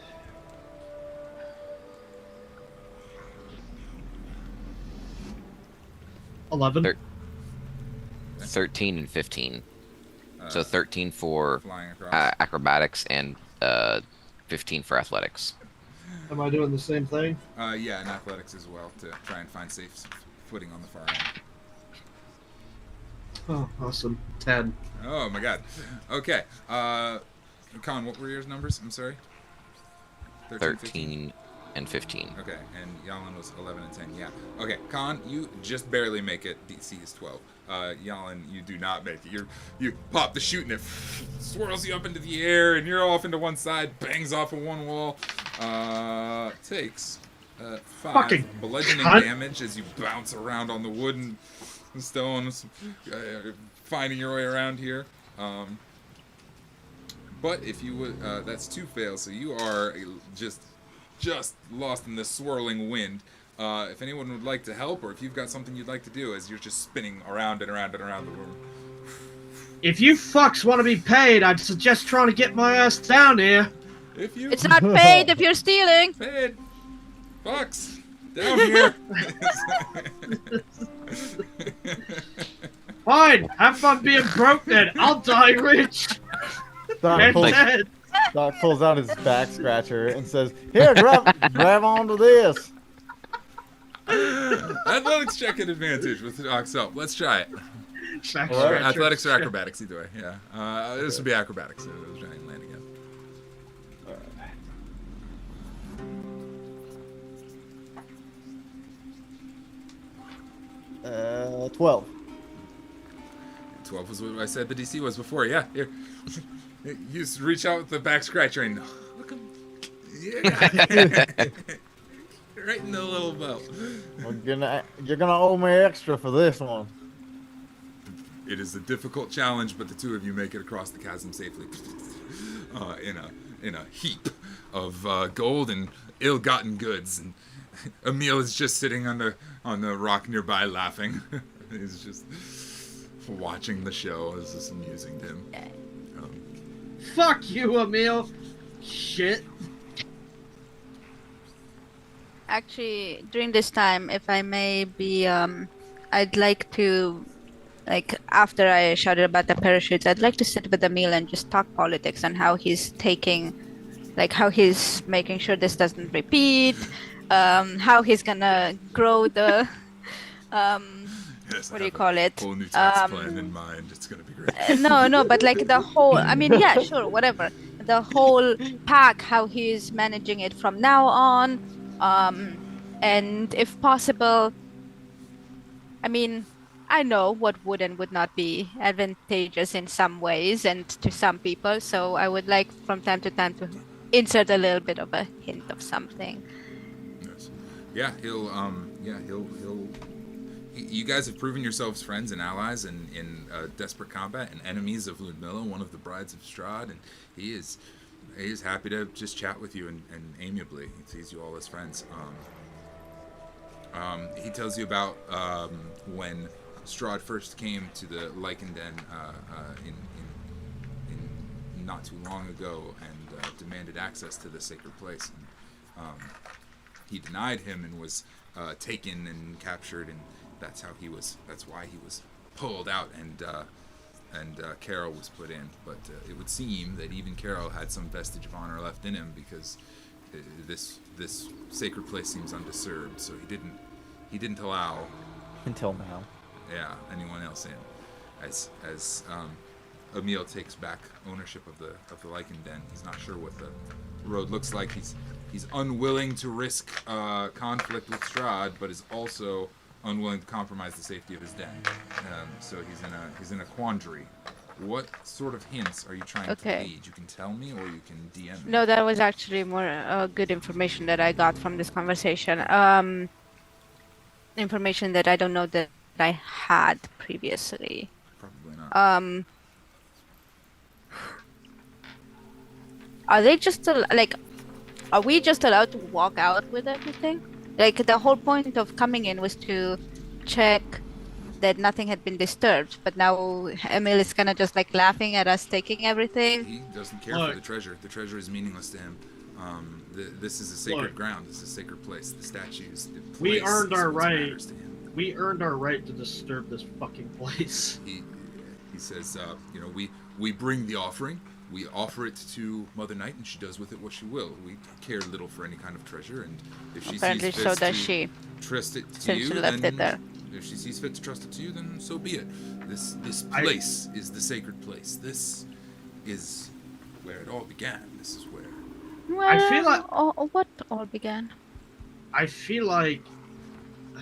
$11. 13 and 15. So Uh, 13 for flying across. acrobatics and 15 for athletics. Am I doing the same thing? Yeah, and athletics as well to try and find safe footing on the far end. Oh, awesome. 10. Oh my god. Okay. Kahn, what were your numbers? I'm sorry. 15? 13 and 15. Okay, and Jalin was 11 and 10. Yeah. Okay, Kahn, you just barely make it. DC is 12. Jalin, you do not make it. You pop the chute and it swirls you up into the air, and you're off into one side, bangs off of one wall. Takes 5 Fucking bludgeoning cunt. damage as you bounce around on the wooden stones, finding your way around here. But if you would, that's 2 fails, so you are just lost in this swirling wind. If anyone would like to help, or if you've got something you'd like to do as you're just spinning around and around and around the room. If you fucks want to be paid, I'd suggest trying to get my ass down here. If you It's not paid if you're stealing. paid, fucks, down here. Fine, have fun being broke then. I'll die rich. Doc And pulls, dead. Doc pulls out his back scratcher and says, "Here, grab onto this." Athletics check at advantage with Doc's help. Let's try it. Back Or Or scratcher. athletics or acrobatics, either way. Yeah. This would be acrobatics. So it was trying to land again. 12. 12 was what I said the DC was before. Yeah, here. You just reach out with the back scratcher and look him. Yeah. Right in the little belt. You're gonna owe me extra for this one. It is a difficult challenge, but the two of you make it across the chasm safely. In a heap of gold and ill-gotten goods, and Emil is just sitting on the rock nearby, laughing. He's just watching the show. It's just amusing to him. Fuck you, Emil. Shit. Actually, during this time, if I may be, I'd like to, like, after I shouted about the parachutes, I'd like to sit with Emil and just talk politics and how he's taking, like, how he's making sure this doesn't repeat, how he's gonna grow the, Yes, what do you call it? Whole new tax plan in mind. It's gonna be great. No, but like the whole, I mean, yeah, sure, whatever. The whole pack, how he's managing it from now on, and if possible, I mean, I know what would and would not be advantageous in some ways and to some people, so I would like from time to time to insert a little bit of a hint of something. Yes. Yeah, he'll. You guys have proven yourselves friends and allies in desperate combat and enemies of Ludmilla, one of the brides of Strahd, and he is happy to just chat with you and amiably. He sees you all as friends. He tells you about when Strahd first came to the Lichen Den in not too long ago and demanded access to the sacred place. And, he denied him and was taken and captured, and that's why he was pulled out and Carol was put in. But it would seem that even Carol had some vestige of honor left in him, because this sacred place seems undisturbed, so he didn't allow Until now. anyone else in. As Emil takes back ownership of the Lichen Den, he's not sure what the road looks like. He's unwilling to risk conflict with Strahd, but is also unwilling to compromise the safety of his den. So he's in a quandary. What sort of hints are you trying to lead? You can tell me, or you can DM me. No, that was actually more good information that I got from this conversation. Information that I don't know that I had previously. Probably not. Are they just are we just allowed to walk out with everything? Like, the whole point of coming in was to check that nothing had been disturbed, but now Emil is kind of just like laughing at us taking everything. He doesn't care for the treasure. The treasure is meaningless to him. This is a sacred ground. This is a sacred place. The statues. The place We earned our right. matters to him. We earned our right to disturb this fucking place. He says, we bring the offering. We offer it to Mother Night, and she does with it what she will. We care little for any kind of treasure, and if she Apparently sees so fit does to she. trust it to Since you, she left then it there. if she sees fit to trust it to you, then so be it. This place is the sacred place. This is where it all began. This is where. Well, I feel like- what all began. I feel like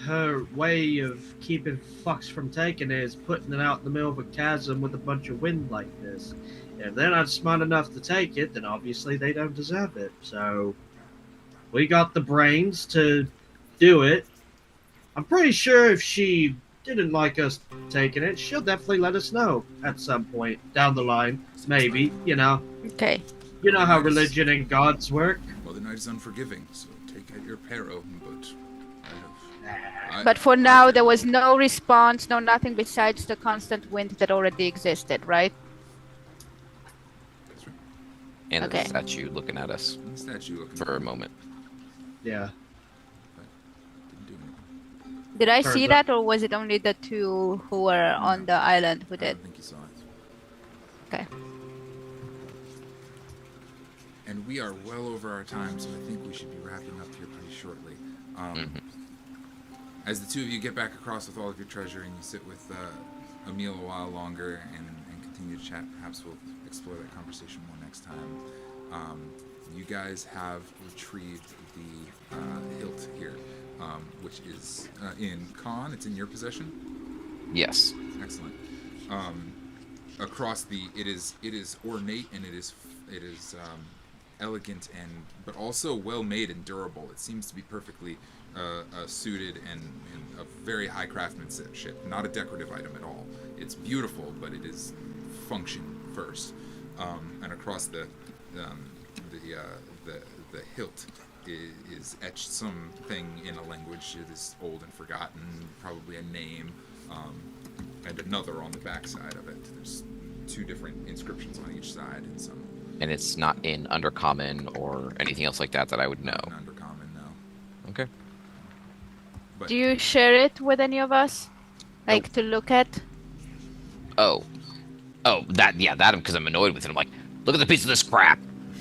her way of keeping fucks from taking it is putting it out in the middle of a chasm with a bunch of wind like this. If they're not smart enough to take it, then obviously they don't deserve it. So we got the brains to do it. I'm pretty sure if she didn't like us taking it, she'll definitely let us know at some point down the line. Maybe, Okay. You know how religion and gods work. Mother Night is unforgiving, so take at your peril. But for now, there was no response, no nothing besides the constant wind that already existed, right? That's right. And Okay. the statue looking at us The statue looking for a moment. Yeah. didn't do anything. Did I Turns see out- that, or was it only the two who were on the island who I did? don't think you saw it. Okay. And we are well over our time, so I think we should be wrapping up here pretty shortly. As the two of you get back across with all of your treasure and you sit with Emil a while longer and continue to chat, perhaps we'll explore that conversation more next time. You guys have retrieved the hilt here, which is in Kahn. It's in your possession? Yes. Excellent. Across it is ornate and it is elegant but also well made and durable. It seems to be perfectly suited and a very high craftsmanship. Not a decorative item at all. It's beautiful, but it is function first. And across the hilt is etched something in a language that is old and forgotten, probably a name, and another on the back side of it. There's 2 different inscriptions on each side, and some. And it's not in Undercommon or anything else like that I would know. Not in Undercommon, no. Okay. But Do you share it with any of us? Like to look at? Oh, that because I'm annoyed with it. I'm like, look at the piece of this crap.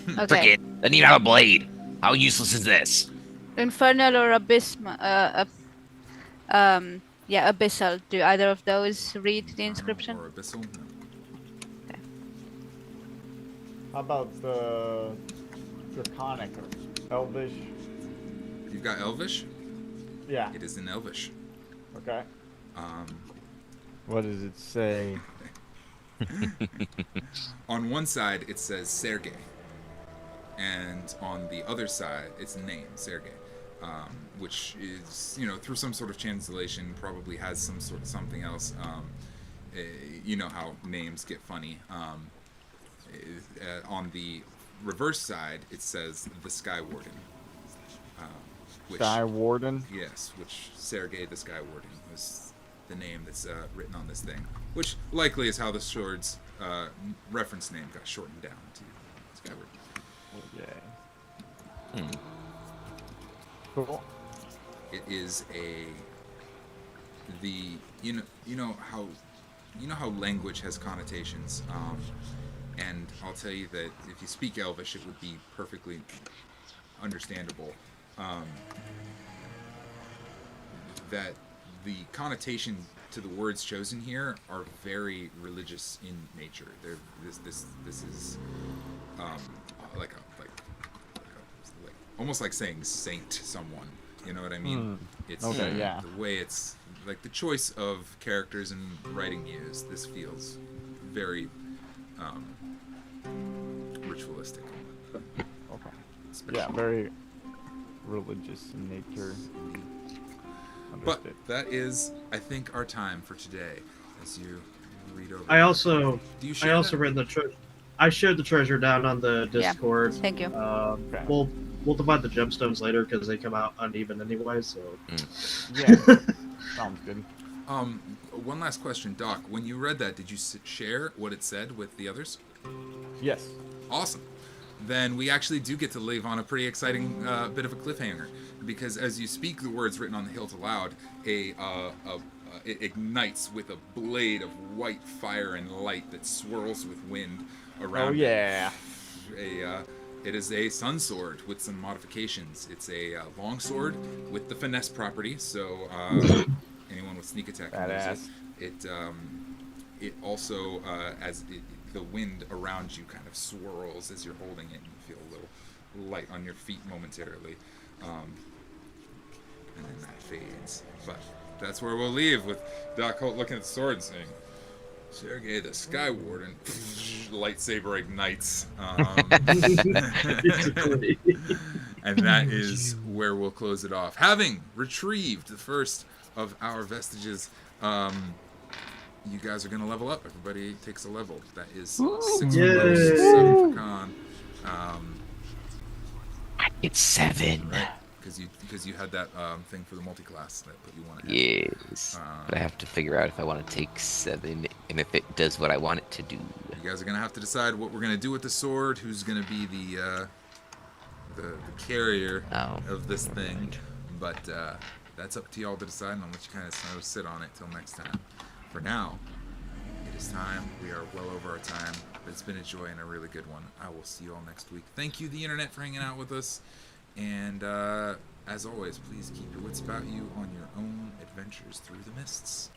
Okay. Frick it. Doesn't even have a blade. How useless is this? Infernal or Abyssal? Yeah, Abyssal. Do either of those read the inscription? Or Abyssal? No. How about the Draconic or Elvish? You've got Elvish? Yeah. It is in Elvish. Okay. Um, What does it say? on one side, it says Sergei. And on the other side, its name, Sergei. Which is, through some sort of translation, probably has some sort of something else. You know how names get funny. On the reverse side, it says the Sky Warden. Sky Warden? Yes, which Sergei the Sky Warden was the name that's written on this thing. Which likely is how the sword's reference name got shortened down to Sky Warden. Okay. Cool. It is you know how language has connotations, and I'll tell you that if you speak Elvish, it would be perfectly understandable. That the connotation to the words chosen here are very religious in nature. This is like almost like saying saint to someone. You know what I mean? It's Okay, yeah. the way it's like the choice of characters and writing used. This feels very ritualistic. Okay. Yeah, very religious in nature. But Understood. that is, I think, our time for today. As you read over. I also Do you share that? read the treasure. I shared the treasure down on the Yeah. Discord. Thank you. Okay. We'll divide the gemstones later because they come out uneven anyway. So Yeah. Sounds good. One last question, Doc. When you read that, did you share what it said with the others? Yes. Awesome. Then we actually do get to leave on a pretty exciting bit of a cliffhanger, because as you speak the words written on the hilt aloud, it ignites with a blade of white fire and light that swirls with wind around. Oh yeah. It is a sun sword with some modifications. It's a long sword with the finesse property, so anyone with sneak attack can use it. It also, the wind around you kind of swirls as you're holding it, and you feel a little light on your feet momentarily. And then that fades. But that's where we'll leave, with Doc Holt looking at the sword and saying, Sergei the Sky Warden. Lightsaber ignites. And that is where we'll close it off. Having retrieved the first of our vestiges, you guys are going to level up. Everybody takes a level. That is 6 for Ghost, 7 for Kahn. It's 7. Right? Because you had that thing for the multi-class that you want to have. Yes. But I have to figure out if I want to take 7 and if it does what I want it to do. You guys are going to have to decide what we're going to do with the sword, who's going to be the carrier of this thing. But that's up to y'all to decide, and I'll let you kind of sit on it till next time. For now, it is time. We are well over our time, but it's been a joy and a really good one. I will see you all next week. Thank you, the internet, for hanging out with us. And as always, please keep your wits about you on your own adventures through the mists.